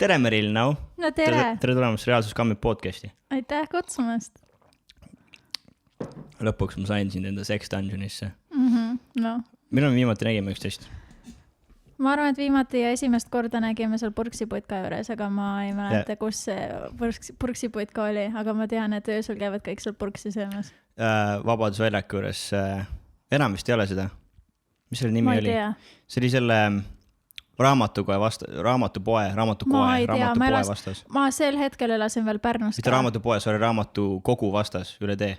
tere Meril, no tere. Tere tulemast Reaalsus Kammi podcasti. Aitäh kutsumast. Lõpuks ma sain sind enda Sex Dungeonisse. No. Millal me viimati nägime üksteist? Ma arvan, et viimati ja esimest korda nägime seal purksiputka juures, aga ma ei mäleta, kus see purksiputka oli, aga ma tean, et öösel käivad kõik seal purksi söömas. Vabadusväljaku juures. Enam vist ei ole seda. Mis selle nimi oli? See oli selle raamatupoe vastas. Ma sel hetkel elasin veel Pärnus. Mitte raamatupoe, see oli raamatukogu vastas üle tee.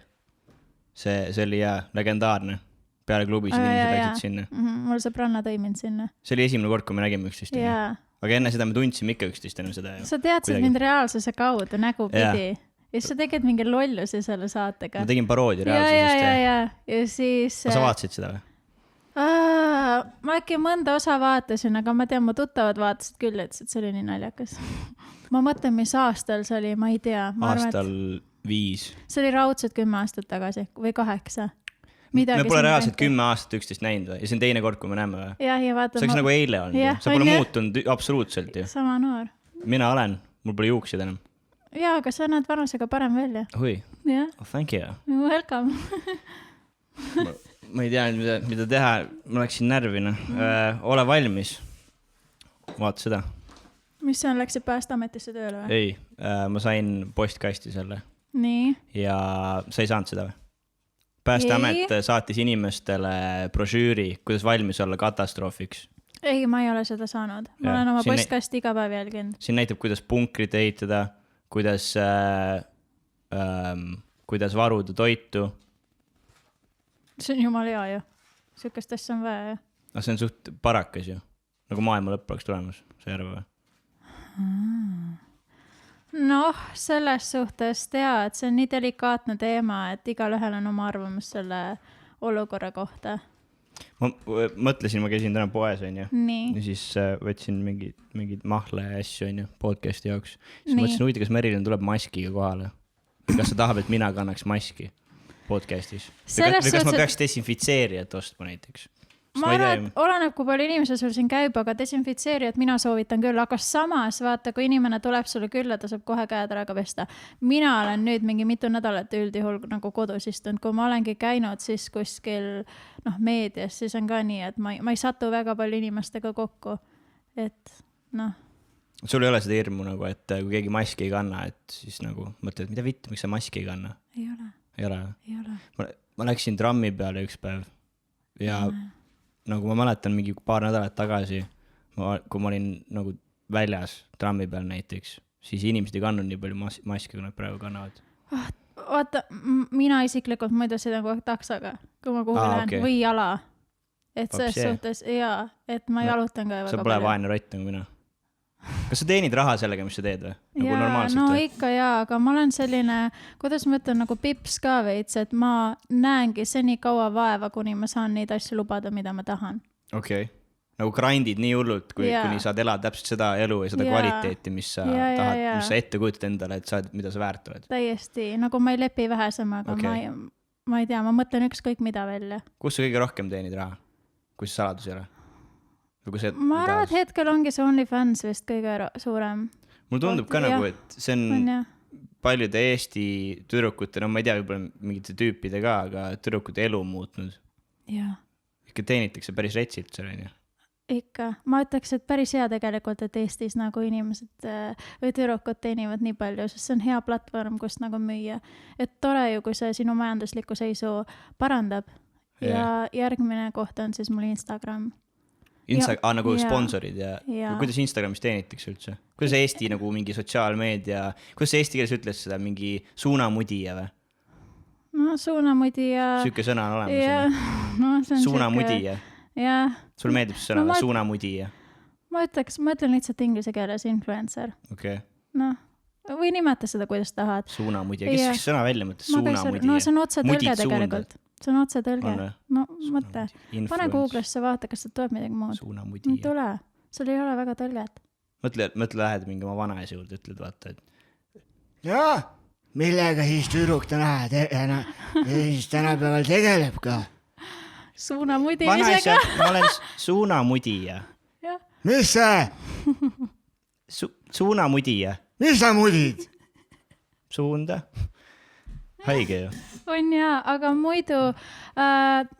See oli legendaarne. Peale klubis inimesed läksid sinna. Mul sõbranna tõi mind sinna. See oli esimene kord, kui me nägime üksteist. Aga enne seda me tundsime ikka üksteist enne seda. Sa teadsid mind reaalsuse kaudu nägu pidi. Ja sa tegid mingi lollusi selle saatega. Ma tegin paroodi reaalsusest. Ja siis... Sa vaatasid seda või? Ma äkki mõnda osa vaatasin, aga ma tean, mu tuttavad vaatasid küll, et see oli nii naljakas. Ma mõtlen, mis aastal see oli, ma ei tea. Aastal 5. See oli raudselt 10 aastat tagasi või 8. Me pole reaalselt 10 aastat üksteist näinud või? Ja see on teine kord, kui me näeme või? Ja vaata. See oleks nagu eile olnud. Sa pole muutunud absoluutselt ju. Sama noor. Mina olen. Mul pole juuksid enam. Jaa, aga sa näed vanusega parem välja. Hui. Oh, thank you. Welcome. Ma ei tea, mida teha. Ma läksin närvina. Ole valmis. Vaata seda. Mis see on, läksid Päästeametisse tööle või? Ei, ma sain postkasti selle. Nii. Ja sa ei saanud seda või? Päästeamet saatis inimestele brošüüri, kuidas valmis olla katastroofiks. Ei, ma ei ole seda saanud. Ma olen oma postkasti iga päev jälginud. Siin näitab, kuidas punkrit ehitada, kuidas varuda toitu. See on jumal hea ju. Sükest asja on vaja ju. No, see on suht parakas ju. Nagu maailma lõpp oleks tulemas. See järve või? Noh, selles suhtes tead, see on nii delikaatne teema, et igal ühel on oma arvamus selle olukorra kohta. Ma mõtlesin, ma käisin täna poes, on ju. Nii. Ja siis võtsin mingid mahle ja asju, on ju, podcasti jaoks. Siis mõtlesin, huvitav, kas Merilin tuleb maskiga kohale. Või kas sa tahab, et mina kannaks maski podcastis? Või kas ma peaks desinfitseerijat ostma näiteks? Ma arvan, et oleneb, kui palju inimese sul siin käib, aga desinfitseerijat mina soovitan küll, aga samas vaata, kui inimene tuleb sulle külla, ta saab kohe käed ära pesta. Mina olen nüüd mingi mitu nädalat üldjuhul nagu kodus istunud, kui ma olengi käinud siis kuskil meedias, siis on ka nii, et ma ei satu väga palju inimestega kokku, et Sul ei ole seda hirmu nagu, et kui keegi maski ei kanna, et siis nagu mõtled, mida vitt, miks sa maski ei kanna? Ei ole. Ei ole? Ma läksin trammi peale üks päev ja nagu ma mäletan mingi paar nädalat tagasi, kui ma olin nagu väljas trammi peal näiteks, siis inimesed ei kannud nii palju maski, kui nad praegu kannavad. Vaata, mina isiklikult muidu sõidan kogu taksoga, kui ma kuhu lähen, või jala. Et selles suhtes, et ma jalutan ka väga palju. Sa pole vaene rott nagu mina. Kas sa teenid raha sellega, mis sa teed või? Nagu normaalselt? No ikka aga ma olen selline, kuidas ma ütlen, nagu pips ka veits, et ma näengi seni kaua vaeva, kuni ma saan neid asju lubada, mida ma tahan. Okei. Nagu grindid nii hullult, kuni saad elada täpselt seda elu ja seda kvaliteeti, mis sa tahad, mis sa ette kujutad endale, et saad, mida sa väärt oled. Täiesti, nagu ma ei lepi vähesemaga, ma ei tea, ma mõtlen ükskõik mida välja. Kus sa kõige rohkem teenid raha, kui see saladus ei ole? Ma arvan, et hetkel ongi see OnlyFans vist kõige suurem. Mul tundub ka nagu, et see on paljude Eesti tüdrukute, ma ei tea, võib-olla mingite tüüpide ka, aga tüdrukute elu muutnud. Jaa. Ikka teenitakse päris retsilt seal, on ju? Ikka. Ma ütleks, et päris hea tegelikult, et Eestis nagu inimesed või tüdrukud teenivad nii palju, sest see on hea platvorm, kus nagu müüa. Et tore ju, kui see sinu majanduslikku seisu parandab. Ja järgmine koht on siis mul Instagram. Nagu sponsorid ja kuidas Instagramis teenitakse üldse? Kuidas Eesti nagu mingi sotsiaalmeedia, kuidas eesti keeles ütles seda mingi suunamudija või? No suunamudija. Süüke sõna on olemas. Suunamudija. Sul meeldib see sõna suunamudija? Ma ütlen lihtsalt inglise keeles influencer. Okei. Või nimeta seda, kuidas tahad. Suunamudija. Kes sõna välja mõttes? Suunamudija. No see on otse tõlge tegelikult. See on otse tõlge. No mõtle. Pane Google'isse vaata, kas see tuleb midagi muud. Suunamudija. Tule. Sul ei ole väga tõlget. Mõtle lähed mingi oma vanaisa juurde, ütled vaata, et millega siis tüdruk tänapäeval tegeleb ka? Suunamudimisega. Ma olen suunamudija. Mis see? suunamudija. mis sa mudid? Suunda. Haige ju. On jaa, aga muidu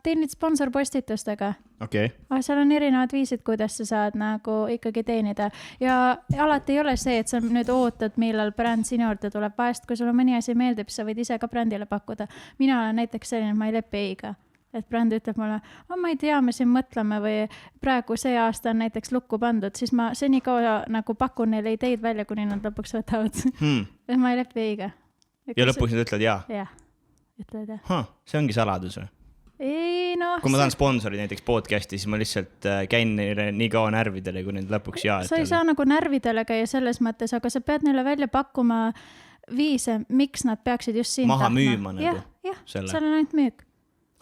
teenid sponsorpostitustega. Okei. Aga seal on erinevad viisid, kuidas sa saad nagu ikkagi teenida. Ja alati ei ole see, et sa nüüd ootad, millal bränd sinu juurde tuleb. Vahest, kui sulle mõni asi meeldib, sa võid ise ka brändile pakkuda. Mina olen näiteks selline, et ma ei lepi eiga. Et bränd ütleb mulle, ma ei tea, me siin mõtleme või praegu see aasta on näiteks lukku pandud, siis ma senikaua nagu pakun neile ideid välja, kuni nad lõpuks võtavad. Et ma ei lepi eiga. Ja lõpuks nad ütlevad jaa? Jah, ütlevad jah. See ongi saladus või? Ei, no... Kui ma tahan sponsori näiteks podcasti, siis ma lihtsalt käin neile nii kaua närvidele, kui need lõpuks jaa. Sa ei saa nagu närvidele käia selles mõttes, aga sa pead neile välja pakkuma viise, miks nad peaksid just siin maha müüma nagu. Jah, seal on ainult müük.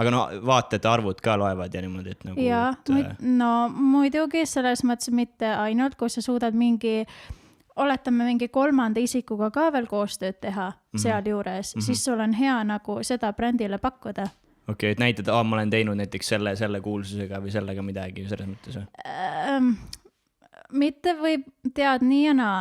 Aga no vaatajate arvud ka loevad ja niimoodi, et nagu... Ja, no muidugi selles mõttes mitte ainult, kui sa suudad oletame mingi kolmanda isikuga ka veel koostööd teha seal juures, siis sul on hea nagu seda brändile pakkuda. Okei, et näitad, ma olen teinud näiteks selle kuulsusega või sellega midagi selles mõttes või? Mitte võib tead nii ja naa.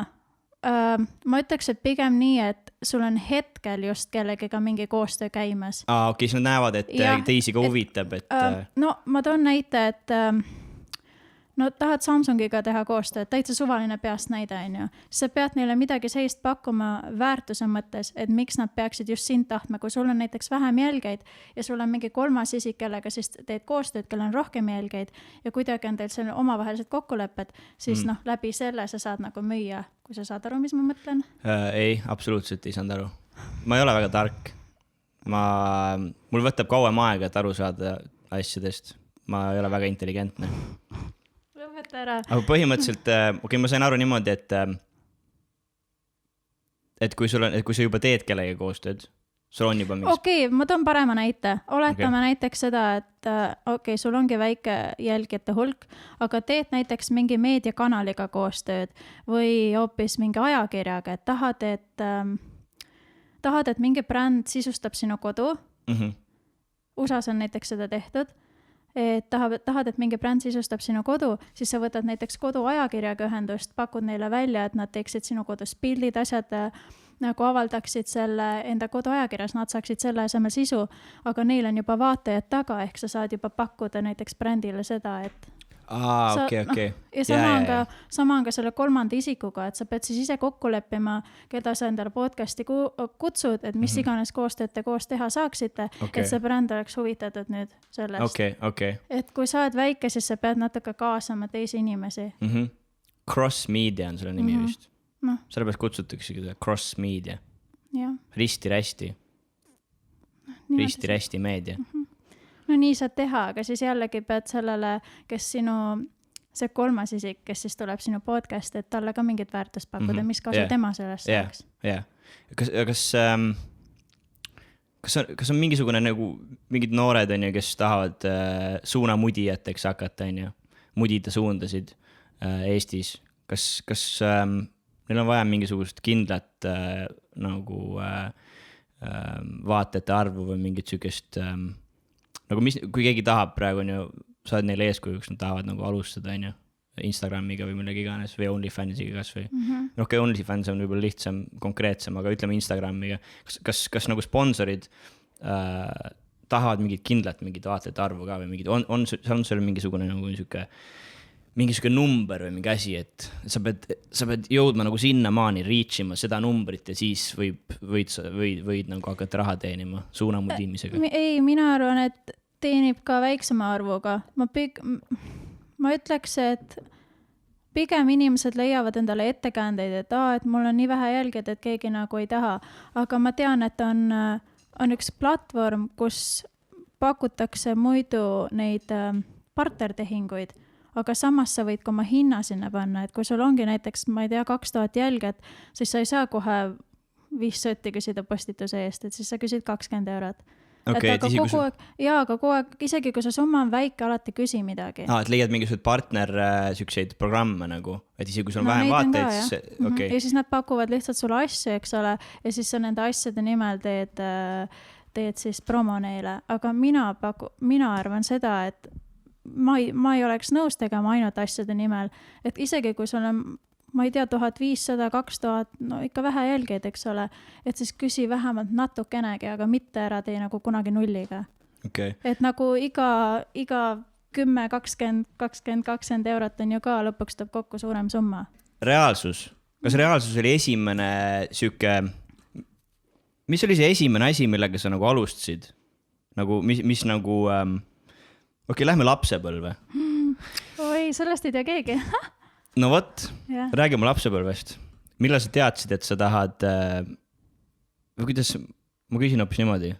Ma ütleks, et pigem nii, et sul on hetkel just kellegiga mingi koostöö käimas. Okei, siis nad näevad, et teisi ka huvitab, et... No ma toon näite, et... No tahad Samsungiga teha koostööd, täitsa suvaline peast näide, on ju. Sa pead neile midagi sellist pakkuma väärtuse mõttes, et miks nad peaksid just sind tahtma, kui sul on näiteks vähem jälgeid ja sul on mingi kolmas isik, kellega siis teed koostööd, kellel on rohkem jälgeid ja kuidagi on teil selle omavahelised kokkulepped, siis läbi selle sa saad nagu müüa, kui sa saad aru, mis ma mõtlen? Ei, absoluutselt ei saanud aru. Ma ei ole väga tark. Mul võtab kauem aega, et aru saada asjadest. Ma ei ole väga intelligentne. Aga põhimõtteliselt, ma sain aru niimoodi, et kui sa juba teed kellega koostööd, sul on juba mingi... Okei, ma toon parema näite. Oletame näiteks seda, et sul ongi väike jälgijate hulk, aga teed näiteks mingi meediakanaliga koostööd või hoopis mingi ajakirjaga, et tahad, et mingi bränd sisustab sinu kodu. USAs on näiteks seda tehtud. Et tahad, et mingi bränd sisustab sinu kodu, siis sa võtad näiteks kodu ajakirjaga ühendust, pakud neile välja, et nad teeksid sinu kodus pildid, asjad nagu avaldaksid selle enda kodu ajakirjas, nad saaksid selle asemel sisu, aga neil on juba vaatajad taga, ehk sa saad juba pakkuda näiteks brändile seda, et okei. Ja sama on ka selle kolmanda isikuga, et sa pead siis ise kokku leppima, keda sa endale podcasti kutsud, et mis iganes koostööd te koos teha saaksite, et see bränd oleks huvitatud nüüd sellest. Et kui sa oled väike, siis sa pead natuke kaasama teisi inimesi. Cross Media on selle nimi vist. Selle peast kutsutakse Cross Media. Risti-rästi. Risti-rästi meedia. No nii saad teha, aga siis jällegi pead sellele, kes see kolmas isik, kes siis tuleb sinu podcast, et talle ka mingit väärtust pakkuda, mis kasu tema sellest saaks. Kas on mingisugune nagu mingid noored, on ju, kes tahavad suunamudijateks hakata, on ju, mudida suundasid Eestis? Kas neil on vaja mingisugust kindlat nagu vaatajate arvu või mingit sükest... Nagu kui keegi tahab praegu, sa oled neile eeskujuks, nad tahavad nagu alustada, on ju, Instagramiga või millegi iganes või OnlyFansiga kas või. OnlyFans on võib-olla lihtsam, konkreetsem, aga ütleme Instagramiga. Kas nagu sponsorid tahavad mingit vaatajate arvu ka või on seal mingisugune nagu mingisugune number või mingi asi, et sa pead jõudma nagu sinna maani reachima seda numbrit ja siis võid nagu hakata raha teenima suunamudimisega. Ei, mina arvan, et teenib ka väiksema arvuga. Ma ütleks, et pigem inimesed leiavad endale ettekäändeid, et mul on nii vähe jälgijad, et keegi nagu ei taha. Aga ma tean, et on üks platvorm, kus pakutakse muidu neid partnertehinguid, aga samas sa võid ka oma hinna sinna panna, et kui sul ongi näiteks, ma ei tea, 2000 jälgijat, siis sa ei saa kohe 5 sotti küsida postituse eest, et siis sa küsid 20 eurot. Okay, aga kogu aeg, isegi kui see summa on väike, alati küsi midagi. Et leiad mingisugused partner sükseid programme nagu, et isegi kui sul on vähem vaateid, siis... Okay. Ja siis nad pakuvad lihtsalt sulle asju, eks ole, ja siis sa nende asjade nimel teed siis promo neile. Aga mina arvan seda, et ma ei oleks nõus tegema ainult asjade nimel, et isegi kui sul on ma ei tea, 1500, 2000, no ikka vähe jälgeid, eks ole, et siis küsi vähemalt natukenegi, aga mitte ära tee nagu kunagi nulliga. Okay. Et nagu iga 10, 20 eurot on ju ka lõpuks tuleb kokku suurem summa. Reaalsus. Kas reaalsus oli esimene süke, mis oli see esimene asi, millega sa nagu alustasid? Nagu, mis nagu, okei, lähme lapsepõlve. Oi, sellest ei tea keegi. No võt, räägime lapsepõlvest. Millal sa teadsid, et sa tahad, või kuidas, ma küsin hoopis niimoodi,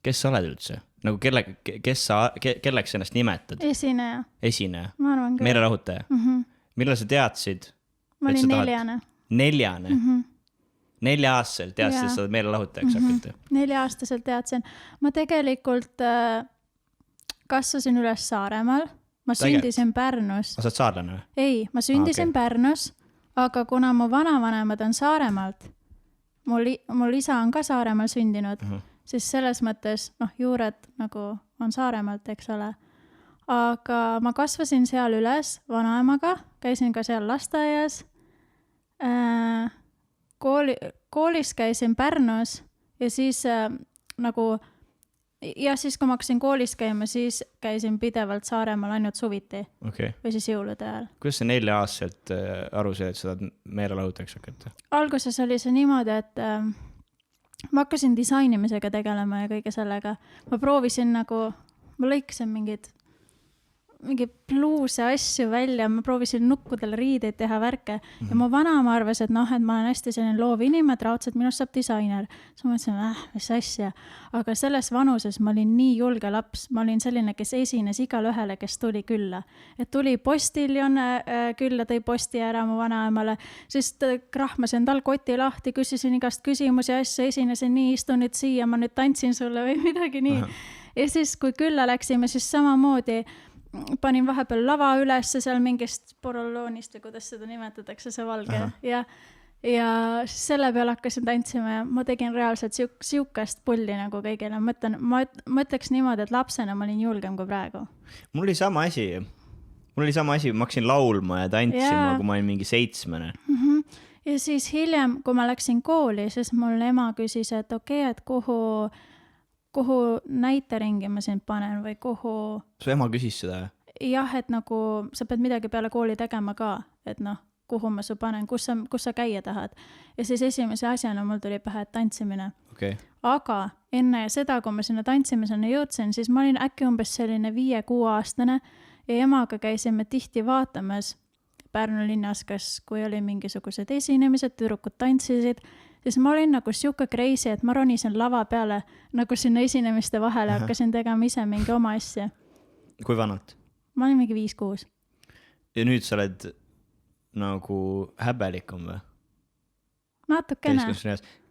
kes sa oled üldse? Nagu kelleks ennast nimetad? Esineja. Esineja? Ma arvan küll. Meelerahutaja? Millal sa teadsid? Ma olin 4. 4. 4-aastaselt teadsid, et sa oled meelelahutajaks hakata? 4-aastaselt teadsin. Ma tegelikult kasvasin üles Saaremaal. Ma sündisin Pärnus. Sa oled saarlane? Ei, ma sündisin Pärnus, aga kuna mu vanavanemad on Saaremaalt, mul isa on ka Saaremaal sündinud, siis selles mõttes, juured nagu on Saaremaalt, eks ole. Aga ma kasvasin seal üles vanaemaga, käisin ka seal lasteaias. Koolis käisin Pärnus ja siis siis kui ma hakkasin koolis käima, siis käisin pidevalt Saaremaal ainult suviti või siis jõulude ajal. Kuidas sa 4-aastaselt aru see, et sa tahad meelelahutajaks hakata? Alguses oli see niimoodi, et ma hakkasin disainimisega tegelema ja kõige sellega. Ma proovisin ma lõikasin mingi pluuse asju välja, ma proovisin nukkudel riideid teha värke ja mu vanaema arvas, et et ma olen hästi selline loov inimene, et raudselt minust saab disainer. Siis ma mõtlesin, mis asja. Aga selles vanuses ma olin nii julge laps, ma olin selline, kes esines igale ühele, kes tuli külla. Et tuli postiljon külla, tõi posti ära mu vanaemale, siis krahmasin tal koti lahti, küsisin igast küsimusi asju, esinesin nii, istun nüüd siia, ma nüüd tantsin sulle või midagi nii. Ja siis, kui külla läksime, siis samamoodi panin vahepeal lava üles seal mingist poroloonist või kuidas seda nimetatakse, see valge. Ja siis selle peale hakkasin tantsima ja ma tegin reaalselt siukest pulli nagu kõigile. Ma ütleks niimoodi, et lapsena ma olin julgem kui praegu. Mul oli sama asi, ma hakkasin laulma ja tantsima, kui ma olin mingi 7. Ja siis hiljem, kui ma läksin kooli, siis mul ema küsis, et et kuhu näiteringi ma sind panen või kuhu... Su ema küsis seda? Jah, et nagu sa pead midagi peale kooli tegema ka, et kuhu ma su panen, kus sa käia tahad. Ja siis esimese asjana mul tuli pähe, et tantsimine. Okay. Aga enne seda, kui ma sinna tantsimisena jõudsin, siis ma olin äkki umbes selline 5-6-aastane ja emaga käisime tihti vaatamas Pärnu linnas, kui oli mingisugused esinemised, tüdrukud tantsisid, siis ma olin nagu siuke crazy, et ma ronisin lava peale nagu sinna esinemiste vahele, hakkasin tegema ise mingi oma asja. Kui vanalt? Ma olin mingi 5-6. Ja nüüd sa oled nagu häbelikum või? Natukene.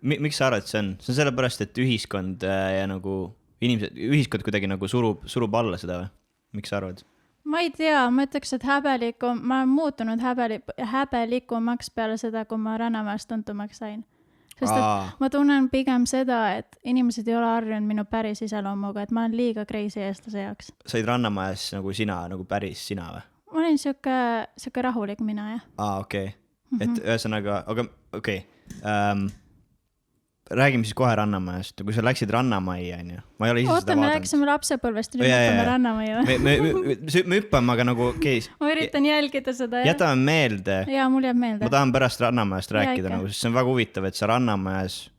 Miks sa arvad, et see on? See on sellepärast, et ühiskond ja nagu ühiskond kuidagi nagu surub alla seda või? Miks sa arvad? Ma ei tea, ma ütleks, et ma olen muutunud häbelikumaks peale seda, kui ma Rannamäest tuntumaks sain. Sest et ma tunnen pigem seda, et inimesed ei ole harjunud minu päris iseloomuga, et ma olen liiga crazy eestlase jaoks. Said Rannamäes nagu sina, nagu päris sina või? Ma olin siuke rahulik mina, jah. Okei. Et ühesõnaga, aga okei. Räägime siis kohe Rannamäest. Kui sa läksid Rannamajja, on ju? Ma ei ole ise seda vaadanud. Me rääkisime lapsepõlvest, nüüd hüppame Rannamajja. Me hüppame, aga nagu Ma üritan jälgida seda, jah. Jätame meelde. Jaa, mul jääb meelde. Ma tahan pärast Rannamäest rääkida, nagu, sest see on väga huvitav, et sa Rannamäes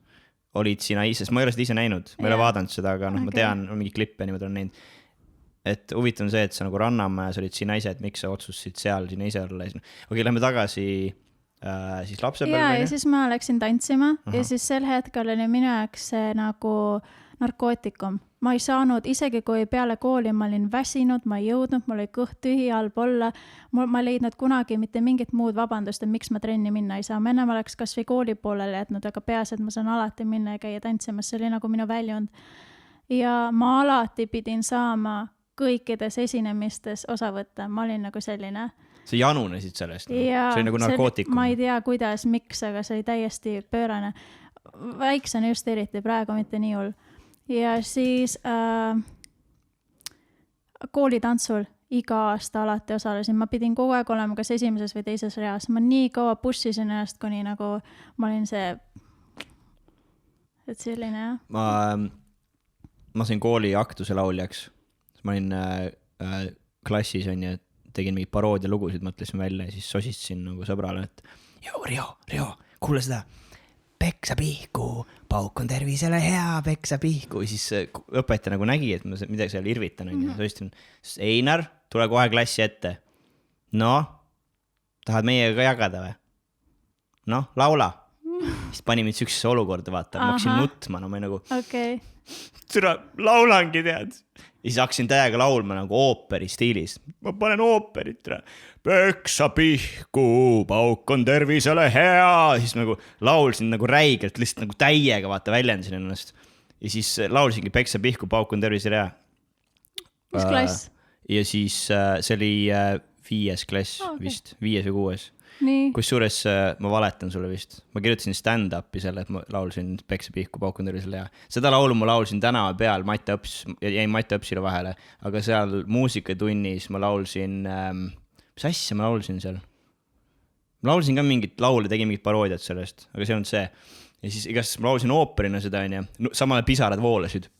olid sina ise, sest ma ei ole seda ise näinud. Ma ei ole vaadanud seda, aga ma tean, mingi klippe niimoodi on näinud. Et huvitav on see, et sa nagu Rannamäes olid sina ise, et miks sa otsusid seal sina ise olla. Okei, lähme tagasi siis lapsepõlve. Ja siis ma läksin tantsima ja siis sel hetkel oli minu jaoks see nagu narkootikum. Ma ei saanud, isegi kui peale kooli ma olin väsinud, ma ei jõudnud, mul oli kõht tühi halb olla. Ma leidnud kunagi mitte mingit muud vabandust, et miks ma trenni minna ei saa. Ma ennem oleks kas või kooli poolele jätnud, aga peas, et ma saan alati minna ja käia tantsimas. See oli nagu minu väljund. Ja ma alati pidin saama kõikides esinemistes osa võtta. Ma olin nagu selline... Sa janunesid sellest? See oli nagu narkootikum? Ma ei tea, kuidas, miks, aga see oli täiesti pöörane. Väiksena just eriti, praegu mitte nii hull. Ja siis koolitantsul iga aasta alati osalesin, ma pidin kogu aeg olema kas esimeses või teises reas, ma nii kaua pussisin ennast, kuni nagu ma olin see, et selline jah. Ma sain kooli aktuse lauljaks, ma olin klassis on ju, tegin mingid paroodia lugusid, mõtlesin välja ja siis sosistasin nagu sõbrale, et Rio, kuule seda peksa pihku, pauk on tervisele hea, peksa pihku. Ja siis õpetaja nagu nägi, et ma midagi seal irvitan. Sosistan, Einar, tule kohe klassi ette. No, tahad meiega ka jagada või? No, laula. Siis pani mind süksesse olukorda, vaata. Ma hakkasin nutma, no ma nagu... Okay. Türa, laulangi tead. Ja siis hakkasin täiega laulma nagu ooperi stiilis. Ma panen ooperit. Peksa pihku, pauk on tervisele hea. Siis nagu laulsin nagu räigelt, lihtsalt nagu täiega vaata väljendasin ennast. Ja siis laulsingi peksa pihku, pauk on tervisele hea. Mis klass? Ja siis see oli 5. klass vist, 5 või 6. Nii. Kusjuures ma valetan sulle vist. Ma kirjutasin stand-upi selle, et ma laulsin peksa pihku, pauk on tervisele hea. Seda laulu ma laulsin tänava peal, jäin Mati Õpsile vahele, aga seal muusikatunnis ma laulsin, mis asja ma laulsin seal? Ma laulsin ka mingit laule, tegin mingit paroodiat sellest, aga see on see. Ja siis igast ma laulsin ooperina seda, samale pisarad voolasid.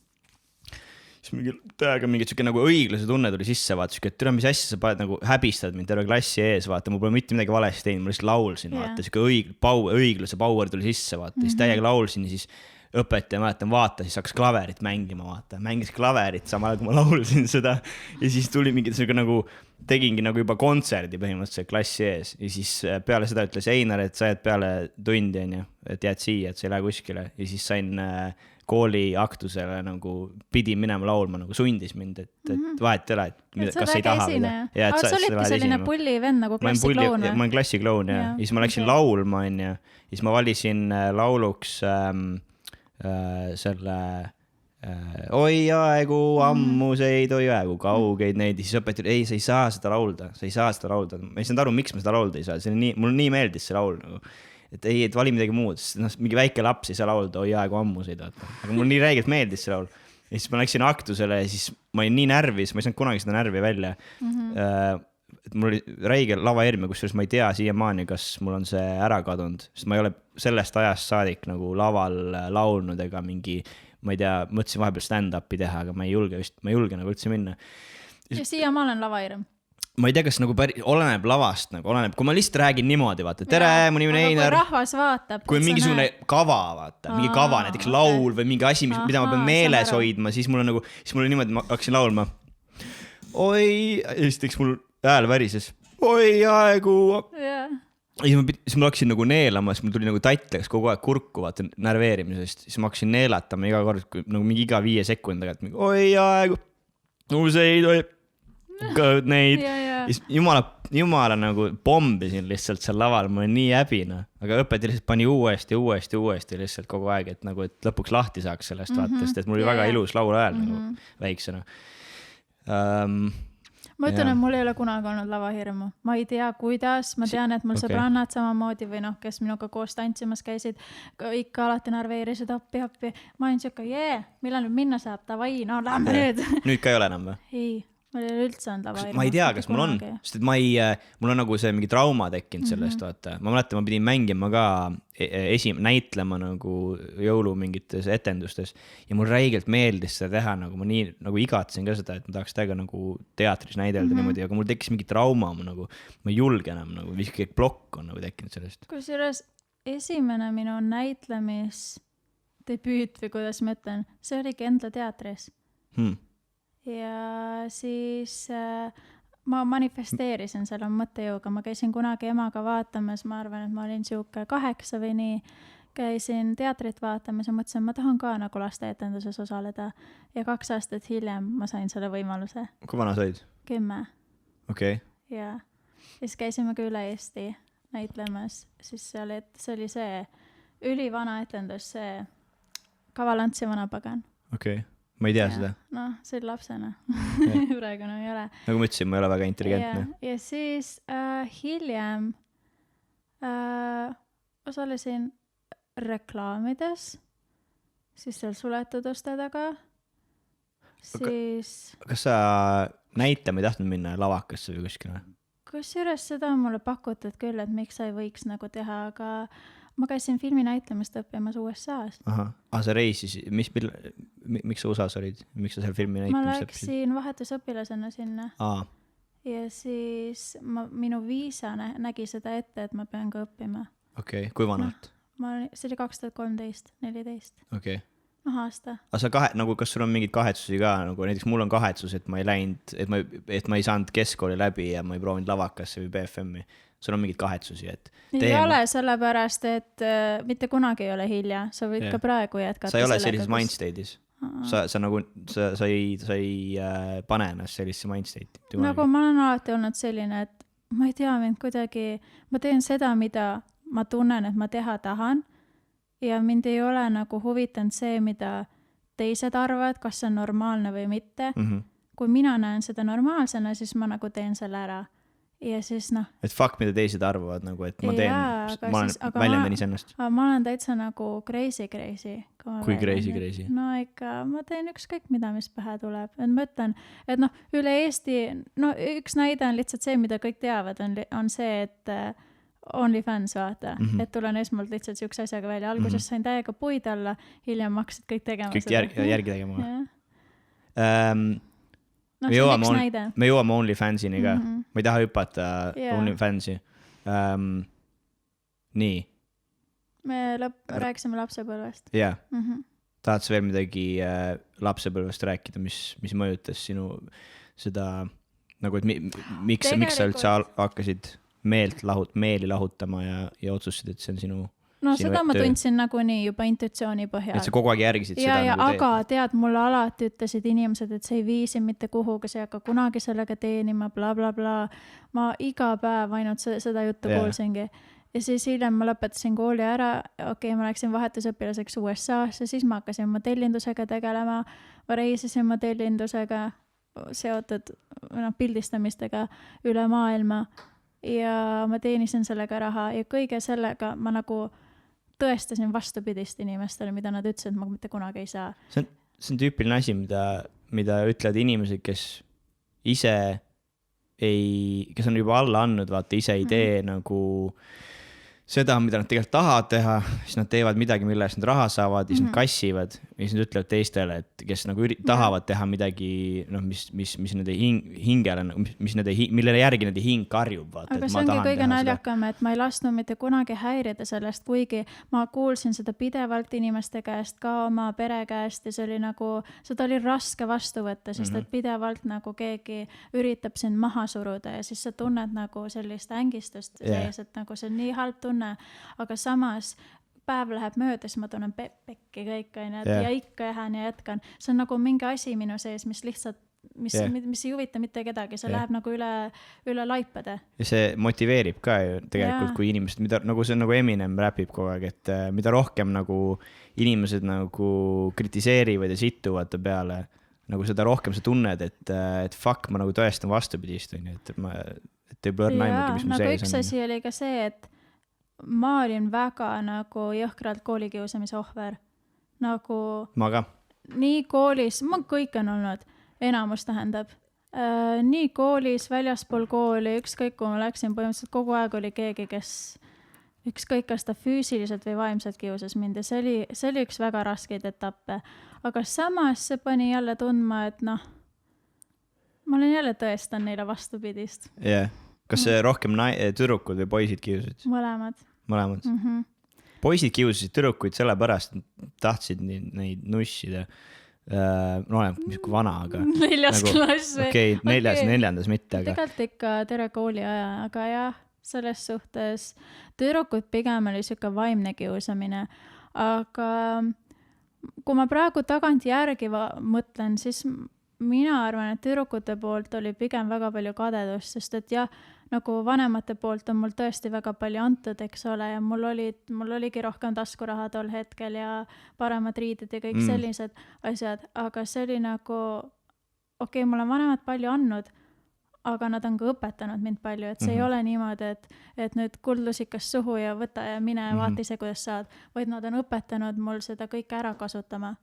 Siis mingi siuke nagu õiglase tunne tuli sisse, vaata, siuke, et türa, mis asja sa paned nagu häbistad mind terve klassi ees, vaata, mul pole mitte midagi valesti teinud, ma lihtsalt laulsin, vaata, siuke õiglase power tuli sisse, vaata, siis täiega laulsin ja siis õpetaja, mäletan, vaata, siis hakkas klaverit mängima, vaata, mängis klaverit samal ajal, kui ma laulsin seda ja siis tuli mingi siuke nagu, tegingi nagu juba kontserdi põhimõtteliselt klassi ees ja siis peale seda ütles Einar, et sa jääd peale tundi, et jääd siia, et sa ei lähe kuskile ja siis sain kooli aktusele nagu pidin minema laulma, nagu sundis mind, et vahet ei ole, et kas ei taha. Aga sa olidki selline pulli-vend nagu klassikloun või? Ma olen klassikloun, ja siis ma läksin laulma, ja siis ma valisin lauluks selle oi aegu ammuseid, oi aegu kaugeid neid, ja siis õpetaja, ei, sa ei saa seda laulda, ma ei saanud aru, miks ma seda laulda ei saa, mul nii meeldis see laul nagu. Et ei, et vali midagi muud, sest mingi väike laps ei saa laulda, oi aegu ammuseid, aga mul nii räigelt meeldis see laul. Ja siis ma läksin aktusele ja siis ma olin nii närvis, ma ei saanud kunagi seda närvi välja. Et mul oli räige lavaerme, kusjuures ma ei tea siiamaani, kas mul on see ära kadunud, sest ma ei ole sellest ajast saadik nagu laval laulnud ega mingi, ma ei tea, mõtlesin vahepeal stand-upi teha, aga ma ei julge nagu üldse minna. Ja siia ma olen lavaerm. Ma ei tea, kas nagu oleneb lavast, nagu oleneb, kui ma lihtsalt räägin niimoodi, vaata, tere, mu nimi on Einar. Kui rahvas vaatab. Kui mingisugune kava, vaata, mingi kava, näiteks laul või mingi asi, mida ma pean meeles hoidma, siis mul on nagu, siis mul on niimoodi, ma hakkasin laulma. Oi, esiteks mul hääl värises. Oi, aegu. Siis ma hakkasin nagu neelama, siis mul tuli nagu tatt läks kogu aeg kurku, vaata, närveerimisest. Siis ma hakkasin neelatama iga kord, nagu mingi iga 5 sekundi tagant. Oi, aegu. Useid, oi. Neid. Jumala nagu pombisin lihtsalt seal laval, ma olen nii häbina, aga õpetaja lihtsalt pani uuesti lihtsalt kogu aeg, et nagu, et lõpuks lahti saaks sellest vaatast, et mul oli väga ilus laul ajal nagu väiksena. Ma ütlen, et mul ei ole kunagi olnud lavahirmu. Ma ei tea, kuidas, ma tean, et mul sõbrannad samamoodi või kes minuga koos tantsimas käisid, ikka alati narveerisid appi. Ma olin siuke, millal nüüd minna saab, tavai, no lähme nüüd. Nüüd ka ei ole enam või? Ei. Ma ei ole üldse on lavahirmu. Ma ei tea, kas mul on, sest et mul on nagu see mingi trauma tekkinud sellest, vaata. Ma mäletan, ma pidin mängima ka näitlema nagu jõulu mingites etendustes ja mul räigelt meeldis seda teha, nagu ma nii nagu igatsen ka seda, et ma tahaks täiega nagu teatris näidelda niimoodi, aga mul tekkis mingi trauma, ma ei julge enam, nagu viski plokk on nagu tekkinud sellest. Kusjuures esimene minu näitlemisdebüüt või kuidas ma ütlen, see oli Endla teatris. Ja siis ma manifesteerisin selle mõttejõuga, ma käisin kunagi emaga vaatamas, ma arvan, et ma olin siuke 8 või nii, käisin teatrit vaatamas ja mõtlesin, ma tahan ka nagu lasteetenduses osaleda ja 2 aastat hiljem ma sain selle võimaluse. Kui vana said? 10. Okei. Ja siis käisime ka üle Eesti näitlemas, siis see oli see ülivana etendus, see Kavalants ja vanapagan. Okei. Ma ei tea seda. No, see oli lapsena. Praegu ei ole. Nagu ma ütlesin, ma ei ole väga intelligentne. Ja siis hiljem osalesin reklaamides, siis seal suletud uste taga. Siis... Kas sa näitama ei tahtnud minna lavakasse või kuskile? Kusjuures seda on mulle pakutud küll, et miks sa ei võiks nagu teha, aga ma käisin filminäitlemist õppimas USA-s. Ahah, sa reisisid, miks sa USA-s olid? Miks sa seal filmi Ma näitamist õppisid? läksin vahetusõpilasena sinna ja siis minu viisa nägi seda ette, et ma pean ka õppima. Okei, kui vanalt? See oli 2013, 14. Okei. Aasta. Aga sa nagu, kas sul on mingeid kahetsusi ka, nagu näiteks mul on kahetsus, et ma ei läinud, et ma ei saanud keskkooli läbi ja ma ei proovinud lavakasse või BFM-i. Sul on mingeid kahetsusi, et ei ole sellepärast, et mitte kunagi ei ole hilja. Sa võid ka praegu jätkata. Sa ei ole sellises mindstate'is. Sa nagu, sa ei pane ennast sellisesse mindstate'i. Nagu ma olen alati olnud selline, et ma ei tea mind kuidagi, ma teen seda, mida ma tunnen, et ma teha tahan. Ja mind ei ole nagu huvitanud see, mida teised arvavad, kas see on normaalne või mitte. Kui mina näen seda normaalsena, siis ma nagu teen selle ära. Ja siis noh. Et fuck, mida teised arvavad, nagu, et ma teen, ma väljendan isennast. Ma olen täitsa nagu crazy. Kui crazy? No ikka, ma teen ükskõik mida, mis pähe tuleb. Et ma ütlen, et noh, üle Eesti, no üks näide on lihtsalt see, mida kõik teavad, on see, et OnlyFans vaata, et tulen esmalt lihtsalt siukse asjaga välja. Alguses sain täiega puid alla, hiljem maksid kõik tegema kõik seda. järgi tegema. No, see on üks näide. Me jõuame OnlyFansini ka. Ma ei taha hüpata OnlyFansi. Nii. Me rääkisime lapsepõlvest. Jah. Tahad sa veel midagi lapsepõlvest rääkida, mis mõjutas sinu seda, nagu, et miks sa üldse hakkasid meeli lahutama ja otsustasid, et see on sinu seda ma tundsin nagunii juba intuitsiooni põhjal. Et sa kogu aeg järgisid seda nagu aga tead, mulle alati ütlesid inimesed, et see ei viisi mitte kuhuga, see ei hakka kunagi sellega teenima, bla, bla, bla. Ma iga päev ainult seda juttu kuulsingi. Ja siis hiljem ma lõpetasin kooli ära, ma läksin vahetusõpilaseks USA-sse, siis ma hakkasin modellindusega tegelema, ma reisisin modellindusega, seotud pildistamistega üle maailma. Ja ma teenisin sellega raha ja kõige sellega ma nagu tõestasin vastupidist inimestele, mida nad ütlesid, et ma mitte kunagi ei saa. See on tüüpiline asi, mida ütlevad inimesed, kes on juba alla andnud, vaata, ise ei tee nagu seda, mida nad tegelikult tahavad teha, siis nad teevad midagi, mille eest nad raha saavad, siis nad kassivad ja siis nad ütlevad teistele, et kes nagu tahavad teha midagi, mis nende hingele, millele järgi nende hing karjub. Vaata, aga see ongi kõige naljakam, et ma ei lasknud mitte kunagi häirida sellest, kuigi ma kuulsin seda pidevalt inimeste käest, ka oma pere käest ja see oli nagu, seda oli raske vastu võtta, sest et pidevalt nagu keegi üritab sind maha suruda ja siis sa tunned nagu sellist ängistust sees, et nagu see on nii halb tunne. Aga samas päev läheb mööda, siis ma tunnen pekki kõik ja ikka jähan ja jätkan. See on nagu mingi asi minu sees, mis lihtsalt, mis ei huvita mitte kedagi, see läheb nagu üle laipade. Ja see motiveerib ka ju tegelikult, kui inimesed, nagu see on nagu Eminem räpib kogu aeg, et mida rohkem nagu inimesed nagu kritiseerivad ja situvad ta peale, nagu seda rohkem sa tunned, et fuck, ma nagu tõestan vastupidist, et ei pöörna aimugi, mis mu sees on. Nagu üks asi oli ka see, et ma olin väga nagu jõhkralt koolikiusamise ohver. Nagu ma ka. Nii koolis, ma kõik on olnud, enamus tähendab. Nii koolis, väljaspool kooli, ükskõik kui ma läksin, põhimõtteliselt kogu aeg oli keegi, kes ükskõik kas ta füüsiliselt või vaimselt kiusas mind ja see oli üks väga raskeid etappe. Aga samas see pani jälle tundma, et ma olen jälle tõestan neile vastupidist. Kas see rohkem tüdrukud või poisid kiusasid? Mõlemad. Poisid kiusasid tüdrukuid sellepärast, tahtsid neid nussida. Mis kui vana, aga... 4. klass või? Okei, 4. mitte, aga... Tegelikult ikka tere kooli aja, aga jah, selles suhtes tüdrukud pigem oli siuke vaimne kiusamine. Aga kui ma praegu tagant järgi mõtlen, siis mina arvan, et tüdrukute poolt oli pigem väga palju kadedust, sest et jah, nagu vanemate poolt on mul tõesti väga palju antud, eks ole, ja mul oligi rohkem taskuraha tol hetkel ja paremad riided ja kõik sellised asjad, aga see oli nagu, mul on vanemad palju andnud, aga nad on ka õpetanud mind palju, et see ei ole niimoodi, et nüüd kuldlusikas suhu ja võta ja mine ja vaata ise, kuidas saad, vaid nad on õpetanud mul seda kõike ära kasutama.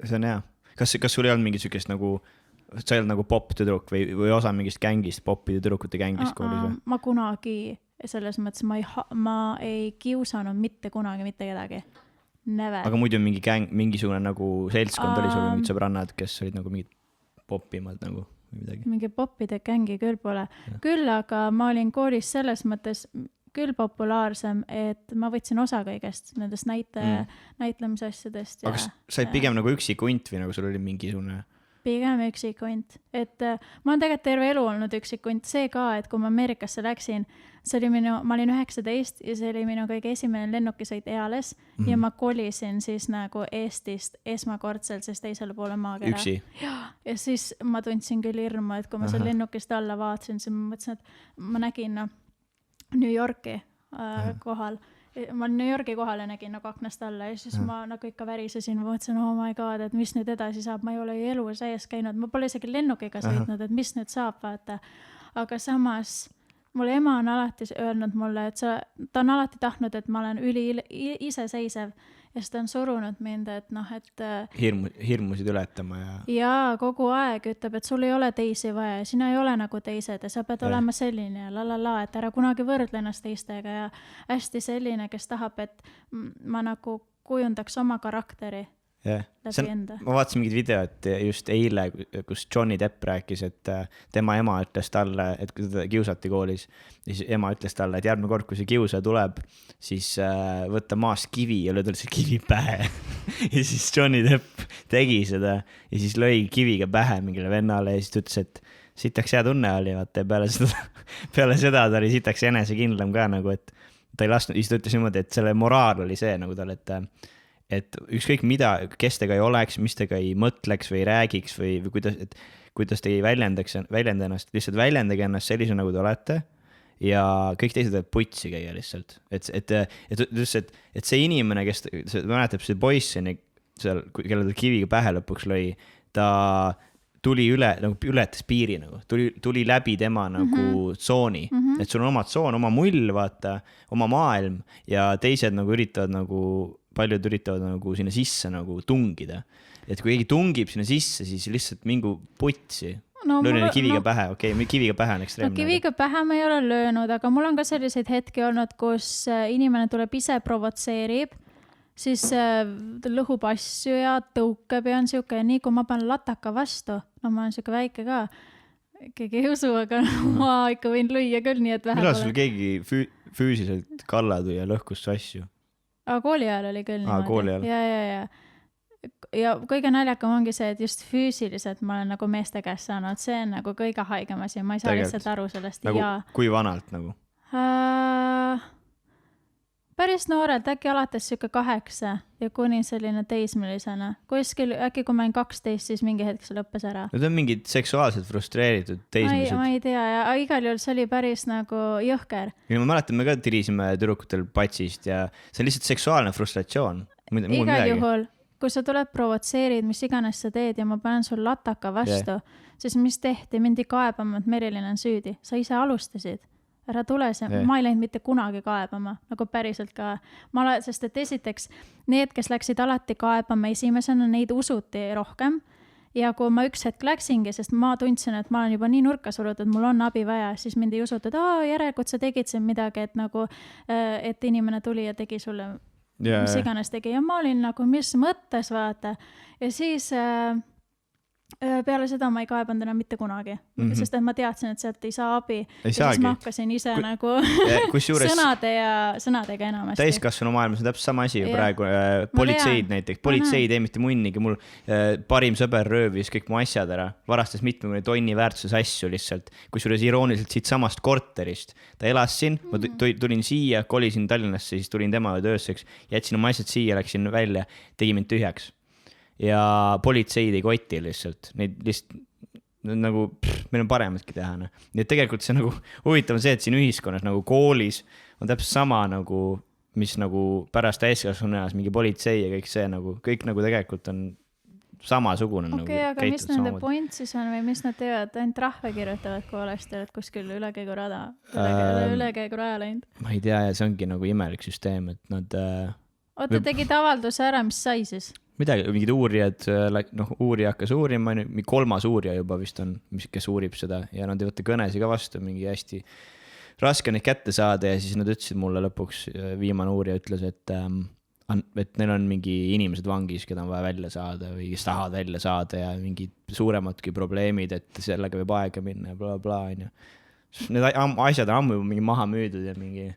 See on hea. Kas sul ei olnud mingi sükest nagu sa ei olnud nagu popp-tüdruk või osa mingist gängist, poppide tüdrukute gängist koolis või? Ma kunagi, selles mõttes ma ei kiusanud mitte kunagi mitte kedagi. Never. Aga muidu mingisugune nagu seltskond oli sul mingid sõbrannad, kes olid nagu mingid poppimad nagu või midagi? Mingi poppide gängi küll pole. Küll aga ma olin koolis selles mõttes küll populaarsem, et ma võtsin osa kõigest nendest näitlemise asjadest. Aga sa olid pigem nagu üksikunt või nagu sul oli mingisugune? Pigem üksikunt. Et ma olen tegelikult terve elu olnud üksikunt. See ka, et kui ma Ameerikasse läksin, ma olin 19 ja see oli minu kõige esimene lennukisõit eales ja ma kolisin siis nagu Eestist esmakordselt siis teisele poole maakera. Üksi? Ja siis ma tundsin küll hirmu, et kui ma seal lennukist alla vaatasin, siis ma mõtlesin, et ma nägin New Yorki kohal. Ma New Yorki kohale nägin nagu aknast alla ja siis ma nagu ikka värisesin, ma mõtlesin, oh my god, et mis nüüd edasi saab, ma ei ole ju elu sees käinud, ma pole isegi lennukiga sõitnud, et mis nüüd saab, vaata. Aga samas mul ema on alati öelnud mulle, et ta on alati tahtnud, et ma olen iseseisev ja siis ta on surunud mind, et et hirmusid ületama ja kogu aeg ütleb, et sul ei ole teisi vaja, sina ei ole nagu teised ja sa pead olema selline ja et ära kunagi võrdle ennast teistega ja hästi selline, kes tahab, et ma nagu kujundaks oma karakteri. Ma vaatasin mingid videot just eile, kus Johnny Depp rääkis, et tema ema ütles talle, et kui teda kiusati koolis, siis ema ütles talle, et järgmine kord, kui see kiusa tuleb, siis võtta maast kivi ja lööda see kivi pähe. Ja siis Johnny Depp tegi seda ja siis lõi kiviga pähe mingile vennale ja siis ta ütles, et sitaks hea tunne oli, vaata, peale seda ta oli sitaks enesekindlam ka nagu, et ta ei lasknud, siis ta ütles niimoodi, et selle moraal oli see nagu tal, et ükskõik mida, kes tega ei oleks, mis tega ei mõtleks või räägiks või kuidas te ei väljenda ennast, lihtsalt väljendage ennast sellise, nagu te olete ja kõik teised võib putsi käia lihtsalt. Et see inimene, kes mäletab seda poissini, kelle ta kiviga pähe lõpuks lõi, ta tuli ületas piiri, tuli läbi tema nagu tsooni, et sul on oma tsoon, oma mull, vaata, oma maailm ja teised nagu üritavad paljud üritavad nagu sinna sisse nagu tungida. Et kui keegi tungib sinna sisse, siis lihtsalt mingu putsi. Lööne kiviga pähe, kiviga pähe on ekstreemne. Kiviga pähe ma ei ole löönud, aga mul on ka selliseid hetki olnud, kus inimene tuleb ise provotseerib, siis lõhub asju ja tõukab ja on siuke, nii kui ma panen lataka vastu, ma olen siuke väike ka, keegi ei usu, aga ma ikka võin lüüa küll nii, et vähe pole. Millal sul keegi füüsiliselt kallad ja lõhkus su asju? Aga kooli ajal oli küll niimoodi. Kooli ajal. Ja kõige naljakam ongi see, et just füüsiliselt ma olen nagu meeste käest saanud. See on nagu kõige haigem asi. Ma ei saa lihtsalt aru sellest. Nagu, kui vanalt nagu? Päris noorelt, äkki alates siuke 8 ja kuni selline teismelisena. Kuskil, äkki kui ma olin 12, siis mingi hetk see lõppes ära. Need on mingid seksuaalselt frustreeritud teismelised. Ma ei tea, ja igal juhul see oli päris nagu jõhker. Ja ma mäletan, me ka tirisime tüdrukutel patsist ja see on lihtsalt seksuaalne frustratsioon. Igal juhul, kui sa tuled provotseerid, mis iganes sa teed ja ma panen sul lataka vastu, siis mis tehti? Mindi kaebama, et Merilin on süüdi. Sa ise alustasid. Ära tule see, ma ei läinud mitte kunagi kaebama, nagu päriselt ka. Sest et esiteks, need, kes läksid alati kaebama esimesena, neid usuti rohkem. Ja kui ma üks hetk läksingi, sest ma tundsin, et ma olen juba nii nurka surutud, mul on abi vaja, siis mind ei usutud, järelikult sa tegid siin midagi, et inimene tuli ja tegi sulle, mis iganes tegi. Ja ma olin nagu, mis mõttes, vaata. Ja siis peale seda ma ei kaebanud enam mitte kunagi, sest et ma teadsin, et sealt ei saa abi. Ja siis ma hakkasin ise nagu sõnadega enamasti. Täiskasvanu maailmas on täpselt sama asi ju praegu. Politseid näiteks. Politsei ei tee mitte munnigi. Mul parim sõber röövis kõik mu asjad ära. Varastas mitme tonni väärtuses asju lihtsalt. Kusjuures irooniliselt siit samast korterist. Ta elas siin, ma tulin siia, kolisin Tallinnasse, siis tulin tema töösseks, jätsin oma asjad siia, läksin välja, tegi mind tühjaks. Ja politseid ei koti lihtsalt. Neid lihtsalt nagu, meil on parematki teha. Nii et tegelikult see nagu huvitav on see, et siin ühiskonnas nagu koolis on täpselt sama nagu, mis nagu pärast täiskasvanueas mingi politsei ja kõik see nagu, kõik nagu tegelikult on samasugune. Okei, aga mis nende point siis on või mis nad teevad? Ainult rahve kirjutavad, kui oleksid kuskil ülekäigurada läinud? Ma ei tea ja see ongi nagu imelik süsteem, et nad... Oota, tegid avalduse ära, mis sai siis? midagi, mingid uurijad, noh, uurija hakkas uurima, mingi 3. uurija juba vist on, kes uurib seda ja nad ei võtta kõnesi ka vastu, mingi hästi raske neid kätte saada ja siis nad ütlesid mulle lõpuks, viimane uurija ütles, et neil on mingi inimesed vangis, keda on vaja välja saada või kes tahavad välja saada ja mingid suuremadki probleemid, et sellega võib aega minna ja bla. Need asjad on ammu juba mingi maha müüdud ja mingi...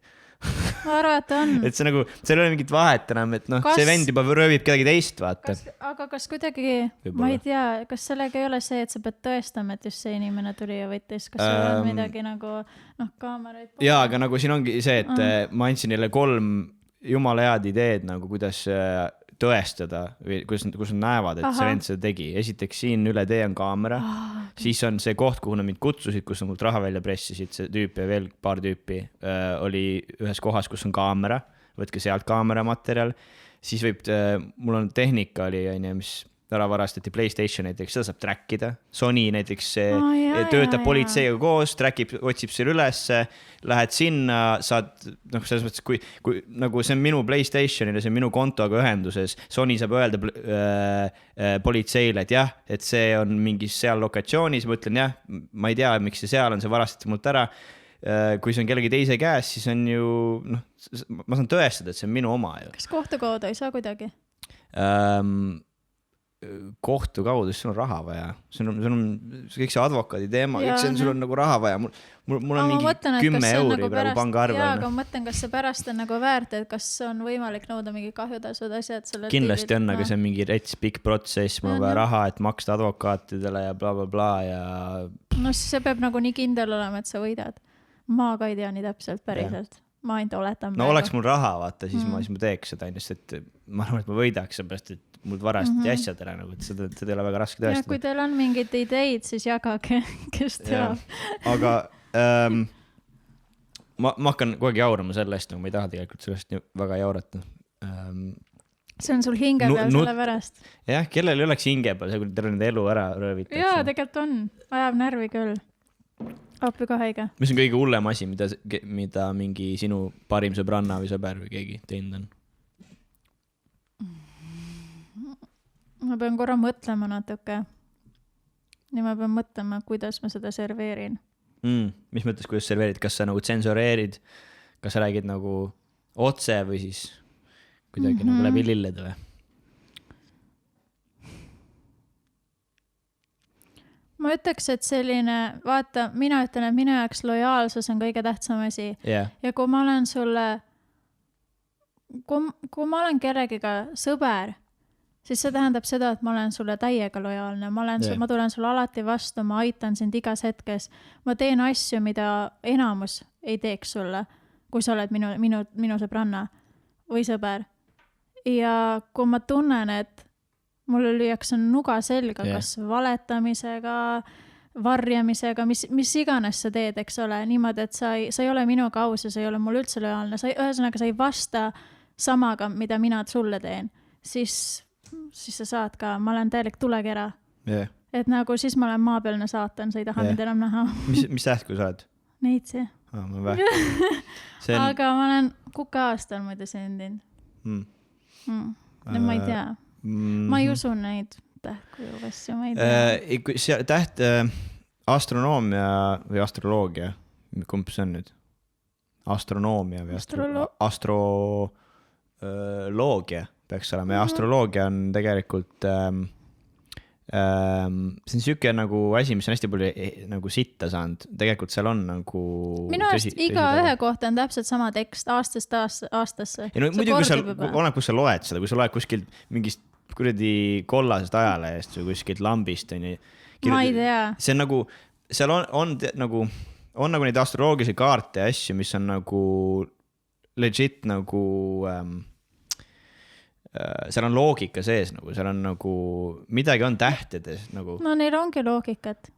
Ma arvan, et on. Et see nagu, seal ei ole mingit vahet enam, et noh, see vend juba röövib kedagi teist, vaata. Aga kas kuidagi, ma ei tea, kas sellega ei ole see, et sa pead tõestama, et just see inimene tuli ja võttis, kas sul on midagi nagu, noh, kaameraid... Jaa, aga nagu siin ongi see, et ma andsin neile 3 jumala head ideed, nagu kuidas tõestada või kus nad näevad, et see vend seda tegi. Esiteks siin üle tee on kaamera, siis on see koht, kuhu nad mind kutsusid, kus nad mult raha välja pressisid, see tüüp ja veel paar tüüpi oli ühes kohas, kus on kaamera, võtke sealt kaamera-materjal, siis võib, mul on tehnika oli, mis ära varastati PlayStation näiteks, seda saab trackida. Sony näiteks töötab politseiga koos, trackib, otsib selle ülesse, lähed sinna, saad, noh, selles mõttes, kui nagu see on minu PlayStationile, see on minu kontoga ühenduses, Sony saab öelda politseile, et jah, et see on mingis seal lokatsioonis, ma ütlen jah, ma ei tea, miks see seal on, see varastati mult ära. Kui see on kellegi teise käes, siis on ju, noh, ma saan tõestada, et see on minu oma. Ju. Kas kohtukaudu ei saa kuidagi? Kohtu kaudu, siis sul on raha vaja. Sul on kõik see advokaadi teema, kõik see sul on nagu raha vaja. Mul on mingi 10 euri nagu praegu pangaarvel. Jaa, aga ma mõtlen, kas see pärast on nagu väärt, et kas on võimalik nõuda mingi kahjutasud asjad selle kindlasti on, aga see on mingi rets pikk protsess, mul on vaja raha, et maksta advokaatidele ja bla ja... No see peab nagu nii kindel olema, et sa võidad. Ma ka ei tea nii täpselt päriselt. Ma ainult oletan. No oleks mul raha, vaata, siis ma teeks seda ainult, et ma arvan, et ma võidaks, seepärast, et mul varastati asjadele, nagu, et seda ei ole väga raske tõestada. Ja kui teil on mingid ideid, siis jagage, kes teab. Aga ma hakkan kogu aeg jaurama sellest, nagu ma ei taha tegelikult sellest väga jaurata. See on sul hinge peal selle pärast. Jah, kellel ei oleks hinge peal, see kui terve nende elu ära röövitakse. Jaa, tegelikult on. Ajab närvi küll. Appi ka haige. Mis on kõige hullem asi, mida mingi sinu parim sõbranna või sõber või keegi teinud on? Ma pean korra mõtlema natuke. Ja ma pean mõtlema, kuidas ma seda serveerin. Mis mõttes, kuidas serveerid? Kas sa nagu tsensoreerid? Kas sa räägid nagu otse või siis kuidagi nagu läbi lillede või? Ma ütleks, et selline, vaata, mina ütlen, et minu jaoks lojaalsus on kõige tähtsam asi. Yeah. Ja kui ma olen sulle, kui ma olen kellegiga sõber, siis see tähendab seda, et ma olen sulle täiega lojaalne. Ma tulen sulle alati vastu, ma aitan sind igas hetkes. Ma teen asju, mida enamus ei teeks sulle, kui sa oled minu sõbranna või sõber. Ja kui ma tunnen, et mulle lüüakse nuga selga, kas valetamisega, varjamisega, mis iganes sa teed, eks ole, niimoodi, et sa ei ole minuga aus ja sa ei ole mul üldse lojaalne. Ühesõnaga, sa ei vasta samaga, mida mina sulle teen. Siis sa saad ka, ma olen täielik tulekera. Yeah. Et nagu siis ma olen maapealne saatan, sa ei taha mind enam näha. Mis tähtku sa oled? Neitsi. Ma vähe. Aga ma olen kuka aastal muidu sündinud. Ma ei tea. Ma ei usu neid tähtkuju asju, ma ei tea. Täht astronoomia või astroloogia, kumb see on nüüd? Astronoomia või astroloogia peaks olema. Ja astroloogia on tegelikult see on siuke nagu asi, mis on hästi palju nagu sitta saanud. Tegelikult seal on nagu minu arust iga ühe kohta on täpselt sama tekst aastast aastasse. Ja no, muidu kui sa loed seda, kui sa loed kuskilt mingist kuradi kollasest ajalehest või kuskilt lambist. Ma ei tea. See on nagu, seal on nagu neid astroloogilisi kaarte ja asju, mis on nagu legit nagu seal on loogika sees, nagu seal on nagu midagi on tähtedes nagu. No neil ongi loogikat.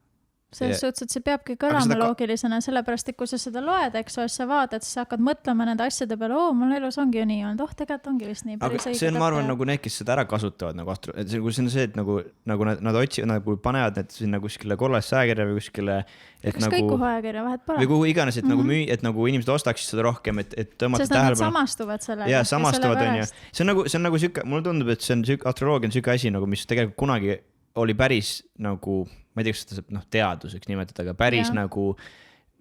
selles suhtes, et see peabki kõlama loogilisena, sellepärast, et kui sa seda loed, eks ole, sa vaatad, siis sa hakkad mõtlema nende asjade peale, mul elus ongi ju nii olnud, tegelikult ongi vist nii. Aga see on, ma arvan, nagu need, kes seda ära kasutavad, nagu see on see, et nagu nad otsivad, nagu panevad need sinna kuskile kollasse ajakirja või kuskile, et kas nagu kõik kuhu ajakirja vahet pole? või kuhu iganes, et nagu et nagu inimesed ostaksid seda rohkem, et tõmmata sest nad samastuvad sellega. Ja samastuvad on ju. See on nagu siuke, mulle tundub, et see on astroloogia on siuke asi, nagu mis tegelikult kunagi oli päris nagu, ma ei tea, kas seda teaduseks nimetada, aga päris nagu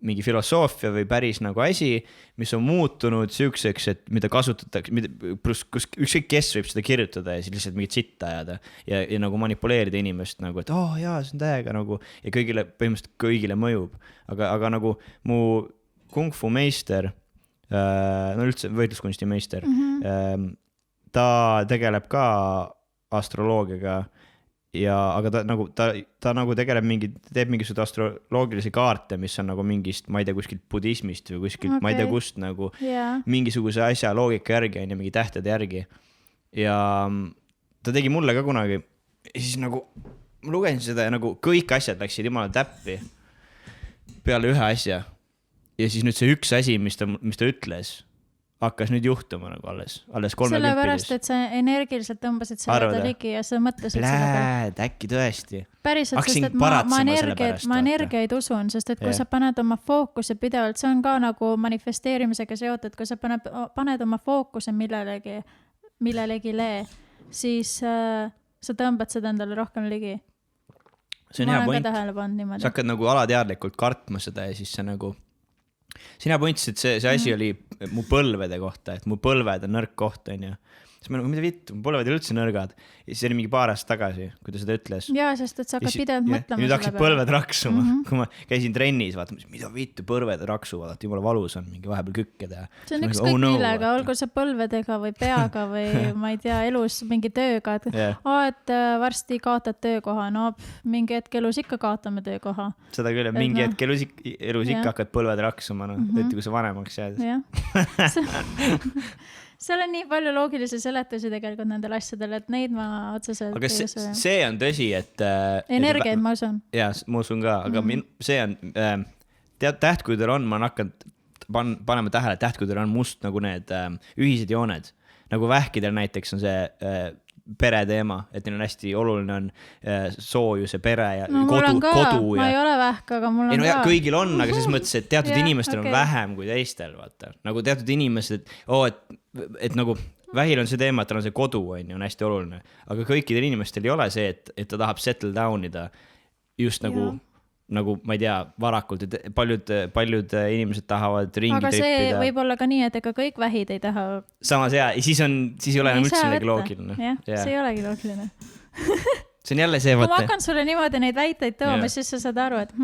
mingi filosoofia või päris nagu asi, mis on muutunud siukseks, et mida kasutatakse, ükskõik kes võib seda kirjutada ja siis lihtsalt mingit sitta ajada ja nagu manipuleerida inimest nagu, et jaa, see on täiega nagu ja põhimõtteliselt kõigile mõjub. Aga nagu mu kung fu meister, no üldse võitluskunsti meister, ta tegeleb ka astroloogiaga. Aga ta nagu tegeleb teeb mingisugused astroloogilisi kaarte, mis on nagu mingist, ma ei tea, kuskilt budismist või kuskilt, ma ei tea kust nagu mingisuguse asja loogika järgi on ja mingi tähtede järgi. Ja ta tegi mulle ka kunagi. Ja siis nagu, ma lugesin seda ja nagu kõik asjad läksid jumala täppi peale ühe asja. Ja siis nüüd see üks asi, mis ta ütles, hakkas nüüd juhtuma nagu alles 30 sellepärast, et sa energiliselt tõmbasid selle ligi ja sa mõtlesid selle peale. Äkki tõesti. Päriselt, sest et ma energiaid usun, sest et kui sa paned oma fookuse pidevalt, see on ka nagu manifesteerimisega seotud, kui sa paned oma fookuse millelegi siis sa tõmbad seda endale rohkem ligi. See on hea point. Sa hakkad nagu alateadlikult kartma seda ja siis sa nagu sina pointsid, et see asi oli mu põlvede kohta, et mu põlved on nõrk koht, on ju. Siis ma nagu, mida vittu, mu põlved ei üldse nõrgad. Ja siis oli mingi paar aastat tagasi, kui ta seda ütles. Jaa, sest et sa hakkad pidevalt mõtlema. Ja nüüd hakkasid põlved raksuma. Kui ma käisin trennis, vaatama, mida vittu põlved raksuvad, et jumala valus on mingi vahepeal kükkeda. See on ükskõik millega, olgu see põlvedega või peaga või ma ei tea, elus mingi tööga. Et varsti kaotad töökoha. No mingi hetk elus ikka kaotame töökoha. Seda küll, mingi hetk elus ikka hakkad põlved raksuma, et kui sa vanemaks jääd. Seal on nii palju loogilisi seletusi tegelikult nendel asjadel, et neid ma otseselt aga see on tõsi, et energiaid ma usun. Jaa, ma usun ka, aga see on tähtkudel on, ma olen hakanud panema tähele, tähtkudel on must nagu need ühised jooned. Nagu vähkidel näiteks on see pere teema, et neil on hästi oluline on soojuse pere ja kodu. Ma ei ole vähk, aga mul on ka. Kõigil on, aga selles mõttes, et teatud inimestel on vähem kui teistel, vaata. Nagu teatud inimesed, et nagu vähil on see teema, et tal on see kodu, on hästi oluline. Aga kõikidel inimestel ei ole see, et ta tahab settle down'ida just nagu, ma ei tea, varakult, et paljud inimesed tahavad ringi trippida. Aga see võib olla ka nii, et ega kõik vähid ei taha. Samas siis ei ole enam üldse midagi loogiline. See ei olegi loogiline. See on jälle see, ma hakkan sulle niimoodi neid väiteid tooma, siis sa saad aru, et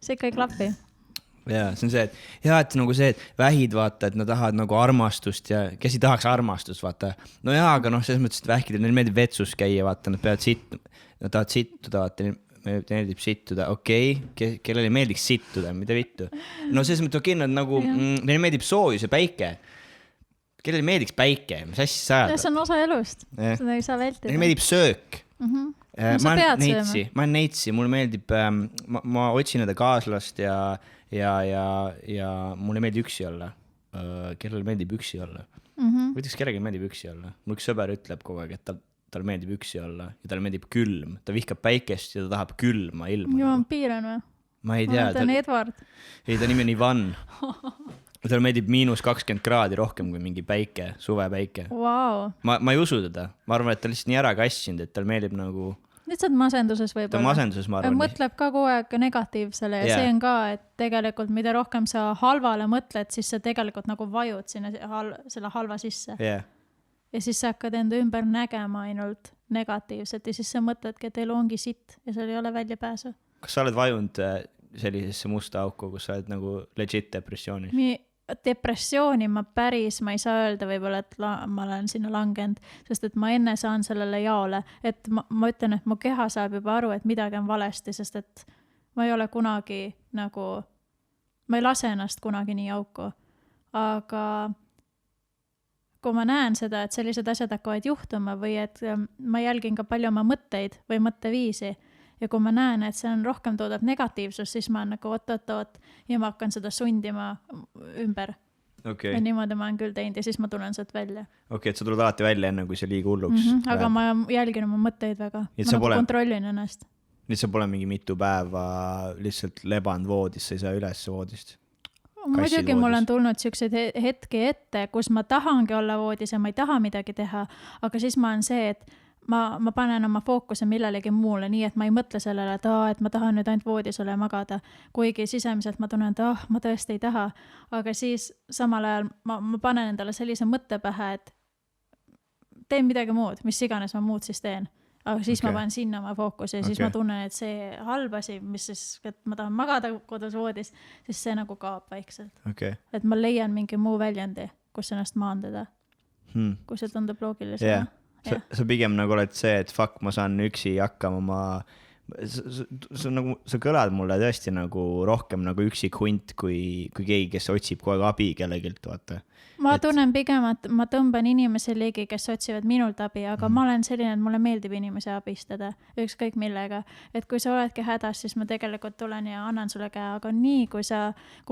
see ikka ei klapi. Jaa, see on see, et nagu see, et vähid vaata, et nad tahavad nagu armastust ja kes ei tahaks armastust, vaata. No jaa, aga selles mõttes, et vähkidel, neil meeldib vetsus käia, vaata, nad tahavad sittuda, vaata, meeldib sittuda, kellele meeldiks sittuda, mida vittu. No selles mõttes, nad nagu, neile meeldib soojus ja päike. Kellele meeldiks päike, mis asja saada? See on osa elust, seda ei saa vältida. Neile meeldib söök. Ma olen neitsi, mulle meeldib, ma otsin nende kaaslast ja mulle meeldib üksi olla. Kellele meeldib üksi olla? Võitleks kellegi meeldib üksi olla. Mul üks sõber ütleb kogu aeg, et tal meeldib üksi olla ja tal meeldib külm. Ta vihkab päikest ja ta tahab külma ilma. Juhan Piiran või? Ma ei tea. Ta on Edward. Ei, ta nimi on Ivan. Tal meeldib -20 kraadi rohkem kui mingi päike, suvepäike. Wow. Ma ei usu teda. Ma arvan, et ta lihtsalt nii ära kassinud, et tal meeldib nagu... Lihtsalt masenduses võib-olla. Ta masenduses, ma arvan. Mõtleb ka kogu aeg negatiivsele ja see on ka, et tegelikult mida rohkem sa halvale mõtled, siis sa tegelikult nagu vajud sinna selle halva sisse. Ja siis sa hakkad enda ümber nägema ainult negatiivset ja siis sa mõtledki, et elu ongi sitt ja seal ei ole välja pääsu. Kas sa oled vajunud sellisesse musta auku, kus sa oled nagu legit depressioonis? Depressiooni ma ei saa öelda võib-olla, et ma olen sinna langenud, sest et ma enne saan sellele jaole, et ma ütlen, et mu keha saab juba aru, et midagi on valesti, sest et ma ei ole kunagi nagu, ma ei lase ennast kunagi nii auku, aga kui ma näen seda, et sellised asjad hakkavad juhtuma või et ma jälgin ka palju oma mõtteid või mõtteviisi ja kui ma näen, et see on rohkem toodab negatiivsust, siis ma olen nagu oot ja ma hakkan seda sundima ümber. Okay. Ja niimoodi ma olen küll teinud ja siis ma tulen sealt välja. Okei, et sa tuled alati välja enne, kui see liiga hulluks. Aga ma jälgin oma mõtteid väga. Ma nagu kontrollin ennast. Nüüd sa pole mingi mitu päeva lihtsalt lebanud voodis, sa ei saa üles voodist. Muidugi mul on tulnud siukseid hetki ette, kus ma tahangi olla voodis ja ma ei taha midagi teha, aga siis ma olen see, et ma panen oma fookuse millelegi muule, nii et ma ei mõtle sellele, et ma tahan nüüd ainult voodis olla ja magada, kuigi sisemiselt ma tunnen, et ma tõesti ei taha, aga siis samal ajal ma panen endale sellise mõtte pähe, et teen midagi muud, mis iganes ma muud siis teen. Aga siis ma panen sinna oma fookuse ja siis ma tunnen, et see halb asi, mis siis, et ma tahan magada kodus voodis, siis see nagu kaob vaikselt. Okay. Et ma leian mingi muu väljendi, kus ennast maandada. Kui see tundub loogilisena. Yeah. Sa pigem nagu oled see, et fuck, ma saan üksi hakkama sa kõlad mulle tõesti nagu rohkem nagu üksik hunt kui keegi, kes otsib kogu aeg abi kellegilt, vaata. Ma tunnen pigem, et ma tõmban inimesi ligi, kes otsivad minult abi, aga ma olen selline, et mulle meeldib inimesi abistada, ükskõik millega. Et kui sa oledki hädas, siis ma tegelikult tulen ja annan sulle käe, aga nii, kui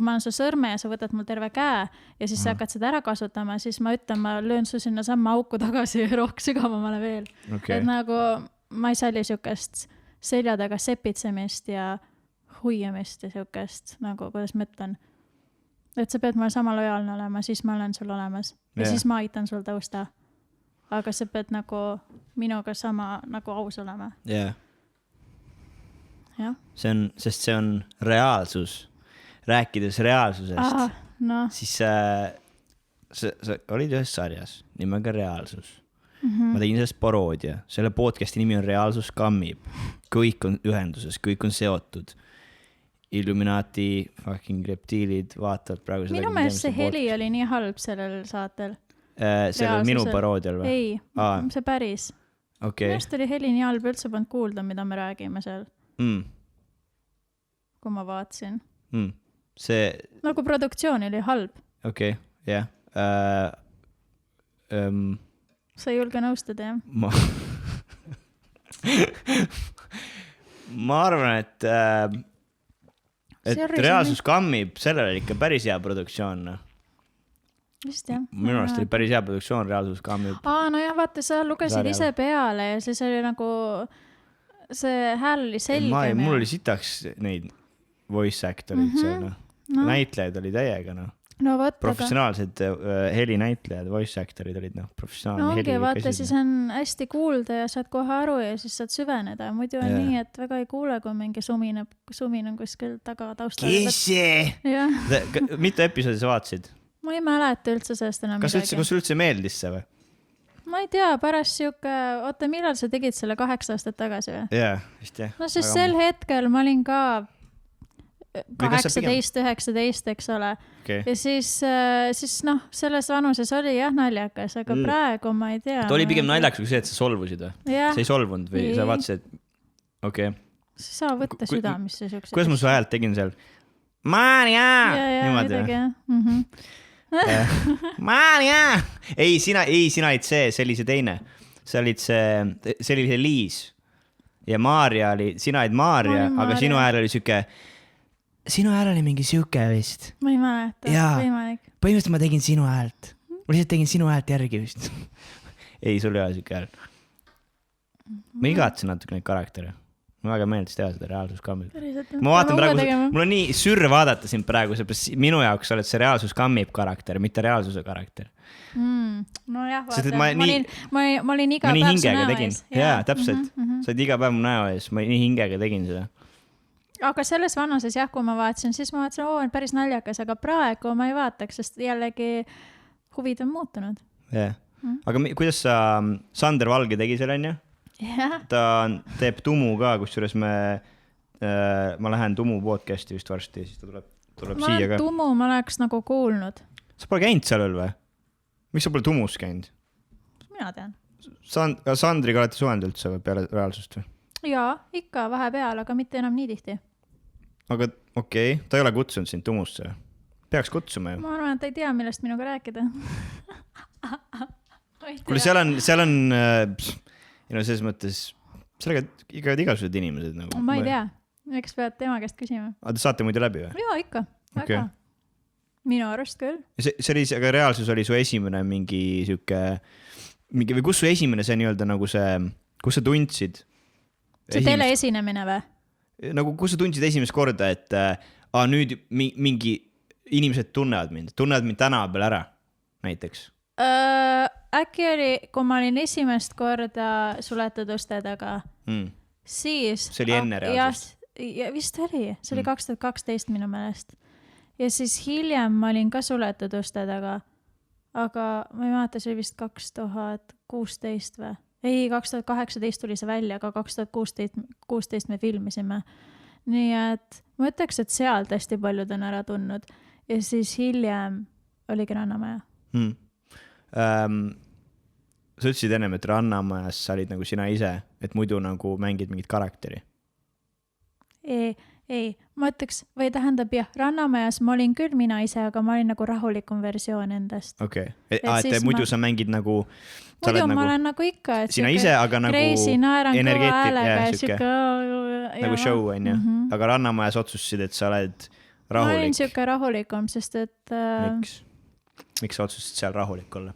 ma olen su sõrme ja sa võtad mul terve käe ja siis sa hakkad seda ära kasutama, siis ma ütlen, ma löön su sinna samma auku tagasi rohk sügavamale veel. Okay. Et nagu ma ei salli siukest selja taga sepitsemist ja huiamist ja siukest, nagu kuidas ma ütlen. Et sa pead mulle sama lojaalne olema, siis ma olen sul olemas. Ja siis ma aitan sul tõusta. Aga sa pead nagu minuga sama nagu aus olema. Yeah. Ja. Sest see on reaalsus. Rääkides reaalsusest, siis sa olid ühes sarjas nimega Reaalsus. Ma tegin sellest paroodia. Selle podcasti nimi on Reaalsus kammib. Kõik on ühenduses, kõik on seotud. Illuminati, fucking reptiilid vaatavad praegu seda. Minu meelest see heli oli nii halb sellel saatel. Sellel minu paroodial või? Ei, see päris. Okay. Minu meelest oli heli nii halb, üldse polnud kuulda, mida me räägime seal. Kui ma vaatasin. Nagu produktsioon oli halb. Okei, jah. Sa ei julge nõustada, jah? Ma arvan, et Reaalsus kammib, sellel oli ikka päris hea produktsioon. Vist jah. Minu arust oli päris hea produktsioon, Reaalsus kammib. No jah, vaata, sa lugesid ise peale ja siis oli nagu, see hääl oli selgem. Mul oli sitaks neid voice actorid seal. Näitlejaid oli täiega, professionaalsed helinäitlejad, voice actorid olid professionaalne heli. Vaata, siis on hästi kuulda ja saad kohe aru ja siis saad süveneda. Muidu on nii, et väga ei kuule, kui mingi sumin on kuskil taga taustal. Kissi! Mitu episoodi sa vaatasid? Ma ei mäleta üldse sellest enam midagi. Kas üldse meeldis see või? Ma ei tea, pärast siuke, millal sa tegid selle 8 aastat tagasi või? Jah, vist jah. No siis sel hetkel ma olin ka 18-19, eks ole. Okay. Ja siis selles vanuses oli jah naljakas, aga praegu ma ei tea. Ta oli pigem naljakas kui see, et sa solvusid või? Sa ei solvunud või sa vaatasid, et okei. Sa ei saa võtta südamisse siukse. Kuidas ma su häält tegin seal? Maarja! Niimoodi või? Maarja! Ei, sina olid see oli see teine. See oli see Liis. Ja Maarja oli, sina olid Maarja, aga sinu hääl oli süke... Sinu hääl oli mingi siuke vist. Ma ei mäleta, võimalik. Põhimõtteliselt ma tegin sinu häält. Ma lihtsalt tegin sinu häält järgi vist. Ei, sul ei ole siuke hääl. Ma igatsen natuke neid karaktere. Ma väga meeldis teha seda Reaalsus kammib. Ma vaatan praegu, mul on nii sürre vaadata sind praegu, minu jaoks oled see Reaalsus kammib karakter, mitte reaalsuse karakter. No jah, vaata. Ma olin iga päev su näo ees. Jaa, täpselt. Sa olid iga päev mu näo ees. Ma nii hingega tegin seda. Aga selles vanuses jah, kui ma vaatasin, siis ma vaatasin, päris naljakas, aga praegu ma ei vaataks, sest jällegi huvid on muutunud. Yeah. Aga kuidas Sander Valge tegi selle, on ju? Yeah. Ta teeb Tumu ka, kusjuures ma lähen Tumu podcasti vist varsti, siis ta tuleb siia ka. Tumu ma oleks nagu kuulnud. Sa pole käinud seal veel või? Miks sa pole Tumus käinud? Mina tean. Sandriga olete suhelnud üldse või peale Reaalsust või? Jaa, ikka vahepeal, aga mitte enam nii tihti. Aga okei, ta ei ole kutsunud sind Tumusse. Peaks kutsuma ju. Ma arvan, et ta ei tea, millest minuga rääkida. Kuule, seal on selles mõttes, sellega ikka igasugused inimesed nagu. Ma ei tea, eks pead tema käest küsima. Te saate muidu läbi või? Jaa, ikka. Väga. Minu arust küll. See oli, aga reaalsus oli su esimene mingi siuke, või kus su esimene see nii-öelda nagu see, kus sa tundsid? See teleesinemine või? Nagu kus sa tundsid esimest korda, et nüüd mingi inimesed tunnevad mind tänava peal ära näiteks? Äkki oli, kui ma olin esimest korda suletud uste taga, siis... See oli enne reaalsust? Ja vist oli, see oli 2012 minu meelest. Ja siis hiljem ma olin ka suletud uste taga, aga ma ei mäleta, see oli vist 2016 või? Ei, 2018 tuli see välja, aga 2016 me filmisime. Nii et ma ütleks, et seal hästi paljud on ära tundnud. Ja siis hiljem oligi Rannamaja. Sa ütlesid ennem, et Rannamajas sa olid nagu sina ise, et muidu nagu mängid mingit karakteri? Ei, ma ütleks, või tähendab jah, Rannamajas ma olin küll mina ise, aga ma olin nagu rahulikum versioon endast. Okei. Et muidu sa mängid nagu... Muidu ma olen nagu ikka... Sina ise, aga nagu energeetik, nagu show on ju. Aga Rannamajas otsustasid, et sa oled rahulik. Ma olin siuke rahulikum, sest et... Miks sa otsustasid seal rahulik olla?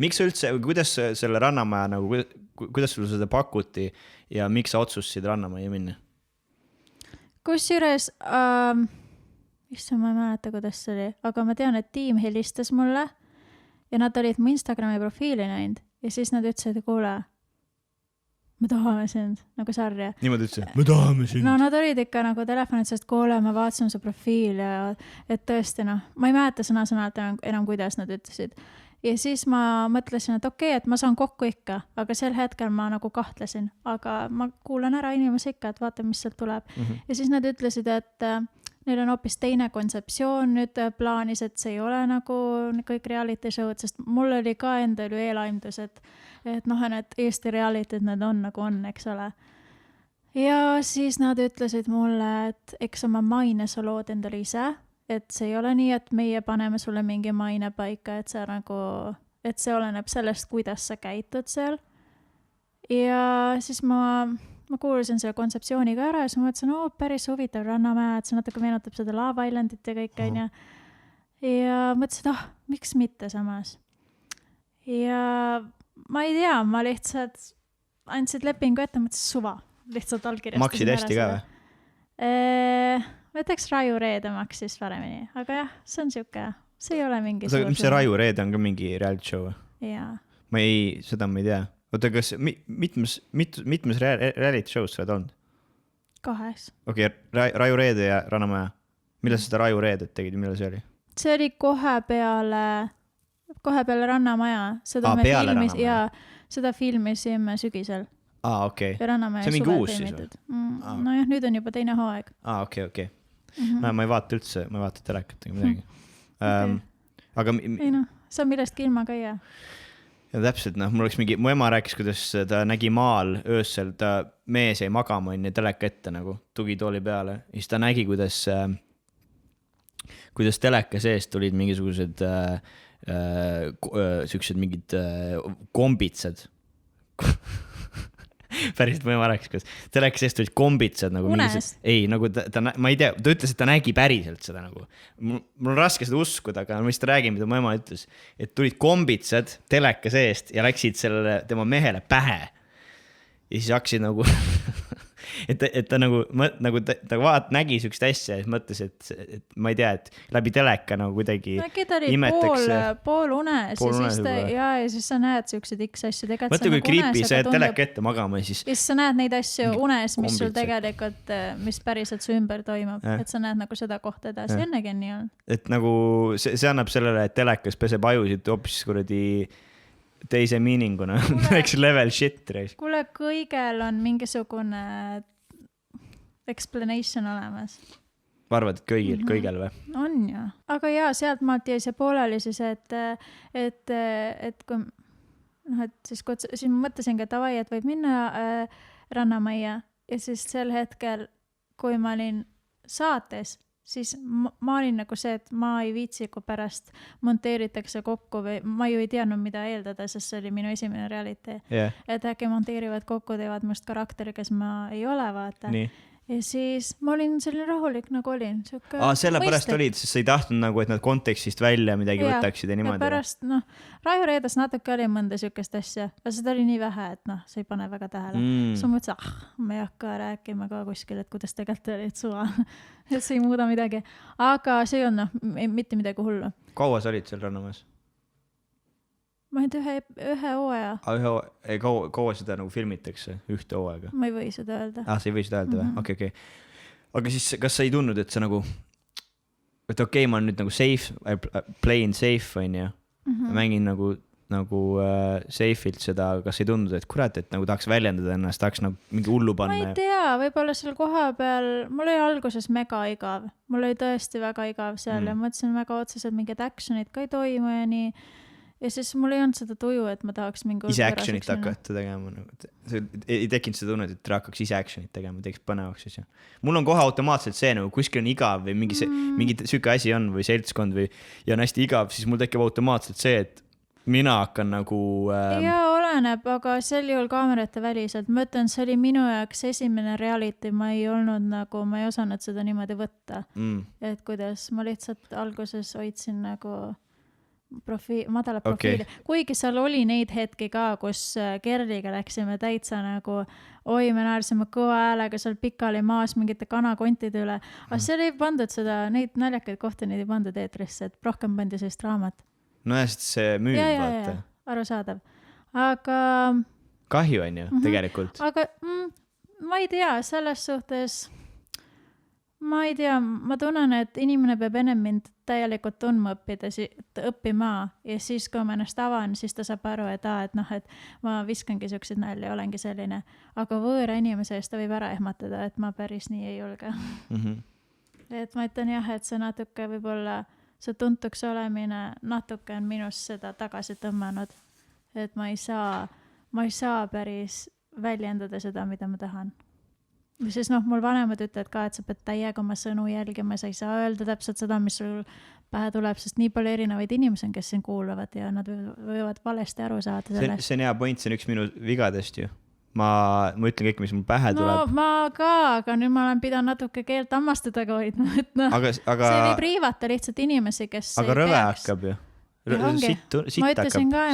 Miks sa üldse, kuidas selle Rannamaja nagu, kuidas sul seda pakuti ja miks sa otsustasid Rannamaja minna? Kusjuures, issand, ma ei mäleta, kuidas see oli, aga ma tean, et tiim helistas mulle ja nad olid mu Instagrami profiili näinud ja siis nad ütlesid, et kuule, me tahame sind nagu sarja. Niimoodi ütlesid, me tahame sind. No nad olid ikka nagu telefonid, sest kuule, ma vaatasin su profiili ja et tõesti, ma ei mäleta sõna-sõnalt enam, kuidas nad ütlesid. Ja siis ma mõtlesin, et okei, et ma saan kokku ikka, aga sel hetkel ma nagu kahtlesin, aga ma kuulan ära inimese ikka, et vaata, mis sealt tuleb. Ja siis nad ütlesid, et neil on hoopis teine kontseptsioon nüüd plaanis, et see ei ole nagu kõik reality show'd, sest mul oli ka endal ju eelaimdus, et need Eesti reality'd need on nagu on, eks ole. Ja siis nad ütlesid mulle, et eks oma maine sa lood endale ise, et see ei ole nii, et meie paneme sulle mingi maine paika, et see oleneb sellest, kuidas sa käitud seal. Ja siis ma kuulasin selle kontseptsiooni ka ära ja siis ma mõtlesin, päris huvitav Rannamäe, et see natuke meenutab seda Love Islandit ja kõik on ja mõtlesin, et miks mitte samas. Ja ma ei tea, ma lihtsalt andsid lepingu ette, mõtlesin suva, lihtsalt allkirjastasin. Maksid hästi ka või? Ma ütleks Raju Reede maksis paremini, aga jah, see on siuke, see ei ole mingi... Mis see Raju Reede on ka mingi reality show? Jaa. Seda ma ei tea. Oota, kas mitmes reality show's sa oled olnud? 2. Okei, Raju Reede ja Rannamaja. Millal seda Raju Reedet tegid ja millal see oli? See oli kohe peale Rannamaja. Peale Rannamaja? Jaa, seda filmisime sügisel. Okei. Ja Rannamaja see on mingi uus siis või? Nojah, nüüd on juba teine hooaeg. Okei. No, ma ei vaata üldse, ma ei vaata telekat ega midagi. Aga... Ei sa millestki ilma käia. Ja täpselt, mul oleks mingi, mu ema rääkis, kuidas ta nägi maal öösel, mees jäi magama ja teleka ette nagu tugitooli peale. Ja siis ta nägi, kuidas teleka seest tulid mingisugused siuksed mingid kombitsad. Päriselt mu ema rääkis, kuidas teleka seest tulid kombitsad nagu unes? Ei, nagu ma ei tea, ta ütles, et ta nägi päriselt seda nagu. Mul on raske seda uskuda, aga ma vist räägin, mida mu ema ütles, et tulid kombitsad teleka seest ja läksid sellele tema mehele pähe. Ja siis hakkasid nagu et ta nagu nägi sükst asja ja siis mõtles, et ma ei tea, et läbi teleka nagu kuidagi imetakse. Pool unes ja siis sa näed sükseid X asju. Mõtle, kui creepy see teleka ette magama ja siis sa näed neid asju unes, mis sul tegelikult, mis päriselt su ümber toimub, et sa näed nagu seda kohta edasi, ennegi on nii olnud. Et nagu see annab sellele, et telekas peseb ajusid hoopis kuradi teise meaninguna, next level shit. Kuule, kõigel on mingisugune explanation olemas. Arvad, et kõigel või? On ju. Aga jaa, sealt maalt jäi see pooleli siis, et kui, siis ma mõtlesin ka tavai, et võib minna Rannamajja ja siis sel hetkel, kui ma olin saates, siis ma olin nagu see, et ma ei viitsi, kui pärast monteeritakse kokku või ma ju ei teadnud, mida eeldada, sest see oli minu esimene reality. Et äkki monteerivad kokku, teevad must karakteri, kes ma ei ole, vaata. Nii. Ja siis ma olin selline rahulik, nagu olin. Sellepärast olid, sest sa ei tahtnud nagu, et nad kontekstist välja midagi võtaksid ja niimoodi. Ja pärast, Raivo Reedas natuke oli mõnda sükest asja, aga seda oli nii vähe, et sa ei pane väga tähele. Siis ma mõtlesin, ma ei hakka rääkima ka kuskil, et kuidas tegelikult olid suva. Et see ei muuda midagi. Aga see on mitte midagi hullu. Kaua sa olid seal Rannamäes? Ma olin ühe hooaja. Kaua seda nagu filmitakse ühte hooaega? Ma ei või seda öelda. Sa ei või seda öelda või? Okei. Aga siis, kas sa ei tundnud, et sa nagu, et okei, ma olen nüüd nagu safe, playing safe, on ju. Mängin nagu safeilt seda, kas ei tundnud, et kurat, et nagu tahaks väljendada ennast, tahaks nagu mingi hullu panna? Ma ei tea, võib-olla seal koha peal, mul oli alguses mega igav. Mul oli tõesti väga igav seal ja mõtlesin väga otseselt mingid actionid ka ei toimu ja nii. Ja siis mul ei olnud seda tuju, et ma tahaks mingi... Ise actionit hakata tegema. Ei tekinud seda tunnet, et hakkaks ise actionit tegema, teeks põnevaks siis. Mul on kohe automaatselt see, nagu kuskil on igav või mingi süke asi on või seltskond või ja on hästi igav, siis mul tekib automaatselt see, et mina hakkan nagu... Ja oleneb, aga sel juhul kaamerate väliselt. Ma ütlen, see oli minu jaoks esimene reality, ma ei osanud seda niimoodi võtta. Et kuidas ma lihtsalt alguses hoidsin nagu... madala profiili. Kuigi seal oli neid hetki ka, kus Kerliga läksime täitsa nagu me naersime kõva häälega seal pikali maas mingite kanakontide üle. Aga seal ei pandud seda, neid naljakaid kohti neid ei pandud eetrisse, et rohkem pandi sellist raamat. No ja see müüb, vaata. Arusaadav. Aga... Kahju on ju, tegelikult. Aga ma ei tea, selles suhtes... Ma ei tea, ma tunnen, et inimene peab ennem mind täielikult tundma õppima ja siis, kui ma ennast avan, siis ta saab aru, et ma viskangi sellised nälja, olengi selline. Aga võõra inimese eest ta võib ära ehmatada, et ma päris nii ei julge. Et ma ütlen jah, et see natuke võib-olla, see tuntuks olemine natuke on minus seda tagasi tõmmanud. Et ma ei saa päris väljendada seda, mida ma tahan. Ja siis mul vanemad ütlevad ka, et sa pead täiega oma sõnu jälgima, sa ei saa öelda täpselt seda, mis sul pähe tuleb, sest nii palju erinevaid inimesi on, kes siin kuulavad ja nad võivad valesti aru saada sellest. See on hea point, see on üks minu vigadest ju. Ma ütlen kõik, mis mul pähe tuleb. No ma ka, aga nüüd ma olen pidanud natuke keelt hammastada hoidma. Aga... See võib riivata lihtsalt inimesi, kes aga rõve hakkab ju. Sitt hakkab,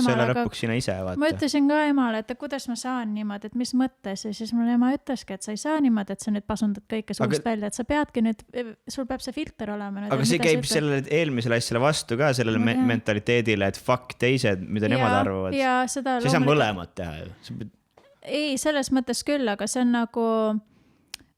selle lõpuks sina ise vaata. Ma ütlesin ka emale, et kuidas ma saan niimoodi, et mis mõttes ja siis mul ema ütleski, et sa ei saa niimoodi, et sa nüüd pasundad kõike suust välja, et sa peadki nüüd, sul peab see filter olema. Aga see käib sellele eelmisele asjale vastu ka, sellele mentaliteedile, et fuck teised, mida nemad arvavad. See ei saa mõlemad teha ju. Ei, selles mõttes küll, aga see on nagu...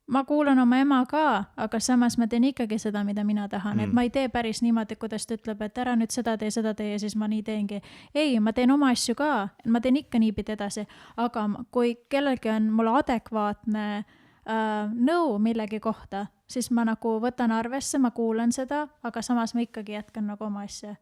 Ma kuulan oma ema ka, aga samas ma teen ikkagi seda, mida mina tahan. Et ma ei tee päris niimoodi, kuidas ta ütleb, et ära nüüd seda tee ja siis ma nii teengi. Ei, ma teen oma asju ka. Ma teen ikka niipidi edasi. Aga kui kellelgi on mulle adekvaatne nõu millegi kohta, siis ma nagu võtan arvesse, ma kuulan seda, aga samas ma ikkagi jätkan nagu oma asja.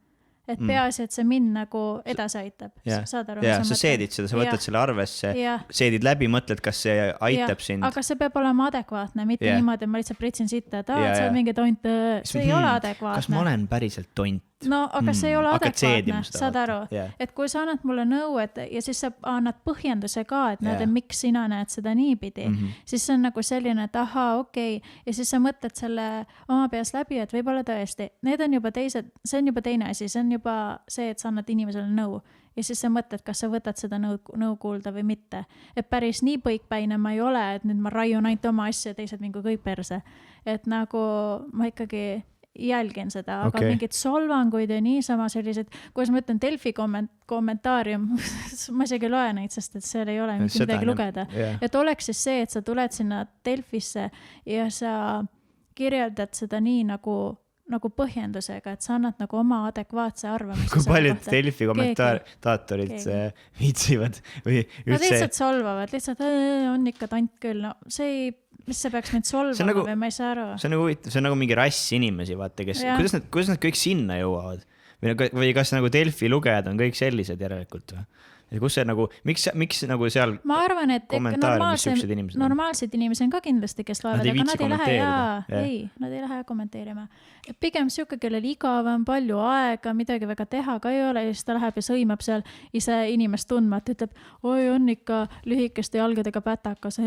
Et peaasi, et see mind nagu edasi aitab. Saad aru, sa seedid seda, sa võtad selle arvesse, seedid läbi, mõtled, kas see aitab sind. Aga see peab olema adekvaatne, mitte niimoodi, et ma lihtsalt pritsin sitta, et see on mingi tont, see ei ole adekvaatne. Kas ma olen päriselt tont? No, aga see ei ole adekvaatne, saad aru. Et kui sa annad mulle nõu, ja siis sa annad põhjenduse ka, et näed, miks sina näed seda niipidi, siis see on nagu selline, et okei. Ja siis sa mõtled selle oma peas läbi, et võib-olla tõesti. Need on juba teised, see on juba teine asi, see on juba see, et sa annad inimesele nõu. Ja siis sa mõtled, kas sa võtad seda nõu kuulda või mitte. Et päris nii põikpäine ma ei ole, et nüüd ma raiun ainult oma asja ja teised mingi kõik perse. Et nagu ma ikkagi jälgin seda, aga mingid solvanguid ja niisama sellised, kuidas ma ütlen, Delfi kommentaarium, ma isegi loe neid, sest et seal ei ole midagi lugeda. Et oleks siis see, et sa tuled sinna Delfisse ja sa kirjeldad seda nii nagu põhjendusega, et sa annad nagu oma adekvaatse arvamuse. Kui paljud Delfi kommentaatorid viitsivad või üldse... Nad lihtsalt solvavad, lihtsalt on ikka tant küll, no see ei... Mis see peaks mind solvama või ma ei saa aru? See on nagu huvitav, see on nagu mingi rass inimesi, vaata, kes, kuidas nad kõik sinna jõuavad? Või kas nagu Delfi lugejad on kõik sellised järelikult või? ja kus see nagu, miks nagu seal ma arvan, et normaalsed inimesed on ka kindlasti, kes loevad, aga nad nad ei lähe kommenteerima. Et pigem siuke, kellel igavam, palju aega, midagi väga teha ka ei ole ja siis ta läheb ja sõimab seal ise inimest tundma, et ütleb, oi, on ikka lühikeste jalgadega pätakas.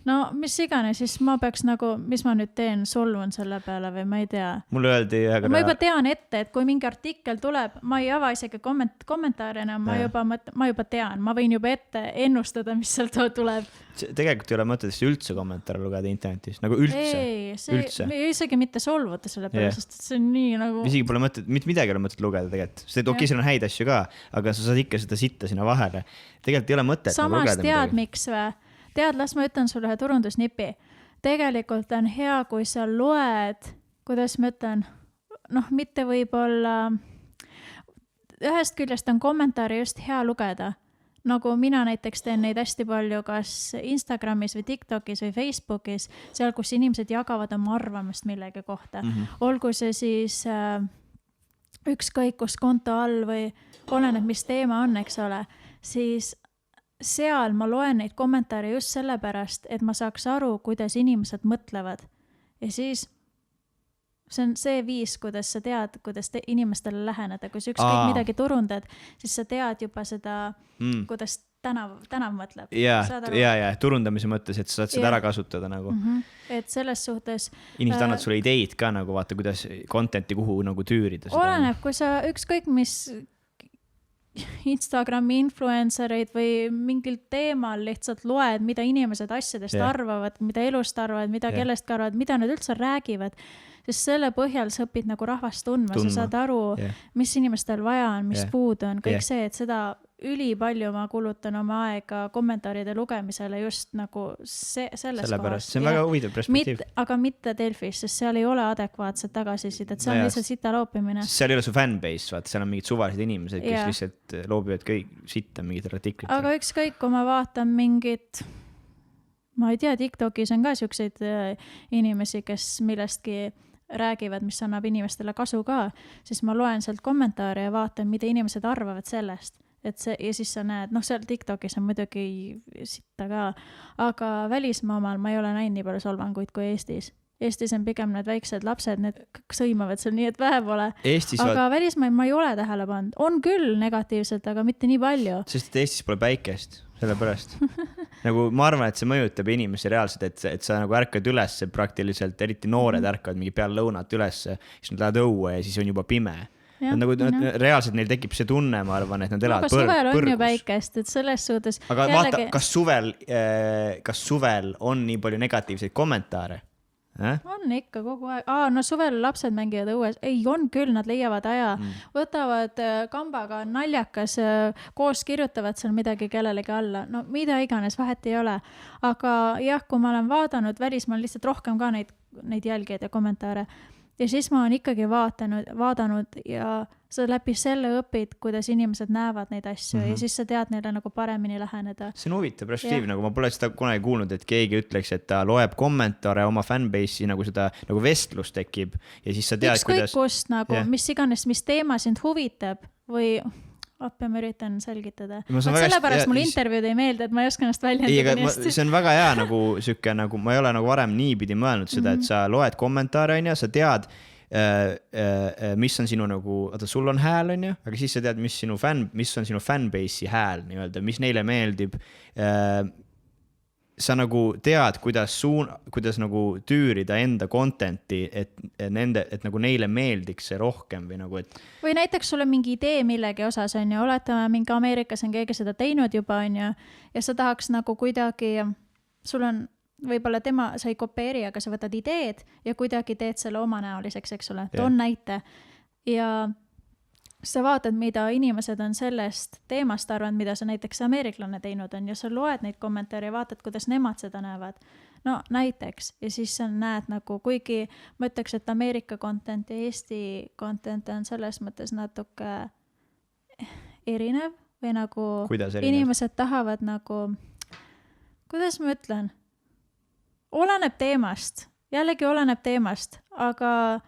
No mis iganes, siis ma peaks nagu, mis ma nüüd teen, solvun selle peale või ma ei tea. Mulle öeldi ma juba tean ette, et kui mingi artikkel tuleb, ma ei ava isegi kommentaarina, ma juba tean, ma võin juba ette ennustada, mis sealt tuleb. Tegelikult ei ole mõtet üldse kommentaare lugeda internetis, nagu üldse. Ei isegi mitte solvuda selle peale, sest see on nii nagu... Isegi pole mõtet, mitte midagi ei ole mõtet lugeda tegelikult. Sest okei, seal on häid asju ka, aga sa saad ikka seda sitta sinna vahele. Tegelikult ei ole mõtet samas lugeda tead, miks või? Tead, las ma ütlen sulle ühe turundusnipi. Tegelikult on hea, kui sa loed, kuidas ma ütlen, mitte võib-olla, ühest küljest on kommentaari just hea lugeda. Nagu mina näiteks teen neid hästi palju kas Instagramis või TikTokis või Facebookis, seal, kus inimesed jagavad oma arvamust millegi kohta. Olgu see siis ükskõik kus konto all või oleneb, mis teema on, eks ole, siis seal ma loen neid kommentaare just sellepärast, et ma saaks aru, kuidas inimesed mõtlevad. Ja siis see on see viis, kuidas sa tead, kuidas inimestele läheneda. Kui sa ükskõik midagi turundad, siis sa tead juba seda, kuidas tänav mõtleb. Ja, turundamise mõttes, et sa saad seda ära kasutada nagu. Et selles suhtes... Inimesed annavad sulle ideid ka nagu vaata, kuidas contenti kuhu nagu tüürida. Oleneb, kui sa ükskõik mis... Instagrami influencereid või mingil teemal lihtsalt loed, mida inimesed asjadest arvavad, mida elust arvavad, mida kellest arvavad, mida nad üldse räägivad, sest selle põhjal sa õpid nagu rahvast tundma. Sa saad aru, mis inimestel vaja on, mis puud on, kõik see, et seda ülipalju ma kulutan oma aega kommentaaride lugemisele just nagu selles kohas. See on väga huvitav perspektiiv. Aga mitte Delfis, sest seal ei ole adekvaatset tagasisidet, see on lihtsalt sita loopimine. Seal ei ole su fanbase, vaata, seal on mingid suvalised inimesed, kes lihtsalt loobivad kõik sitta mingid artiklid. Aga ükskõik, kui ma vaatan mingit, ma ei tea, TikTokis on ka siukseid inimesi, kes millestki räägivad, mis annab inimestele kasu ka, siis ma loen sealt kommentaare ja vaatan, mida inimesed arvavad sellest. Ja siis sa näed, seal TikTokis on muidugi sitta ka, aga välismaa omal ma ei ole näinud nii palju solvanguid kui Eestis. Eestis on pigem need väiksed lapsed, need sõimavad seal nii, et vähe pole. Aga välismaid ma ei ole tähele pannud. On küll negatiivselt, aga mitte nii palju. Sest Eestis pole päikest, sellepärast. Nagu ma arvan, et see mõjutab inimesi reaalselt, et sa nagu ärkad üles praktiliselt, eriti noored ärkavad mingi peal lõunat üles, siis nad lähevad õue ja siis on juba pime. Nagu reaalselt neil tekib see tunne, ma arvan, et nad elavad põrgus. Aga suvel on ju päikest, et selles suhtes... Aga vaata, kas suvel on nii palju negatiivseid kommentaare? On ikka kogu aeg. Suvel lapsed mängivad õues. Ei, on küll, nad leiavad aja. Võtavad kambaga naljakas, koos kirjutavad seal midagi kellelegi alla. No mida iganes, vahet ei ole. Aga jah, kui ma olen vaadanud välismaal lihtsalt rohkem ka neid jälgijaid ja kommentaare, ja siis ma olen ikkagi vaadanud ja sa läbi selle õpid, kuidas inimesed näevad neid asju ja siis sa tead neile nagu paremini läheneda. See on huvitav perspektiiv, nagu ma pole seda kunagi kuulnud, et keegi ütleks, et ta loeb kommentaare oma fanbase'i, nagu seda nagu vestlus tekib ja siis sa tead, kuidas... Kust nagu, mis iganes, mis teema sind huvitab või... ma üritan selgitada. Sellepärast mul intervjuud ei meelde, et ma ei oska ennast väljendada nii hästi. See on väga hea nagu süke, nagu ma ei ole nagu varem niipidi mõelnud seda, et sa loed kommentaare, sa tead, mis on sinu nagu, sul on hääl, aga siis sa tead, mis on sinu fanbase'i hääl, mis neile meeldib. Sa nagu tead, kuidas nagu tüürida enda contenti, et nagu neile meeldiks see rohkem või nagu, et... Või näiteks sul on mingi idee millegi osas, on ju, oletame mingi Ameerikas on keegi seda teinud juba, on ju, ja sa tahaks nagu kuidagi, sul on võib-olla sa ei kopeeri, aga sa võtad ideed ja kuidagi teed selle omanäoliseks, eks ole, toon näite. Ja sa vaatad, mida inimesed on sellest teemast arvanud, mida sa näiteks ameeriklane teinud on ja sa loed neid kommentaare ja vaatad, kuidas nemad seda näevad. No näiteks ja siis sa näed nagu, kuigi ma ütleks, et Ameerika content ja Eesti content on selles mõttes natuke erinev või nagu inimesed tahavad nagu, kuidas ma ütlen, oleneb teemast, jällegi oleneb teemast, aga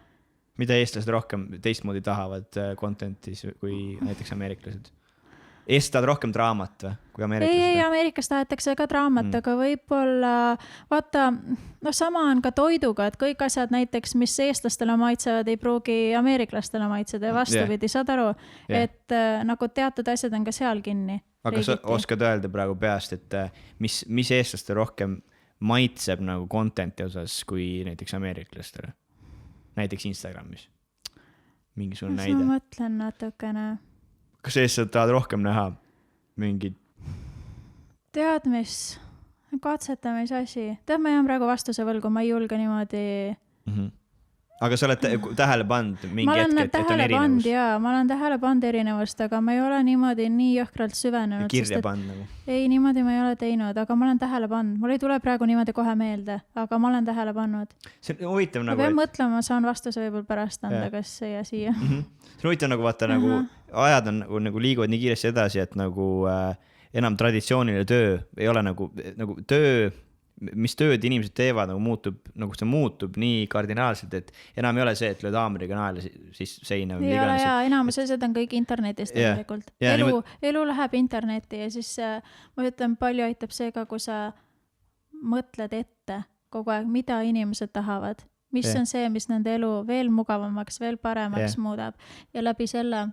mida eestlased rohkem teistmoodi tahavad contentis kui näiteks ameeriklased? eestlased rohkem draamat või kui ei, ameeriklased? Ameerikas tahetakse ka draamat, aga võib-olla, vaata, sama on ka toiduga, et kõik asjad näiteks, mis eestlastele maitsevad, ei pruugi ameeriklastele maitseda ja vastupidi, saad aru, et nagu teatud asjad on ka seal kinni. Aga sa oskad öelda praegu peast, et mis eestlaste rohkem maitseb nagu contenti osas kui näiteks ameeriklastele? Näiteks Instagramis. Mingisugune näide. Ma mõtlen natukene. Kas eestlased tahavad rohkem näha mingid? Tead, mis katsetamise asi. Tead, ma jään praegu vastuse võlgu, ma ei julge niimoodi... Aga sa oled tähele pannud mingi hetk, et on erinevus? Ma olen tähele pannud erinevust, aga ma ei ole niimoodi nii jõhkralt süvenenud. Kirja pannud nagu? Ei, niimoodi ma ei ole teinud, aga ma olen tähele pannud. Mul ei tule praegu niimoodi kohe meelde, aga ma olen tähele pannud. See on huvitav nagu... Ma pean mõtlema, saan vastuse võib-olla pärast anda, kas see ja siia. See on huvitav nagu vaata nagu ajad on nagu liiguvad nii kiiresti edasi, et nagu enam traditsiooniline töö ei ole nagu töö, mis tööd inimesed teevad, nagu see muutub nii kardinaalselt, et enam ei ole see, et lööd haamriga naela siis seina. Ja enamus asjad on kõik internetis tegelikult. Elu läheb internetti ja siis ma ütlen, palju aitab see ka, kui sa mõtled ette kogu aeg, mida inimesed tahavad, mis on see, mis nende elu veel mugavamaks, veel paremaks muudab ja läbi selle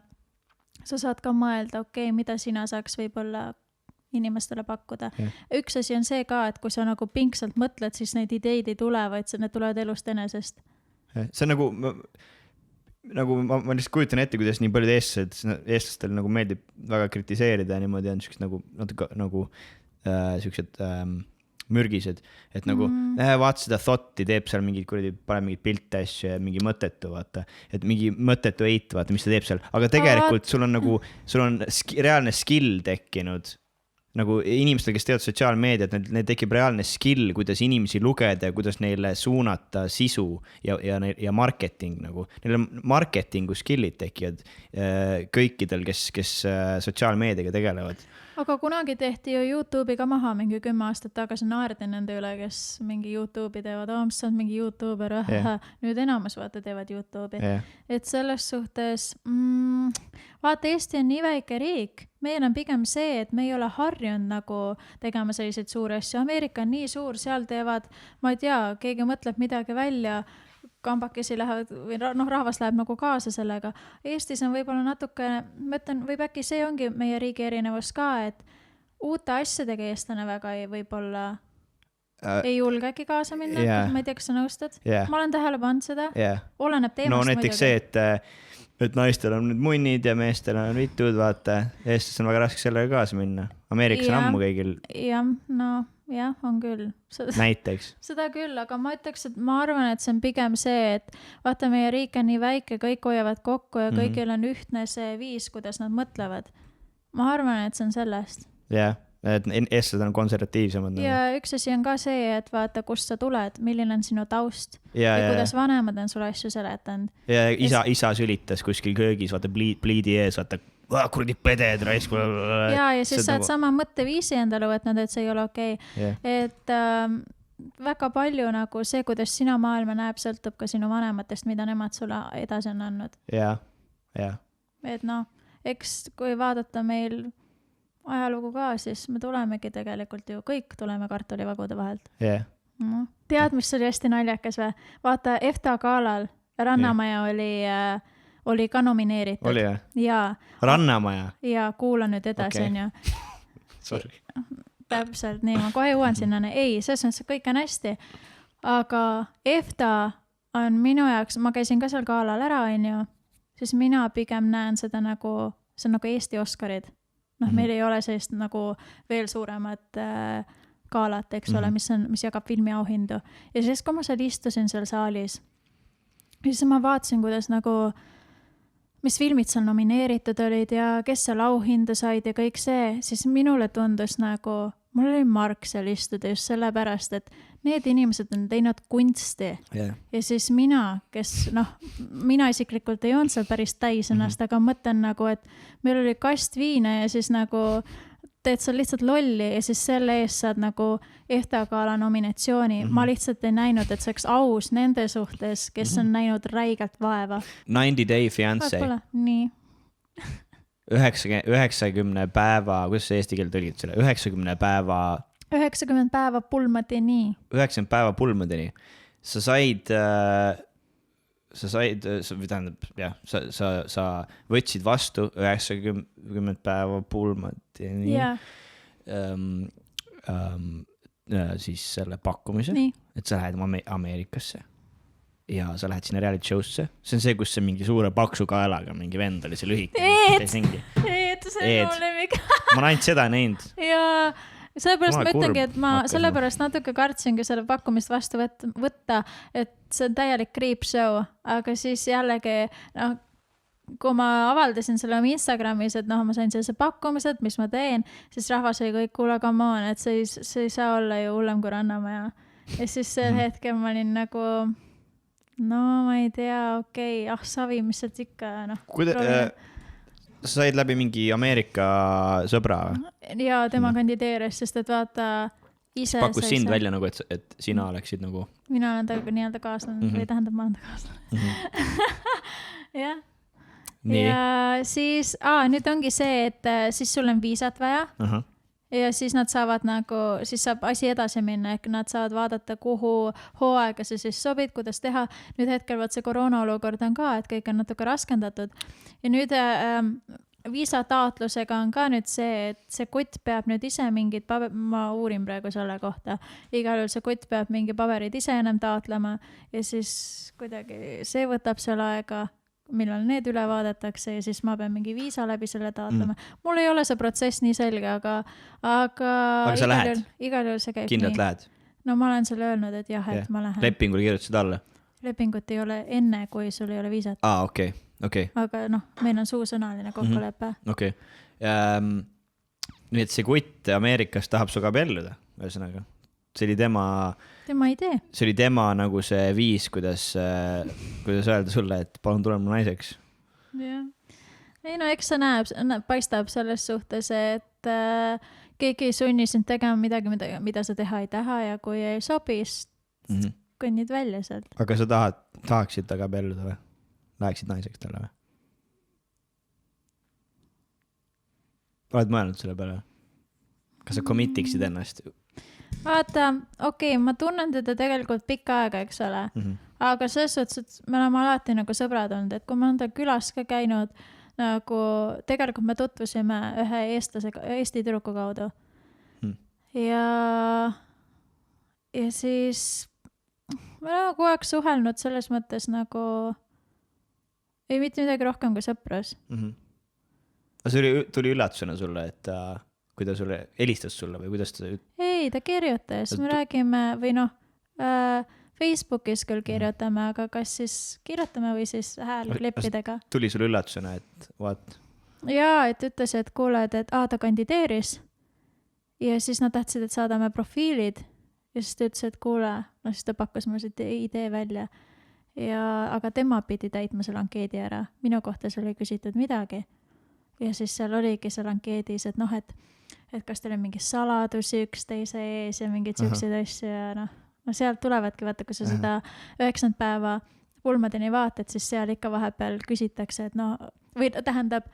sa saad ka mõelda, mida sina saaks võib-olla inimestele pakkuda. Üks asi on see ka, et kui sa nagu pingsalt mõtled, siis neid ideid ei tule, vaid need tulevad elust enesest. See on nagu ma lihtsalt kujutan ette, kuidas nii paljud eestlastel nagu meeldib väga kritiseerida ja niimoodi on siuksed nagu siuksed mürgised, et nagu vaata seda thotti, teeb seal mingid paneb mingid pilte asju ja mingi mõttetu, vaata, et mingi mõttetu eit, vaata, mis ta teeb seal, aga tegelikult sul on reaalne skill tekkinud nagu inimestel, kes teevad sotsiaalmeediat, neil tekib reaalne skill, kuidas inimesi lugeda ja kuidas neile suunata sisu ja marketing nagu. Neil on marketingu skillid tekivad kõikidel, kes sotsiaalmeediaga tegelevad. Aga kunagi tehti ju YouTube'i ka maha mingi 10 aastat tagasi, naerdi nende üle, kes mingi YouTube'i teevad, mis on mingi YouTuber, nüüd enamus vaata teevad YouTube'i. Et selles suhtes, vaata Eesti on nii väike riik, meil on pigem see, et me ei ole harjunud nagu tegema selliseid suuri asju. Ameerika on nii suur, seal teevad, ma ei tea, keegi mõtleb midagi välja, kambakesi lähevad, või rahvas läheb nagu kaasa sellega. Eestis on võib-olla natuke, mõtlen, võib äkki see ongi meie riigi erinevus ka, et uute asjadega eestlane väga võib-olla ei julge äkki kaasa minna. Ma ei tea, kas sa nõustad? Ma olen tähele pannud seda. Oleneb teemast. No näiteks see, et naistel on nüüd munnid ja meestel on vitud, vaata, Eestis on väga raske sellega kaasa minna. Ameerikas on ammu kõigil. Jah, on küll. Näiteks. Seda küll, aga ma ütleks, et ma arvan, et see on pigem see, et vaata, meie riik on nii väike, kõik hoiavad kokku ja kõigil on ühtne see viis, kuidas nad mõtlevad. Ma arvan, et see on sellest. Jah, et eestlased on konservatiivsemad. Ja üks asi on ka see, et vaata, kust sa tuled, milline on sinu taust ja kuidas vanemad on sulle asju seletanud. Ja isa sülitas kuskil köögis, vaata pliidi ees, vaata kuradi peded raisk. Ja siis saad sama mõtteviisi endale võtnud, et see ei ole okei. Et väga palju nagu see, kuidas sina maailma näeb, sõltub ka sinu vanematest, mida nemad sulle edasi on andnud. Ja. Et eks kui vaadata meil ajalugu ka, siis me tulemegi tegelikult ju, kõik tuleme kartulivagude vahelt. Tead, mis oli hästi naljakas või? Vaata, EFTA galal Rannamaja oli ka nomineeritud. Oli jah? Rannamaja? Ja kuula nüüd edasi, on ju. Sorry. Täpselt nii, ma kohe jõuan sinna. Ei, selles mõttes kõik on hästi. Aga EFTA on minu jaoks, ma käisin ka seal galal ära, on ju, siis mina pigem näen seda nagu, see on nagu Eesti Oscarid. Meil ei ole sellist nagu veel suuremat galat, eks ole, mis jagab filmi auhindu. Ja siis, kui ma seal istusin seal saalis, siis ma vaatasin, kuidas nagu, mis filmid seal nomineeritud olid ja kes seal auhindu said ja kõik see, siis minule tundus nagu, mul oli mark seal istuda just sellepärast, et need inimesed on teinud kunsti. Ja siis mina, mina isiklikult ei olnud seal päris täis ennast, aga mõtlen nagu, et meil oli kast viina ja siis nagu teed seal lihtsalt lolli ja siis selle eest saad nagu EFTA gala nominatsiooni. Ma lihtsalt ei näinud, et see oleks aus nende suhtes, kes on näinud räigelt vaeva. 90 Day Fiancé. Nii. 90 päeva, kuidas see eesti keel tõlgid selle, 90 päeva 90 päeva pulmadeni. 90 päeva pulmadeni. Sa said, tähendab, jah, sa võtsid vastu 90 päeva pulmadeni siis selle pakkumise, et sa lähed Ameerikasse ja sa lähed sinna reality show'sse. See on see, kus see mingi suure paksu kaelaga mingi vend oli see lühike. Eed, see on mu lemmik. Ma olen ainult seda näinud. Ja sellepärast ma ütlengi, et ma sellepärast natuke kartsingi selle pakkumist vastu võtta, et see on täielik creep show, aga siis jällegi, noh, kui ma avaldasin selle oma Instagramis, et noh, ma sain sellise pakkumised, mis ma teen, siis rahvas oli kõik, kuule, come on, et see ei saa olla ju hullem kui Rannamaja. Ja siis sel hetkel ma olin nagu, no ma ei tea, okei, savi, mis sealt ikka, noh. Sa said läbi mingi Ameerika sõbra? Ja tema kandideeris, sest et vaata ise... Pakkus sind välja nagu, et sina oleksid nagu... Mina olen temaga nii-öelda kaaslane, või tähendab ma olen ta kaaslane. Jah. Ja siis, nüüd ongi see, et siis sul on viisat vaja. Ja siis nad saavad nagu, siis saab asi edasi minna, ehk nad saavad vaadata, kuhu hooaega sa siis sobid, kuidas teha. Nüüd hetkel see koroona olukord on ka, et kõik on natuke raskendatud. Ja nüüd viisataotlusega on ka nüüd see, et see kutt peab nüüd ise mingid ma uurin praegu selle kohta. Igal juhul see kutt peab mingi paberid ise ennem taotlema ja siis kuidagi see võtab selle aega, millal need üle vaadatakse ja siis ma pean mingi viisa läbi selle taotlema. Mul ei ole see protsess nii selge, aga sa lähed? Igal juhul see käib kindlalt nii. Lähed? No ma olen selle öelnud, et jah, et ma lähen. Lepingul kirjutasid alla? Lepingut ei ole enne, kui sul ei ole viisat. Okei. Aga noh, meil on suusõnaline kokkulepe. Okei. Nii et see kutt Ameerikas tahab su ka abielluda, ühesõnaga. See oli tema idee. See oli tema nagu see viis, kuidas öelda sulle, et palun tule mu naiseks. Jah. Ei no, eks sa paistab selles suhtes, et keegi ei sunni sind tegema midagi, mida sa teha ei taha ja kui ei sobi, siis kõnnid välja sealt. Aga sa tahaksid taga abielluda või? Läheksid naiseks talle või? Oled mõelnud selle peale? Kas sa committiksid ennast? Vaata, okei, ma tunnen teda tegelikult pikka aega, eks ole. Aga selles suhtes, et me oleme alati nagu sõbrad olnud, et kui ma olen ta külas ka käinud, nagu tegelikult me tutvusime ühe Eesti tüdruku kaudu. Ja siis me oleme kogu aeg suhelnud selles mõttes nagu ei mitte midagi rohkem kui sõpras. Aga see tuli üllatusena sulle, et kui ta sulle helistas sulle või kuidas ta... Ei, ta kirjutas. Me räägime või noh, Facebookis küll kirjutame, aga kas siis kirjutame või siis häälklippidega. Tuli sulle üllatusena, et vaat? Jaa, et ütles, et kuule, et ta kandideeris ja siis nad tahtsid, et saadame profiilid ja siis ta ütles, et kuule, no siis ta pakkus mulle see idee välja. Aga tema pidi täitma selle ankeedi ära. Minu kohta seal ei küsitud midagi. Ja siis seal oligi seal ankeedis, et noh, et kas teil on mingi saladusi üksteise ees ja mingeid siukseid asju ja noh, sealt tulevadki, vaata, kui sa seda 90 päeva pulmadeni vaatad, siis seal ikka vahepeal küsitakse, et no, või tähendab,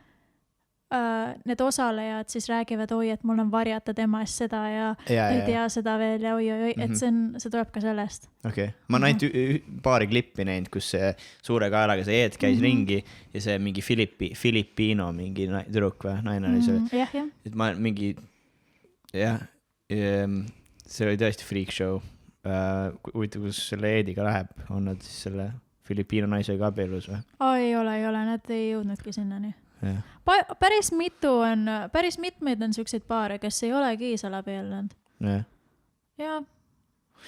need osalejad siis räägivad, oi, et mul on varjata tema eest seda ja ei tea seda veel ja oi, et see tuleb ka sellest. Okei. Ma olen ainult paari klippi näinud, kus see suure kaelaga see Eed käis ringi ja see mingi Filipiino mingi tüdruk või naine oli see. Jah. Et ma mingi, jah, see oli tõesti freak show. Huvitav, kus selle Eediga läheb, on nad siis selle Filipiino naisega abielus või? Ei ole, nad ei jõudnudki sinnani. Päris mitmeid on selliseid paare, kes ei olegi seal abielnud. Ja,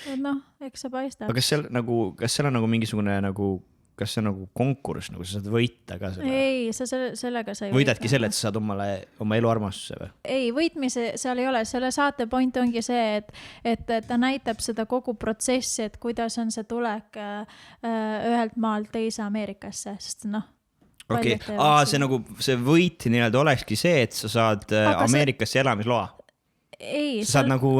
et noh, eks see paistab. Aga kas seal on nagu mingisugune kas see on nagu konkurss, nagu sa saad võita ka selle? Ei, sa sellega sa ei võidadki selle, et sa saad oma elu armastuse või? Ei, võitmise seal ei ole. Selle saate point ongi see, et ta näitab seda kogu protsessi, et kuidas on see tulek ühelt maalt teise Ameerikasse, sest noh. Okei, see võit nii-öelda olekski see, et sa saad Ameerikasse elamisloa. ei. sa saad nagu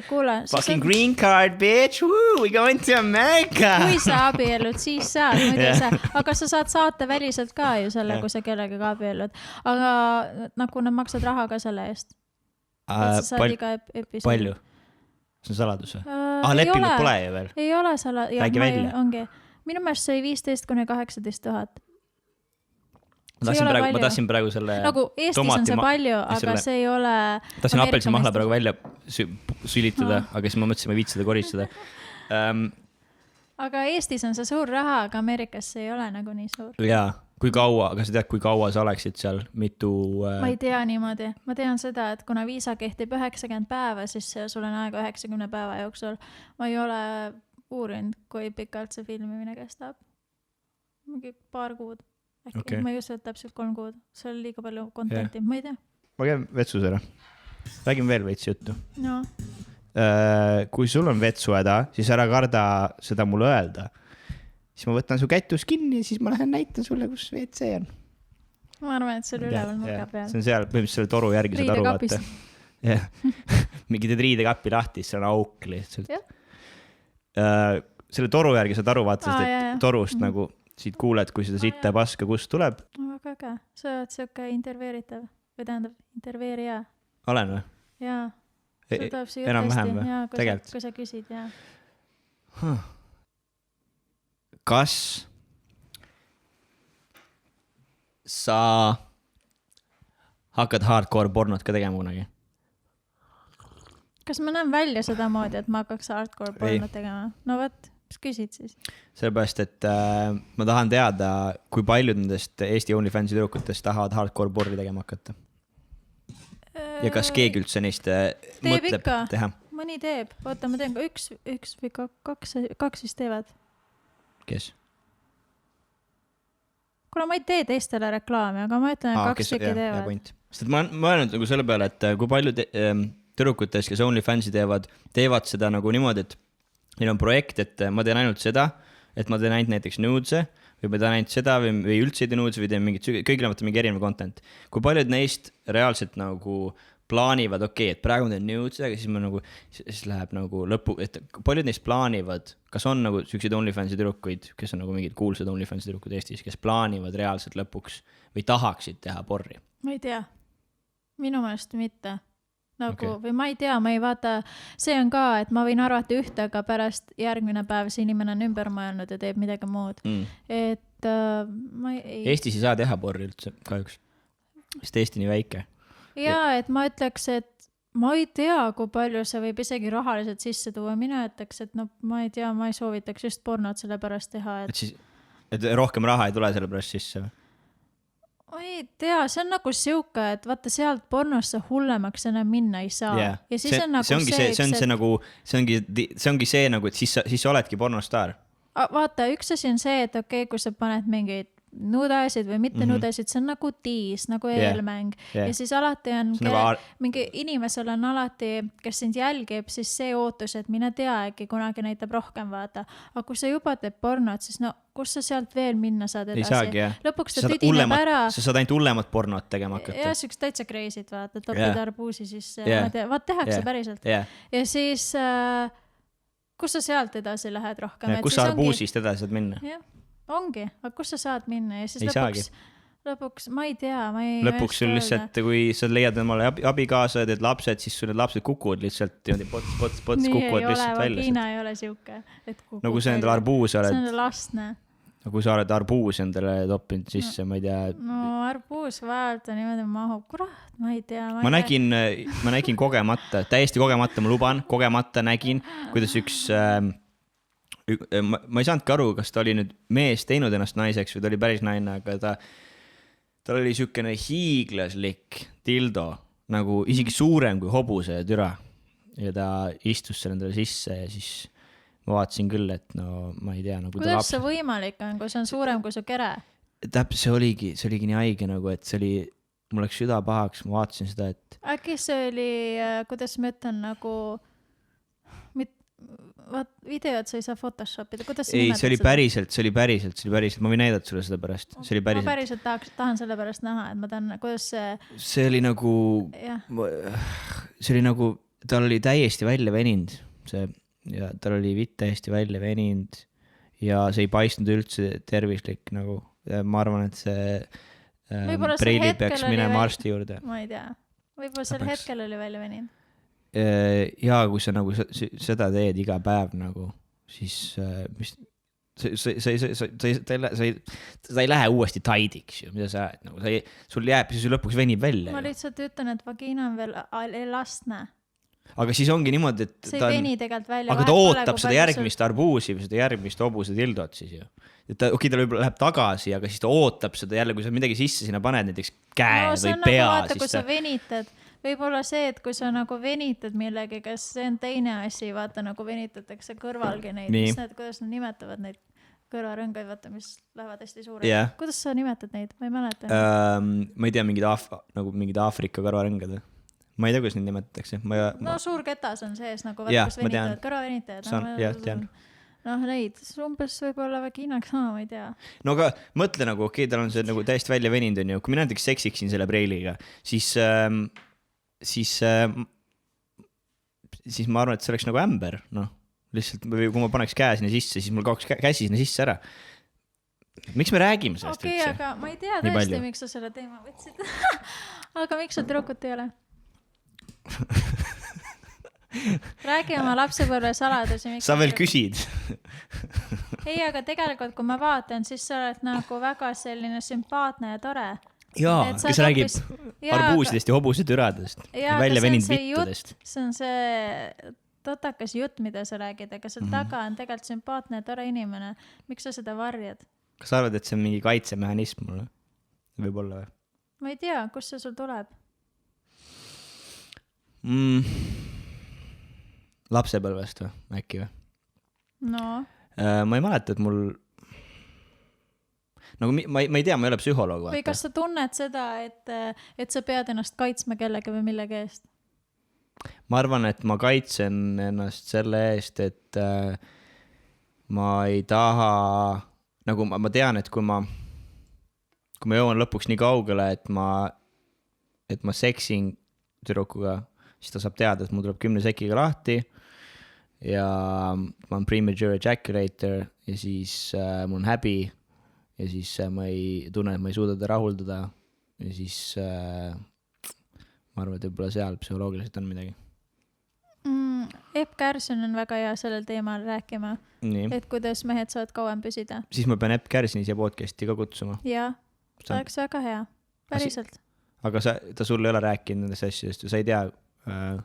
kuule. Fucking green card, bitch, woo, we going to America. Kui sa abiellud, siis saad, muidu ei saa. Aga sa saad saate väliselt ka ju selle, kui sa kellegagi abiellud. Aga nagu nad maksad raha ka selle eest. Sa saad iga episood. Palju? See on saladus või? Lepingut pole ju veel. Ei ole saladus. Räägi välja. Ongi. Minu meelest see 15 kuni 18 000. Ma tahtsin praegu selle nagu Eestis on see palju, aga see ei ole tahtsin apelsimahla praegu välja sülitada, aga siis ma mõtlesin, ma ei viitsi seda koristada. Aga Eestis on see suur raha, aga Ameerikas see ei ole nagu nii suur. Jaa, kui kaua, aga sa tead, kui kaua sa oleksid seal, mitu... Ma ei tea niimoodi. Ma tean seda, et kuna viisa kehtib 90 päeva, siis sul on aega 90 päeva jooksul. Ma ei ole uurinud, kui pikalt see filmimine kestab. Mingi paar kuud. Äkki. Okay. Ma ei usu, et täpselt 3 kuud. See oli liiga palju contenti. Ma ei tea. Ma käin vetsus ära. Räägin veel veits juttu. No. Kui sul on vetsuhäda, siis ära karda seda mulle öelda. Siis ma võtan su kätus kinni ja siis ma lähen näitan sulle, kus WC on. Ma arvan, et see oli üleval nurga peal. See on seal, põhimõtteliselt selle toru järgi saad aru vaata. Yeah. Mingi teed riidekappi lahti, see on auk lihtsalt. Selle toru järgi saad aru vaata, sest torust nagu siit kuuled, kui seda sitta ja paska, kust tuleb. Väga äge. Sa oled siuke interveeritav või tähendab interveerija. Olen või? Jaa. Sul tuleb see jutt hästi. Jaa, kui sa küsid, jaa. Kas sa hakkad hardcore pornot ka tegema kunagi? Kas ma näen välja seda moodi, et ma hakkaks hardcore pornot tegema? No võt, mis küsid siis? Sellepärast, et ma tahan teada, kui paljud nendest Eesti OnlyFansi tüdrukutest tahavad hardcore porni tegema hakata. Ja kas keegi üldse neist mõtleb teha? Mõni teeb. Oota, ma teen ka üks või kaks vist teevad. Kes? Kuna ma ei tee teistele reklaami, aga ma ütlen, et 2 tükki teevad. Sest ma öelnud nagu selle peale, et kui palju tüdrukutest, kes OnlyFansi teevad seda nagu niimoodi, et neil on projekt, et ma teen ainult seda, et ma teen ainult näiteks nudese, või ma teen ainult seda või üldse ei tee nudese või teen mingit, kõigile võtta mingi erinev content. Kui paljud neist reaalselt nagu plaanivad, et praegu ma teen nudese, aga siis läheb nagu lõpu, et paljud neist plaanivad, kas on nagu selliseid OnlyFansi tüdrukuid, kes on nagu mingid kuulsad OnlyFansi tüdrukud Eestis, kes plaanivad reaalselt lõpuks või tahaksid teha porri? Ma ei tea. Minu meelest mitte. Või ma ei tea, ma ei vaata, see on ka, et ma võin arvata ühte, aga pärast järgmine päev see inimene on ümber mõelnud ja teeb midagi muud. Et ma ei... Eestis ei saa teha porri üldse kahjuks, sest Eesti nii väike. Jaa, et ma ütleks, et ma ei tea, kui palju see võib isegi rahaliselt sisse tuua. Mina ütleks, et ma ei tea, ma ei soovitaks just pornot selle pärast teha. Et rohkem raha ei tule selle pärast sisse või? Ma ei tea, see on nagu siuke, et vaata sealt pornosse hullemaks enam minna ei saa. Yeah. Ja siis on nagu see ongi see nagu, et siis sa oledki pornostaar. Vaata, üks asi on see, et kui sa paned mingeid nudesid või mitte nudesid, see on nagu tiis, nagu eelmäng. Ja siis alati on mingi inimesel on alati, kes sind jälgib, siis see ootus, et mine tea, äkki kunagi näitab rohkem vaata. Aga kui sa juba teed pornot, siis kus sa sealt veel minna saad edasi? Ei saagi, jah. Lõpuks ta tüdineb ära. Sa saad ainult hullemat pornot tegema hakata. Ja siuks täitsa crazy't vaata, topid arbuusi sisse. Vaat tehakse päriselt. Ja siis, kus sa sealt edasi lähed rohkem? Kus sa arbuusist edasi saad minna? Jah. Ongi, aga kus sa saad minna ja siis lõpuks, ma ei tea, lõpuks sul lihtsalt, kui sa leiad omale abikaasa ja teed lapsed, siis sul need lapsed kukuvad lihtsalt pots kukuvad lihtsalt välja. Vagina ei ole siuke, et kukub. No kui sa endale arbuus oled. See on lastne. No kui sa oled arbuus endale toppinud sisse, ma ei tea. No arbuus vaata niimoodi mahub, kurat, ma ei tea. Ma nägin kogemata, täiesti kogemata, ma luban, kogemata nägin, kuidas üks... ma ei saanudki aru, kas ta oli nüüd mees teinud ennast naiseks või ta oli päris naine, aga tal oli siukene hiiglaslik dildo, nagu isegi suurem kui hobuse türa. Ja ta istus selle endale sisse ja siis ma vaatasin küll, et no ma ei tea. Kuidas see võimalik on, kui see on suurem kui su kere? See oligi nii haige nagu, et see oli, mul läks süda pahaks, ma vaatasin seda, et... Äkki see oli, kuidas ma ütlen, nagu... vaat videod sa ei saa photoshopida, kuidas sa ei, nimetad see oli päriselt, ma võin näidata sulle seda pärast, see oli ma päriselt. päriselt tahan selle pärast näha, et ma tahan, kuidas See oli nagu, tal oli täiesti välja veninud see ja tal oli vitt täiesti välja veninud ja see ei paistnud üldse tervislik nagu, ma arvan, et see preilid peaks minema arsti juurde. Ma ei tea, võib-olla sel hetkel oli välja veninud. Ja kui sa nagu seda teed iga päev nagu, siis mis sa ei lähe uuesti taidiks ju, mida sa ajad nagu, sul jääb, siis lõpuks venib välja. Ma lihtsalt ütlen, et vagina on veel elastne. Aga siis ongi niimoodi, et see ei veni tegelikult välja. Aga ta ootab seda järgmist arbuusi või seda järgmist hobuse tildot siis ju. Ta võib-olla läheb tagasi, aga siis ta ootab seda jälle, kui sa midagi sisse sinna paned, näiteks käe või pea. Vaata, kui sa venitad, võib-olla see, et kui sa nagu venitad millegi, kas see on teine asi, vaata nagu venitatakse kõrvalgi neid, kuidas nad nimetavad neid kõrvarõngaid, vaata, mis lähevad hästi suured. Yeah. Kuidas sa nimetad neid? Ma ei mäleta. Ma ei tea, mingid Aafrika kõrvarõngad. Ma ei tea, kuidas neid nimetatakse. No suur ketas on sees, nagu vaata, kus venitavad, kõrvavenitajad. Neid, umbes võib-olla vaginaks, ma ei tea. No aga mõtle nagu, okei, tal on see nagu täiesti välja veninud on ju, kui mina näiteks seksiksin selle preiliga, siis ma arvan, et see oleks nagu ämber, lihtsalt, või kui ma paneks käe sinna sisse, siis mul kaoks käsi sinna sisse ära. Miks me räägime sellest üldse? Aga ma ei tea tõesti, miks sa selle teema võtsid. Aga miks sa tüdrukut ei ole? Räägi oma lapsepõlve saladusi. Sa veel küsid. Ei, aga tegelikult, kui ma vaatan, siis sa oled nagu väga selline sümpaatne ja tore. Jaa, kes räägib arbuusidest ja hobusetüradest. Välja veninud vittudest. See on see totakas jutt, mida sa räägid, aga seal taga on tegelikult sümpaatne ja tore inimene. Miks sa seda varjad? Kas sa arvad, et see on mingi kaitsemehhanism mulle? Võib-olla või? Ma ei tea, kust see sul tuleb? Lapsepõlvest või, äkki või? No. Ma ei mäleta, et mul nagu ma ei tea, ma ei ole psühholoog. Või kas sa tunned seda, et sa pead ennast kaitsma kellegi või millegi eest? Ma arvan, et ma kaitsen ennast selle eest, et ma ei taha, nagu ma tean, et kui ma jõuan lõpuks nii kaugele, et ma seksin tüdrukuga, siis ta saab teada, et mul tuleb 10 sekiga lahti ja ma olen premature ejaculator ja siis mul on häbi ja siis ma ei tunne, et ma ei suuda ta rahuldada ja siis ma arvan, et võib-olla seal psühholoogiliselt on midagi. Epp Kärson on väga hea sellel teemal rääkima, et kuidas mehed saavad kauem püsida. Siis ma pean Epp Kärsini siia podcasti ka kutsuma. Jaa, see oleks väga hea, päriselt. Aga ta sul ei ole rääkinud nendest asjadest, sa ei tea?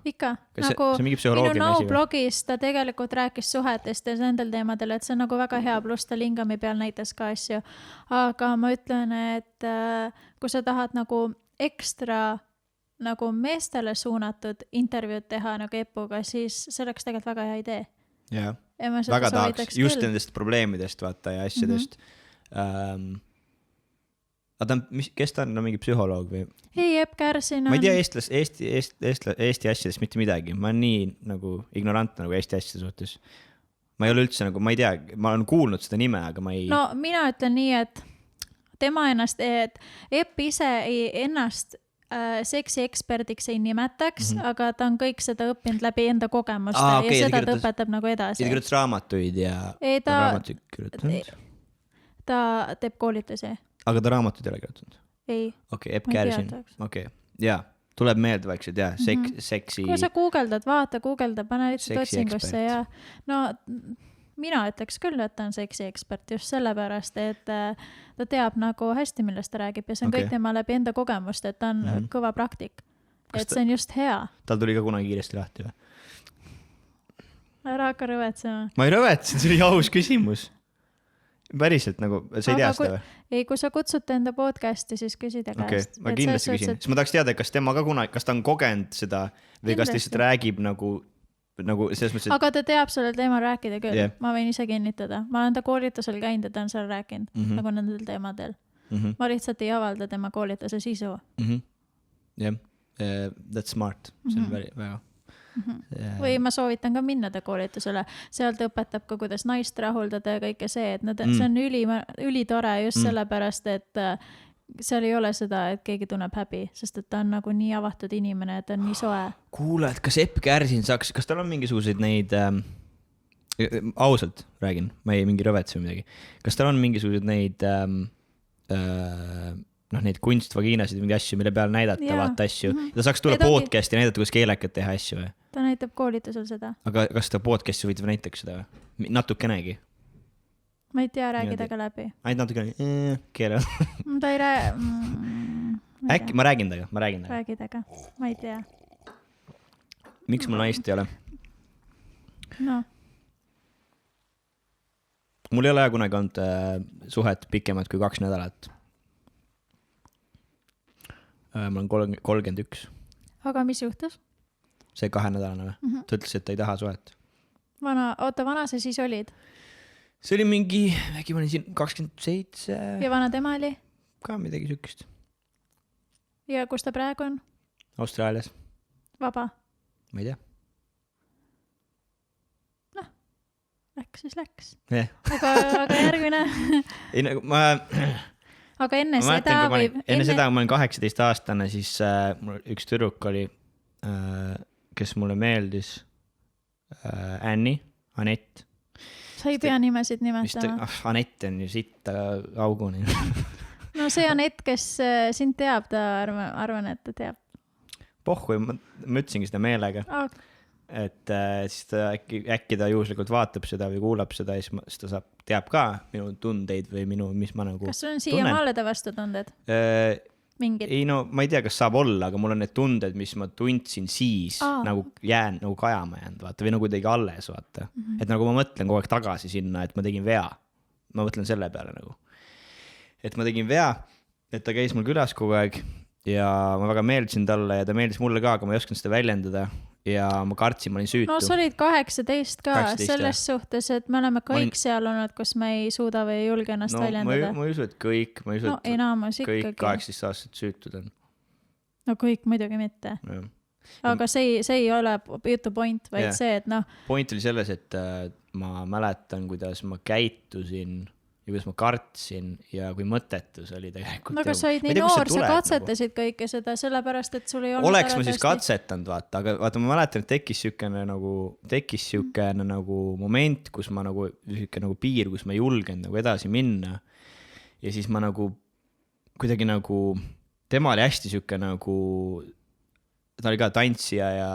Ikka, nagu minu Now-blogis ta tegelikult rääkis suhetest ja nendel teemadel, et see on nagu väga hea, pluss ta Lingami peal näitas ka asju. Aga ma ütlen, et kui sa tahad nagu ekstra nagu meestele suunatud intervjuud teha nagu Epuga, siis see oleks tegelikult väga hea idee. Jah, väga tahaks just nendest probleemidest vaata ja asjadest. Aga kes ta on, mingi psühholoog või? Ei, Epp Kärsin on... Ma ei tea Eesti asjadest mitte midagi. Ma olen nii nagu ignorantne nagu Eesti asjade suhtes. Ma ei ole üldse nagu, ma ei tea, ma olen kuulnud seda nime, aga ma ei... No mina ütlen nii, et tema ennast, et Epp ise ennast seksi eksperdiks ei nimetaks, aga ta on kõik seda õppinud läbi enda kogemuste ja seda ta õpetab nagu edasi. Ja ta kirjutas raamatuid ja... Ta teeb koolitusi. Aga ta raamatuid ei ole kirjutanud? Ei. Okei, Epp Kärsin. Okei. Jaa, tuleb meelde vaikselt, jah, seksi... Kui sa guugeldad, pane lihtsalt otsingusse ja... No, mina ütleks küll, et ta on seksi ekspert just sellepärast, et ta teab nagu hästi, millest ta räägib ja see on kõik tema läbi enda kogemust, et ta on kõva praktik. Et see on just hea. Tal tuli ka kunagi kiiresti lahti või? Ära hakka rõvetsema. Ma ei rõvetsen, see oli aus küsimus. Päriselt nagu, sa ei tea seda või? Ei, kui sa kutsute enda podcasti, siis küsida käest. Ma kindlasti küsin. Siis ma tahaks teada, kas tema ka kunagi, kas ta on kogenud seda või kas ta lihtsalt räägib nagu selles mõttes, et... Aga ta teab sellel teemal rääkida küll. Ma võin ise kinnitada. Ma olen ta koolitusel käinud ja ta on seal rääkinud nagu nendel teemadel. Ma lihtsalt ei avalda tema koolituse sisu. That's smart. See on väga... Või ma soovitan ka minna ta koolitusele, sealt õpetab ka, kuidas naist rahuldada ja kõike see, et see on ülitore just sellepärast, et seal ei ole seda, et keegi tunneb häbi, sest et ta on nagu nii avatud inimene, et ta on nii soe. Kuule, et kas Epp Kärsin saaks, kas tal on mingisuguseid neid, ausalt räägin, ma ei mingi rõvets või midagi, kas tal on mingisuguseid neid, neid kunstvagiinasid, mingi asju, mille peal näidata, vaata asju. Ta saaks tulla podcasti ja näidata, kus keelekat teha asju või? Ta näitab koolitusel seda. Aga kas ta podcasti võid või näitaks seda või? Natukenegi? Ma ei tea, räägi taga läbi. Ainult natukenegi keele. Ta ei Äkki, ma räägin taga. Räägi taga, ma ei tea. Miks mul naist ei ole? No. Mul ei ole kunagi olnud suhet pikemad kui 2 nädalat. Ma olen 31. Aga mis juhtus? See 2-nädalane või? Ta ütles, et ta ei taha suhet. Vana sa siis olid? See oli mingi, äkki ma olin siin 27. Ja vana tema oli? Ka midagi sükist. Ja kus ta praegu on? Austraalias. Vaba? Ma ei tea. Läks siis läks. Yeah. Aga järgmine. Ei, nagu ma... Aga enne seda või... Enne seda, kui ma olin 18-aastane, siis üks tüdruk oli, kes mulle meeldis, Anett. Sa ei pea nimesid nimetama. Anett on ju sitta auguni. No see Anett, kes sind teab, ta arvan, et ta teab. Pohhu, ma ütlesingi seda meelega. Et siis ta äkki ta juhuslikult vaatab seda või kuulab seda ja siis ta teab ka minu tundeid või mis ma nagu Kas sul on siia maale ta vastu tunded? Mingid? Ei no, ma ei tea, kas saab olla, aga mul on need tunded, mis ma tundsin siis nagu jään nagu kajama jäänud, vaata, või nagu tegi alles, vaata. Et nagu ma mõtlen kogu aeg tagasi sinna, et ma tegin vea. Ma mõtlen selle peale nagu. Et ma tegin vea, et ta käis mul külas kogu aeg ja ma väga meeldisin talle ja ta meeldis mulle ka, aga ma ei osanud seda väljendada. Ja ma kartsin, ma olin süütu. No sa olid 18 ka 18, selles suhtes, et me oleme kõik seal olnud, kus me ei suuda või ei julge ennast väljendada. Ma ei usu, et kõik, enamus kõik 18 aastat süütud on. No kõik muidugi mitte. Ja. Aga see ei ole jutu point, vaid see, et Point oli selles, et ma mäletan, kuidas ma käitusin ja kuidas ma kartsin ja kui mõttetus oli tegelikult. No aga sa olid nii noor, sa katsetasid kõike seda, sellepärast, et sul ei olnud... Oleks ma siis katsetanud, vaata, aga vaata, ma mäletan, et tekkis sükene nagu moment, kus ma nagu piir, kus ma ei julgenud nagu edasi minna. Ja siis ma nagu kuidagi nagu, tema oli hästi sükene nagu... Ta oli ka tantsija ja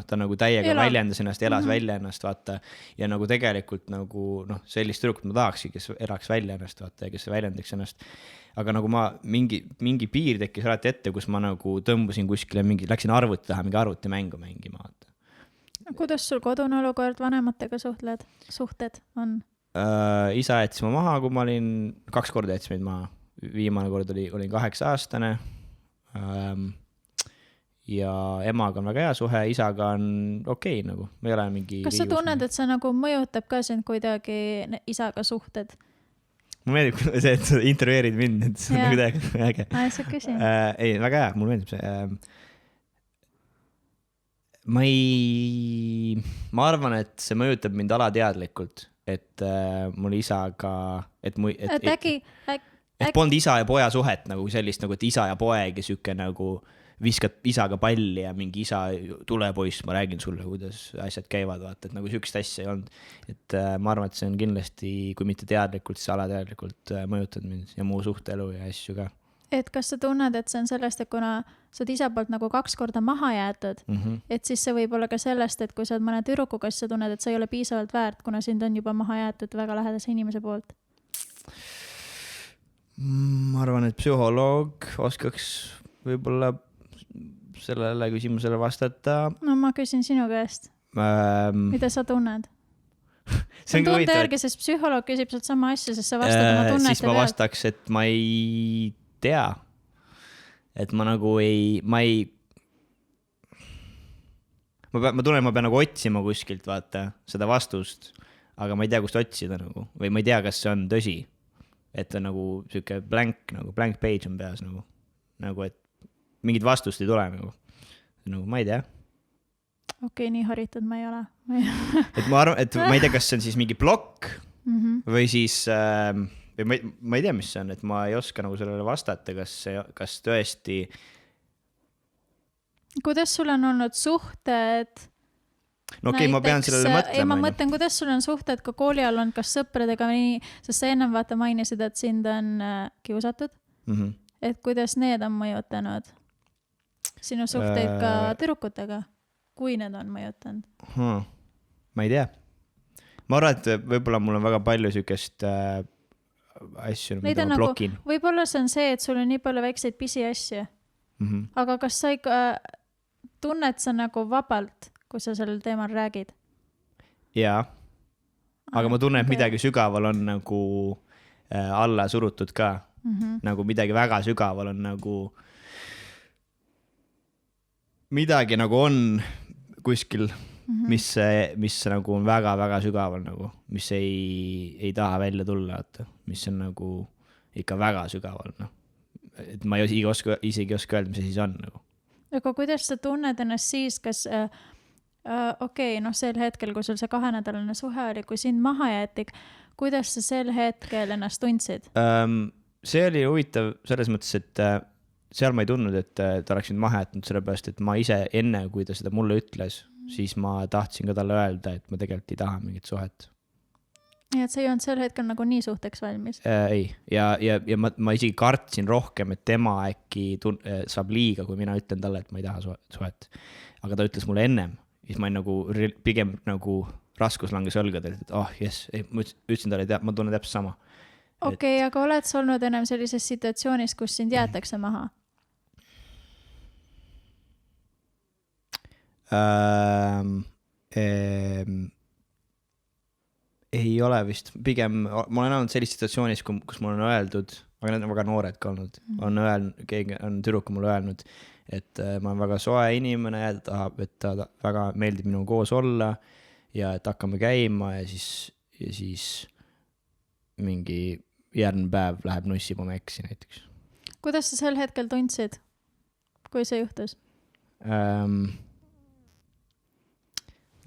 ta nagu täiega väljendas ennast, elas välja ennast, vaata. Ja nagu tegelikult nagu, sellist tüdrukut ma tahakski, kes elaks välja ennast, vaata, ja kes väljendaks ennast. Aga nagu ma mingi piir tekkis alati ette, kus ma nagu tõmbusin kuskile läksin arvuti taha, mingi arvutimängu mängima, vaata. Kuidas sul kodune olukord vanematega suhted on? Isa jättis ma maha, kui ma olin 2 korda jättis meid maha. Viimane kord olin 8-aastane. Ja emaga on väga hea suhe, isaga on okei, nagu. Me ei ole mingi... Kas sa tunned, et see nagu mõjutab ka sind kuidagi isaga suhted? Mulle meeldib see, et sa intervjueerid mind, et see on nagu täiega äge. See küsin. Ei, väga hea, mulle meeldib see. Ma arvan, et see mõjutab mind alateadlikult, et mul isaga... Et polnud isa ja poja suhet nagu sellist, nagu, et isa ja poeg ja süke nagu... viskad isaga palli ja mingi isa tule poiss, ma räägin sulle, kuidas asjad käivad, vaata, et nagu sükst asja ei olnud. Et ma arvan, et see on kindlasti, kui mitte teadlikult, siis alateadlikult mõjutanud mind ja muu suhtelu ja asju ka. Et kas sa tunned, et see on sellest, et kuna sa oled isa poolt nagu 2 korda maha jäetud, et siis see võib olla ka sellest, et kui sa oled mõne tüdrukuga, siis sa tunned, et sa ei ole piisavalt väärt, kuna sind on juba maha jäetud väga lähedase inimese poolt? Ma arvan, et psühholoog oskaks võib-olla sellele küsimusele vastata. No ma küsin sinu käest. Mida sa tunned? See on tunde järgi, sest psühholoog küsib sealt sama asja, sest sa vastad oma tunnete siis ma vastaks, et ma ei tea. Et ma nagu ma tunnen, ma pean nagu otsima kuskilt, vaata, seda vastust, aga ma ei tea, kust otsida nagu. Või ma ei tea, kas see on tõsi. Et on nagu siuke blank page on peas nagu, et mingid vastust ei tule nagu ma ei tea. Okei, nii haritud ma ei ole. et ma arvan, et ma ei tea, kas see on siis mingi plokk või siis või ma ei tea, mis see on, et ma ei oska nagu sellele vastata, kas tõesti. Kuidas sul on olnud suhted? No okei, ma pean sellele mõtlema. Ei, ma mõtlen, kuidas sul on suhted ka kooli all on, kas sõpradega või nii, sest sa ennem vaata mainisid, et sind on kiusatud. Et kuidas need on mõjutanud sinu suhteid ka tüdrukutega, kui need on mõjutanud? Ma ei tea. Ma arvan, et võib-olla mul on väga palju sükest asju, mida ma blokin. Võib-olla see on see, et sul on nii palju väikseid pisi asju. Aga kas sa ikka tunned sa nagu vabalt, kui sa sellel teemal räägid? Jaa. Aga ma tunnen, et midagi sügaval on nagu alla surutud ka. Nagu midagi väga sügaval on nagu midagi nagu on kuskil, mis nagu on väga-väga sügaval nagu, mis ei taha välja tulla, mis on nagu ikka väga sügaval, noh. Et ma isegi oska öelda, mis see siis on nagu. Aga kuidas sa tunned ennast siis, kas sel hetkel, kui sul see 2-nädalane suhe oli, kui sind maha jäeti, kuidas sa sel hetkel ennast tundsid? See oli huvitav selles mõttes, et seal ma ei tundnud, et ta oleks mind maha jätnud, sellepärast, et ma ise enne, kui ta seda mulle ütles, siis ma tahtsin ka talle öelda, et ma tegelikult ei taha mingit suhet. Ja et sa ei olnud sel hetkel nagu nii suhteks valmis? Ei, ja ma isegi kartsin rohkem, et tema äkki saab liiga, kui mina ütlen talle, et ma ei taha suhet. Aga ta ütles mulle ennem, siis ma nagu pigem nagu raskus langes õlgadelt, et ma ütlesin talle, et ma tunnen täpselt sama. Okei, aga oled sa olnud ennem sellises situatsioonis, kus sind jäetakse maha? Ei ole vist, pigem ma olen olnud sellises situatsioonis, kus mul on öeldud, aga need on väga noored ka olnud, keegi on tüdruku mulle öelnud, et ma olen väga soe inimene ja ta tahab, et ta väga meeldib minuga koos olla ja et hakkame käima ja siis mingi järgmine päev läheb nussib oma eksi näiteks. Kuidas sa sel hetkel tundsid, kui see juhtus?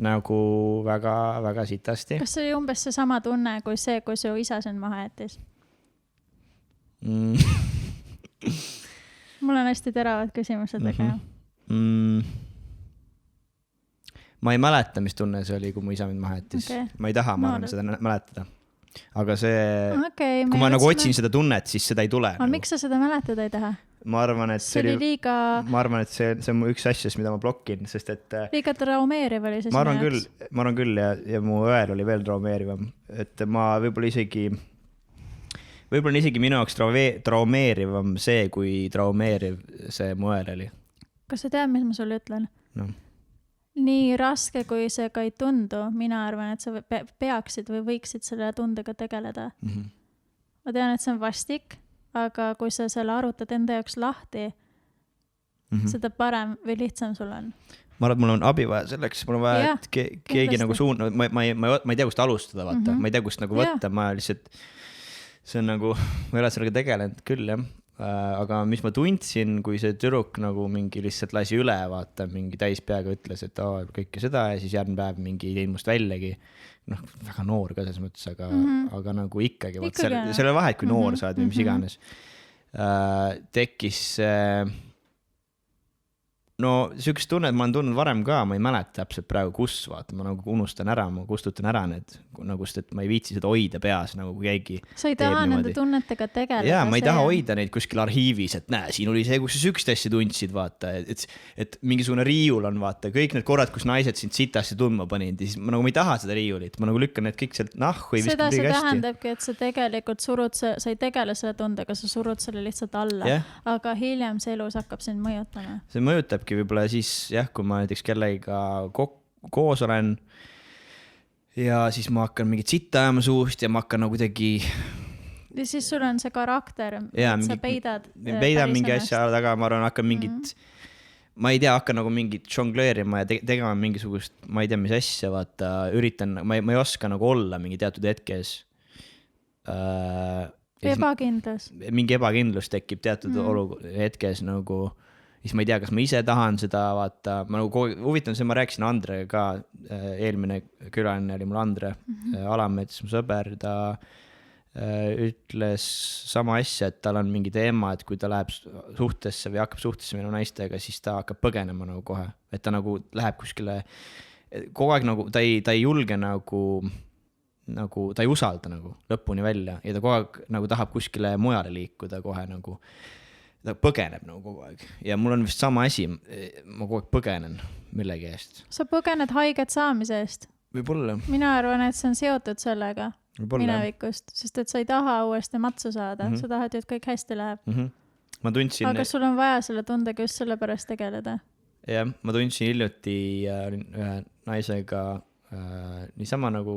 Nagu väga sitasti. Kas see oli umbes see sama tunne kui see, kui su isa sind maha jättis? Mul on hästi teravad küsimused. Ma ei mäleta, mis tunne see oli, kui mu isa mind maha jättis. Ma ei taha seda mäletada. Aga see, kui ma nagu otsin seda tunnet, siis seda ei tule. Aga miks sa seda mäletada ei taha? Ma arvan, et see on üks asjast, mida ma blokin, sest et liiga traumeeriv oli see ma arvan küll ja mu õel oli veel traumeerivam, et ma võib-olla isegi minu jaoks traumeerivam see, kui traumeeriv see mu õel oli. Kas sa tead, mis ma sulle ütlen? No. Nii raske, kui see ka ei tundu, mina arvan, et sa peaksid või võiksid selle tundega tegeleda. Ma tean, et see on vastik, aga kui sa selle arutad enda jaoks lahti, seda parem või lihtsam sul on. Ma arvan, et mul on abi vaja selleks, mul on vaja, et keegi nagu suund, ma ei tea, kust alustada, vaata. Ma ei tea, kust nagu võtta, ma lihtsalt, see on nagu, ma ei ole sellega tegelenud küll, jah. Aga mis ma tundsin, kui see tüdruk nagu mingi lihtsalt lasi üle, vaata, mingi täispeaga ütles, et kõike seda ja siis järgmine päev mingi ei ilmust väljagi. Väga noor ka selles mõttes, aga nagu ikkagi selle vahet, kui noor saad või mis iganes. Tekkis no sükest tunne, et ma olen tundnud varem ka, ma ei mäleta täpselt praegu kus, vaata, ma nagu unustan ära, ma kustutan ära need, nagu sest, et ma ei viitsi seda hoida peas, nagu kui keegi sa ei taha nende tunnetega tegeleda. Jaa, ma ei taha hoida neid kuskil arhiivis, et näe, siin oli see, kus sa sükest asja tundsid, vaata, et mingisugune riiul on, vaata, kõik need korrad, kus naised sind sitasti tundma panind, siis ma nagu ei taha seda riiulit, ma nagu lükkan need kõik sealt nahku ja viskan midagi hästi. Seda see tähendabki, et sa tegelikult surud, sa ei tegele selle tundega, sa surud selle lihtsalt alla, aga hiljem see elus hakkab sind mõjutama. See mõjutabki võib-olla siis, jah, kui ma näiteks kellegiga koos olen ja siis ma hakkan mingit sitta ajama suust ja ma hakkan nagu kuidagi ja siis sul on see karakter, et sa peidan mingi asja taga, ma arvan, hakkan mingit ma ei tea, hakkan nagu mingit žongleerima ja tegema mingisugust, ma ei tea, mis asja, vaata, üritan, ma ei oska nagu olla mingi teatud hetkes ebakindlus. Mingi ebakindlus tekib teatud hetkes nagu siis ma ei tea, kas ma ise tahan seda, vaata, ma nagu huvitav see, ma rääkisin Andrega ka, eelmine külaline oli mul Andre Alamets, mu sõber, ta ütles sama asja, et tal on mingi teema, et kui ta läheb suhtesse või hakkab suhtesse minu naistega, siis ta hakkab põgenema nagu kohe, et ta nagu läheb kuskile, kogu aeg nagu ta ei julge nagu ta ei usalda nagu lõpuni välja ja ta kogu aeg nagu tahab kuskile mujale liikuda kohe nagu, ta põgeneb nagu kogu aeg ja mul on vist sama asi, ma kogu aeg põgenen millegi eest. Sa põgened haiget saamise eest? Võib-olla. Mina arvan, et see on seotud sellega minevikust, sest et sa ei taha uuesti matsu saada, sa tahad ju, et kõik hästi läheb. Ma tundsin... Aga sul on vaja selle tundega just selle pärast tegeleda? Jah, ma tundsin hiljuti ühe naisega niisama nagu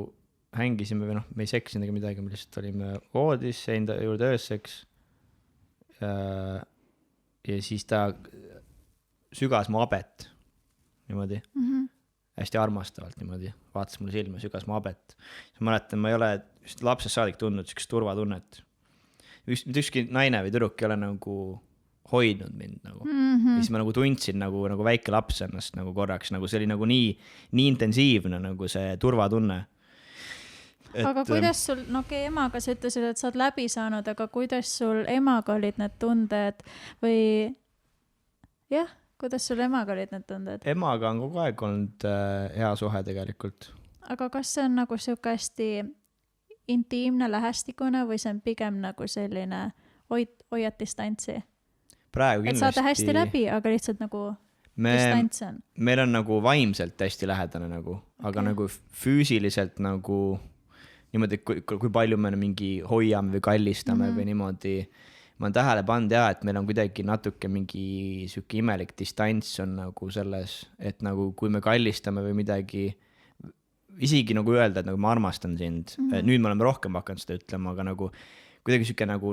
hängisime või me ei seksinud ega midagi, me lihtsalt olime voodis, enda juurde ööseks ja siis ta sügas mu abet niimoodi. Hästi armastavalt niimoodi, vaatas mulle silma, sügas mu abet. Ma mäletan, ma ei ole just lapsest saadik tundnud sellist turvatunnet. Ükski naine või tüdruk ei ole nagu hoidnud mind nagu. Ja siis ma nagu tundsin nagu väike laps ennast nagu korraks, nagu see oli nagu nii intensiivne nagu see turvatunne. Aga kuidas sul, emaga sa ütlesid, et sa oled läbi saanud, aga kuidas sul emaga olid need tunded või jah, kuidas sul emaga olid need tunded? Emaga on kogu aeg olnud hea suhe tegelikult. Aga kas see on nagu siuke hästi intiimne lähestikune või see on pigem nagu selline hoiad distantsi? Praegu kindlasti... Et saate hästi läbi, aga lihtsalt nagu distants on? Meil on nagu vaimselt hästi lähedane nagu, aga nagu füüsiliselt nagu niimoodi, kui palju me mingi hoiame või kallistame või niimoodi. Ma olen tähele pannud et meil on kuidagi natuke mingi süke imelik distants on nagu selles, et nagu kui me kallistame või midagi, isegi nagu öelda, et nagu ma armastan sind. Nüüd me oleme rohkem hakanud seda ütlema, aga nagu kuidagi süke nagu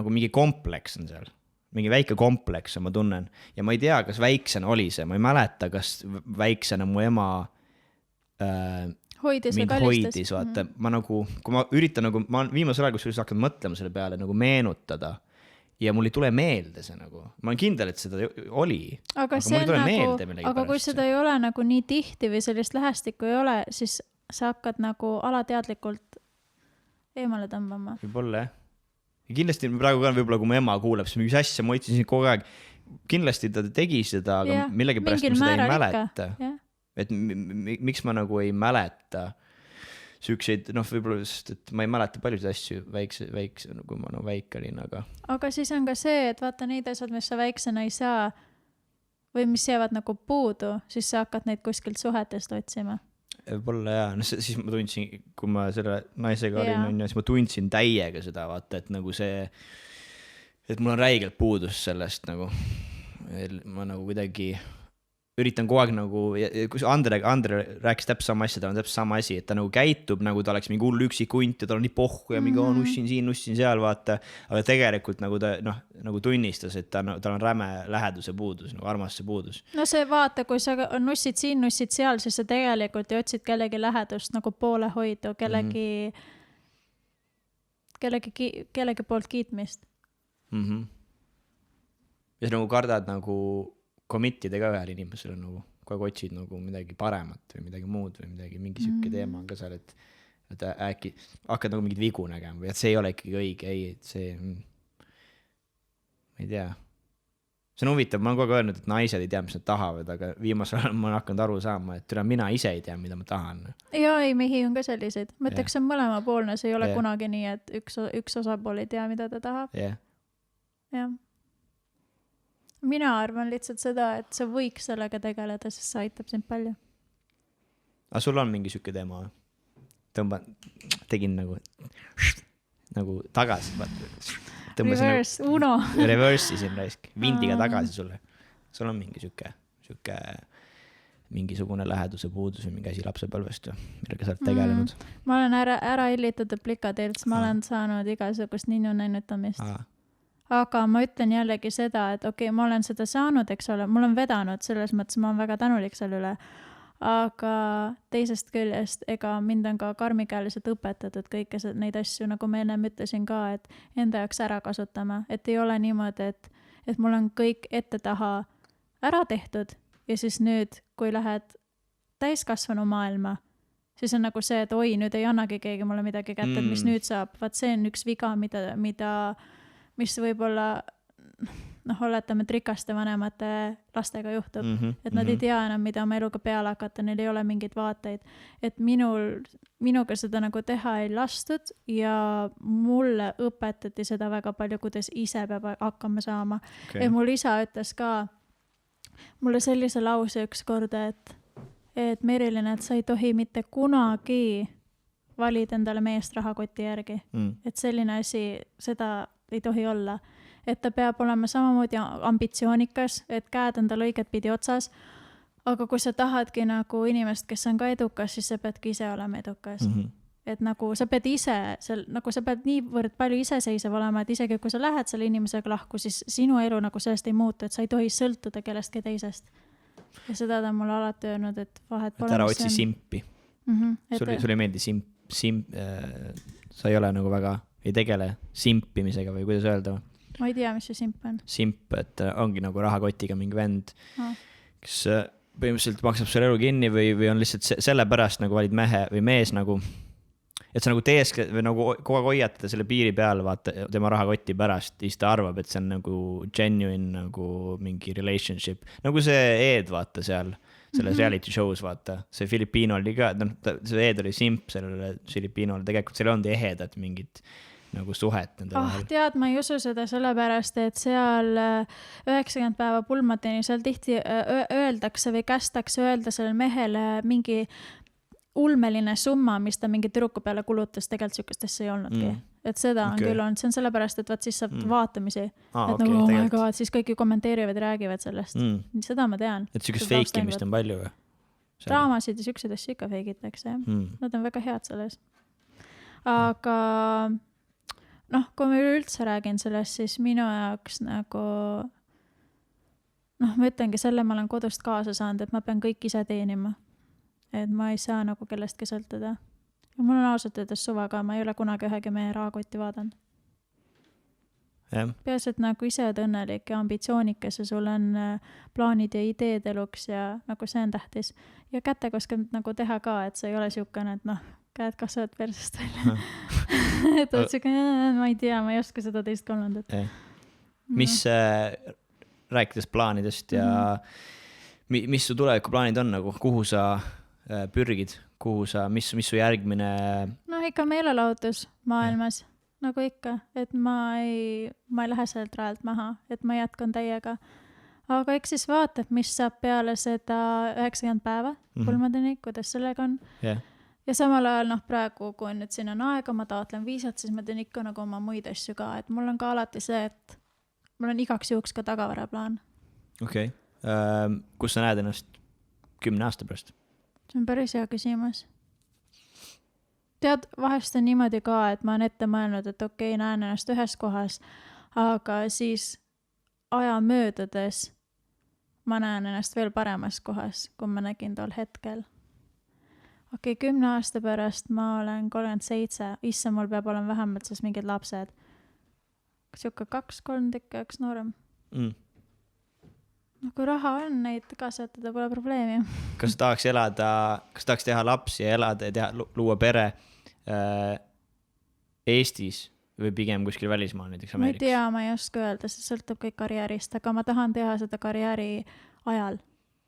mingi kompleks on seal. Mingi väike kompleks ma tunnen. Ja ma ei tea, kas väiksena oli see. Ma ei mäleta, kas väiksena mu ema mind hoidis, vaata. Ma nagu, kui ma üritan nagu, ma viimasel ajal, kus hakkan mõtlema selle peale, nagu meenutada ja mul ei tule meelde see nagu. Ma olen kindel, et seda oli. Aga mul ei tule meelde millegi pärast. Aga kui seda ei ole nagu nii tihti või sellist lähestikku ei ole, siis sa hakkad nagu alateadlikult eemale tõmbama. Võib-olla, jah. Ja kindlasti praegu ka võib-olla, kui mu ema kuuleb, siis mis asja ma hoidsin kogu aeg. Kindlasti ta tegi seda, aga millegi pärast ma seda ei mäleta. Et miks ma nagu ei mäleta sükseid, võib-olla sest, et ma ei mäleta paljusid asju väikse, kui ma väike olin, aga siis on ka see, et vaata neid asjad, mis sa väiksena ei saa või mis jäävad nagu puudu, siis sa hakkad neid kuskilt suhetest otsima. Võib-olla siis ma tundsin, kui ma selle naisega olin, siis ma tundsin täiega seda, vaata, et nagu see, et mul on räigelt puudus sellest nagu, ma nagu kuidagi üritan kogu aeg nagu, kus Andre rääkis täpselt sama asja, ta on täpselt sama asi, et ta nagu käitub, nagu ta oleks mingi hull üksikunt ja ta on nii pohku ja mingi nussin siin, nussin seal, vaata, aga tegelikult nagu ta nagu tunnistas, et tal on räme läheduse puudus, nagu armastuse puudus. No see vaata, kui sa nussid siin, nussid seal, siis sa tegelikult ju otsid kellegi lähedust nagu poolehoidu, kellegi poolt kiitmist. Ja sa nagu kardad nagu committida ka ühel inimesele nagu, kui otsid nagu midagi paremat või midagi muud või midagi, mingi sükke teema on ka seal, et äkki hakkad nagu mingid vigu nägema või et see ei ole ikkagi õige, et see ma ei tea. See on huvitav, ma olen kogu aeg öelnud, et naised ei tea, mis nad tahavad, aga viimasel ajal ma olen hakanud aru saama, et mina ise ei tea, mida ma tahan. Ja ei, mehi on ka selliseid. Ma ütleks, see on mõlemapoolne, see ei ole kunagi nii, et üks osapool ei tea, mida ta tahab. Jah. Mina arvan lihtsalt seda, et sa võiks sellega tegeleda, sest see aitab sind palju. Aga sul on mingi süke teema? Tegin nagu tagasi. Reverse, Uno. Reverse siin raisk. Vindiga tagasi sulle. Sul on mingi süke mingisugune läheduse puudus või mingi asi lapsepõlvest, millega sa oled tegelenud? Ma olen ära illitatud plikadeelt, ma olen saanud igasugust ninnu nännutamist. Aga ma ütlen jällegi seda, et ma olen seda saanud, eks ole, mul on vedanud, selles mõttes ma olen väga tänulik selle üle, aga teisest küljest, ega mind on ka karmikäeliselt õpetatud kõike neid asju, nagu ma ennem ütlesin ka, et enda jaoks ära kasutama, et ei ole niimoodi, et mul on kõik ette taha ära tehtud ja siis nüüd, kui lähed täiskasvanu maailma, siis on nagu see, et oi, nüüd ei annagi keegi mulle midagi kätte, et mis nüüd saab. Vaat see on üks viga, mis võib-olla oletame, et rikaste vanemate lastega juhtub, et nad ei tea enam, mida oma eluga peale hakata, neil ei ole mingeid vaateid, et minuga seda nagu teha ei lastud ja mulle õpetati seda väga palju, kuidas ise peab hakkama saama. Ja mul isa ütles ka mulle sellise lause üks kord, et Merilin, et sa ei tohi mitte kunagi valida endale meest rahakoti järgi, et selline asi, seda ei tohi olla. Et ta peab olema samamoodi ambitsioonikas, et käed on tal õiget pidi otsas, aga kui sa tahadki nagu inimest, kes on ka edukas, siis sa peadki ise olema edukas. Et nagu sa pead ise, nagu sa pead niivõrd palju iseseisev olema, et isegi kui sa lähed selle inimesega lahku, siis sinu elu nagu sellest ei muutu, et sa ei tohi sõltuda kellestki teisest. Ja seda ta mulle alati öelnud, et vahet pole. Et ära otsi simpi. Sul ei meeldi sa ei ole nagu väga, ei tegele simpimisega või kuidas öelda? Ma ei tea, mis see simp on. Simp, et ongi nagu rahakotiga mingi vend, kes põhimõtteliselt maksab selle elu kinni või on lihtsalt selle pärast nagu valid mehe või mees nagu, et sa nagu või nagu kogu aeg hoiad teda selle piiri peal, vaata tema rahakoti pärast, siis ta arvab, et see on nagu genuine nagu mingi relationship. Nagu see Ed, vaata seal, selles reality shows, vaata, see Filipiino oli ka, see Ed oli simp sellele Filipiinole, tegelikult seal on ehedat mingit nagu suhet nende vahel. Tead, ma ei usu seda sellepärast, et seal 90 päeva pulmateni seal tihti öeldakse või kästakse öelda sellele mehele mingi ulmeline summa, mis ta mingi türuku peale kulutas, tegelikult sükestesse ei olnudki. Et seda on küll olnud, see on sellepärast, et vaat siis saab vaatamisi. Et nagu, oh my god, siis kõik kommenteerivad ja räägivad sellest. Seda ma tean. Et sükest feikimist on palju või? Draamasid ja sükseid asju ikka feigitakse. Nad on väga head selles. Aga kui ma üldse räägin sellest, siis minu jaoks nagu ma ütlengi selle, ma olen kodust kaasa saanud, et ma pean kõik ise teenima. Et ma ei saa nagu kellestki sõltuda. Ja mul on ausalt öeldes suva ka, ma ei ole kunagi ühegi mehe rahakotti vaadanud. Peas, et nagu ise oled õnnelik ja ambitsioonikas ja sul on plaanid ja ideed eluks ja nagu see on tähtis. Ja kätega oskab nagu teha ka, et see ei ole siukene, et käed kasvavad persest välja. Et on siuke, ma ei tea, ma ei oska seda teist kolmandat. Mis rääkides plaanidest ja mis su tulevikuplaanid on, nagu kuhu sa pürgid, mis su järgmine... Ikka meelelahutus maailmas, nagu ikka, et ma ei lähe sellelt rajalt maha, et ma jätkan täiega. Aga eks siis vaatab, mis saab peale seda 90 päeva pulmadeni, kuidas sellega on. Ja samal ajal, praegu, kui nüüd siin on aega, ma taotlen viisat, siis ma teen ikka nagu oma muid asju ka, et mul on ka alati see, et mul on igaks juhuks ka tagavaraplaan. Okei. Kus sa näed ennast 10 aasta pärast? See on päris hea küsimus. Tead, vahest on niimoodi ka, et ma olen ette mõelnud, et okei, näen ennast ühes kohas, aga siis aja möödudes ma näen ennast veel paremas kohas, kui ma nägin tol hetkel. Okei, 10 aasta pärast ma olen 37, issa mul peab olema vähemalt siis mingid lapsed. Siuke 2-3 tükki, üks noorem. Kui raha on, neid kasvatada pole probleemi. Kas tahaks teha lapsi ja elada ja luua pere Eestis või pigem kuskil välismaal, näiteks Ameerikas? Ma ei tea, ma ei oska öelda, see sõltub kõik karjäärist, aga ma tahan teha seda karjääri ajal.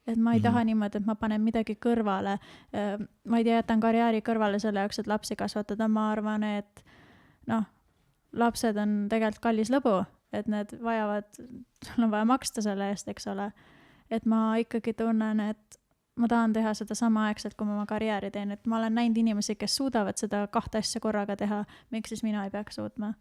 Et ma ei taha niimoodi, et ma panen midagi kõrvale. Ma ei tea, jätan karjääri kõrvale selle jaoks, et lapsi kasvatada. Ma arvan, et lapsed on tegelikult kallis lõbu, et need vajavad, sul on vaja maksta selle eest, eks ole. Et ma ikkagi tunnen, et ma tahan teha seda sama aegselt, kui ma oma karjääri teen. Et ma olen näinud inimesi, kes suudavad seda 2 asja korraga teha, miks siis mina ei peaks suutma.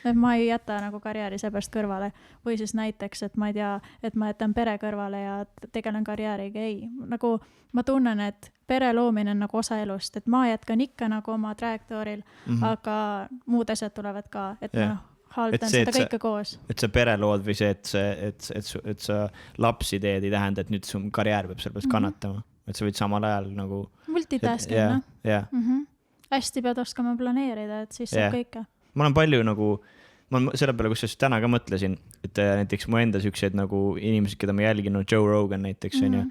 Et ma ei jäta nagu karjääri seepärast kõrvale või siis näiteks, et ma ei tea, et ma jätan pere kõrvale ja tegelen karjääriga. Ei, nagu ma tunnen, et pere loomine on nagu osa elust, et ma jätkan ikka nagu oma trajektooril, aga muud asjad tulevad ka, et ma haldan seda kõike koos. Et sa pere lood või see, et sa lapsi teed ei tähenda, et nüüd su karjäär peab sellepärast kannatama, et sa võid samal ajal nagu multitasking, hästi pead oskama planeerida, et siis saab kõike. Ma olen palju nagu ma selle peale, kus täna ka mõtlesin, et näiteks mu enda siuksed nagu inimesed, keda ma jälgin, no Joe Rogan näiteks on ju,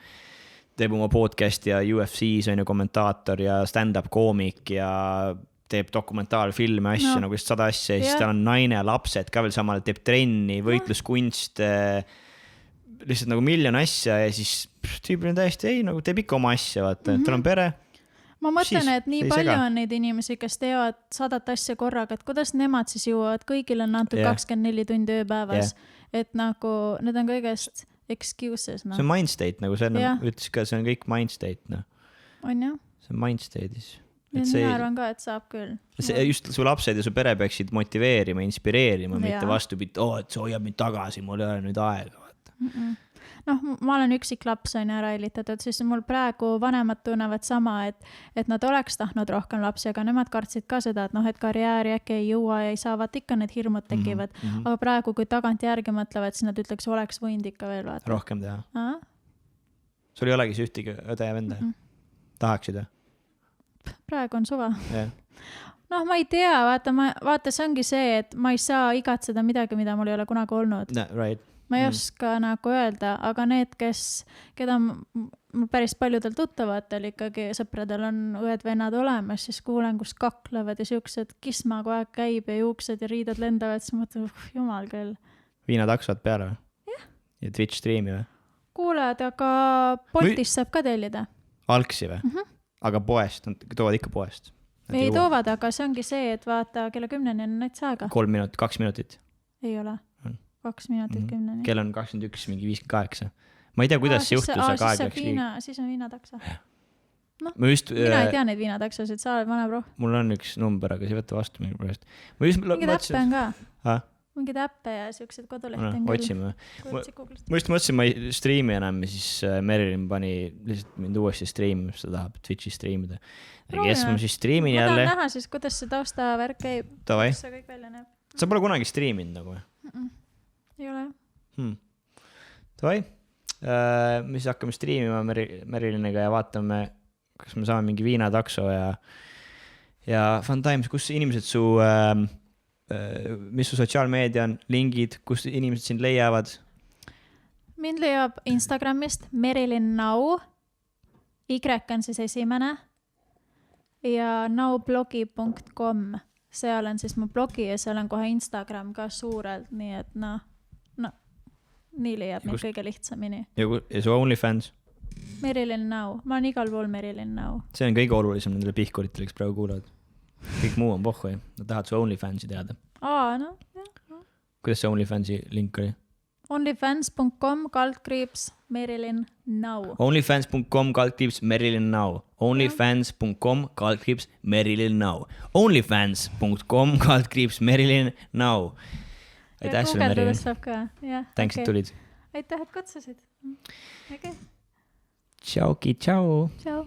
teeb oma podcast'i ja UFC-s on ju kommentaator ja stand-up koomik ja teeb dokumentaalfilme, asju nagu 100 asja ja siis tal on naine ja lapsed ka veel samal, teeb trenni, võitluskunst, lihtsalt nagu miljon asja ja siis tüübil on täiesti nagu teeb ikka oma asja, vaata, tal on pere. Ma mõtlen, et nii palju on neid inimesi, kes teevad 100 asja korraga, et kuidas nemad siis jõuavad, kõigil on antud 24 tundi ööpäevas, et nagu need on kõigest excuses. See on mind state, nagu see ütles ka, see on kõik mind state. No. On ju? See on mind state'is. Mina arvan ka, et saab küll. Just su lapsed ja su pere peaksid motiveerima, inspireerima, mitte vastupidi, et see hoiab mind tagasi, mul ei ole nüüd aega. Noh, ma olen üksik laps on ära eelitatud, siis mul praegu vanemad tunnevad sama, et nad oleks tahtnud rohkem lapsi, aga nemad kartsid ka seda, et et karjääri äkki ei jõua ja ei saavad, ikka need hirmud tekivad. Aga praegu, kui tagant järgi mõtlevad, siis nad ütleks, oleks võinud ikka veel vaata. Rohkem teha. Sul ei olegi see ühtegi õde ja venda? Tahaksid või? Praegu on suva. Noh, ma ei tea, vaata, see ongi see, et ma ei saa igatseda midagi, mida mul ei ole kunagi olnud. Right. Ma ei oska nagu öelda, aga need, keda mul päris paljudel tuttavatel ikkagi sõpradel on õed-vennad olemas, siis kuulen, kus kaklevad ja siuksed kisma kogu aeg käib ja juuksed ja riidad lendavad, siis mõtlen, jumal küll. Viinataksod peale või? Jah. Ja Twitch streami või? Kuuled, aga Boltist saab ka tellida. Algsi või? Aga poest, toovad ikka poest? Ei toovad, aga see ongi see, et vaata, kella 10 on näiteks aega. 3 minutit, 2 minutit? Ei ole. 2 minutit 10. Kell on 21, mingi 58. Ma ei tea, kuidas see juhtus, aga aeg läks liiga. Siis on viinataksa. No, mina ei tea neid viinataksosid, sa oled vanem roh. Mul on üks number, aga see ei võtta vastu mingi pärast. Mingid äppe on ka. Ha? Mingid äppe ja siuksed kodulehti on küll. Otsime. Ma just mõtlesin, ma ei streami enam ja siis Merilin pani lihtsalt mind uuesti streamima, mis ta tahab Twitchi streamida. Kes ma siis streamin jälle? Ma tahan näha siis, kuidas see taustavärk käib. Tavai. See kõik välja näeb. Sa pole kunagi streaminud nagu või? Ei ole. Tavai. Me siis hakkame streamima Meriliniga ja vaatame, kas me saame mingi viinatakso ja Fun Times, kus inimesed mis su sotsiaalmeedia on, lingid, kus inimesed sind leiavad? Mind leiab Instagramist Merilin Now, Y on siis esimene ja nowblogi.com, seal on siis mu blogi ja seal on kohe Instagram ka suurelt, nii et nii leiab mind kõige lihtsamini. Ja su OnlyFans? Merilin Now, ma olen igal pool Merilin Now. See on kõige olulisem nendele pihkuritele, kes praegu kuulavad. Kõik muu on pohhu, nad tahavad su OnlyFansi teada. No. Kuidas see OnlyFansi link oli? onlyfans.com/Merilin Now. onlyfans.com/Merilin Now. onlyfans.com/Merilin Now. onlyfans.com/Merilin Now. Aitäh sulle, Merilin. Thanks, et tulid. Aitäh, et kutsusid. Tšauki, tšau. Tšau.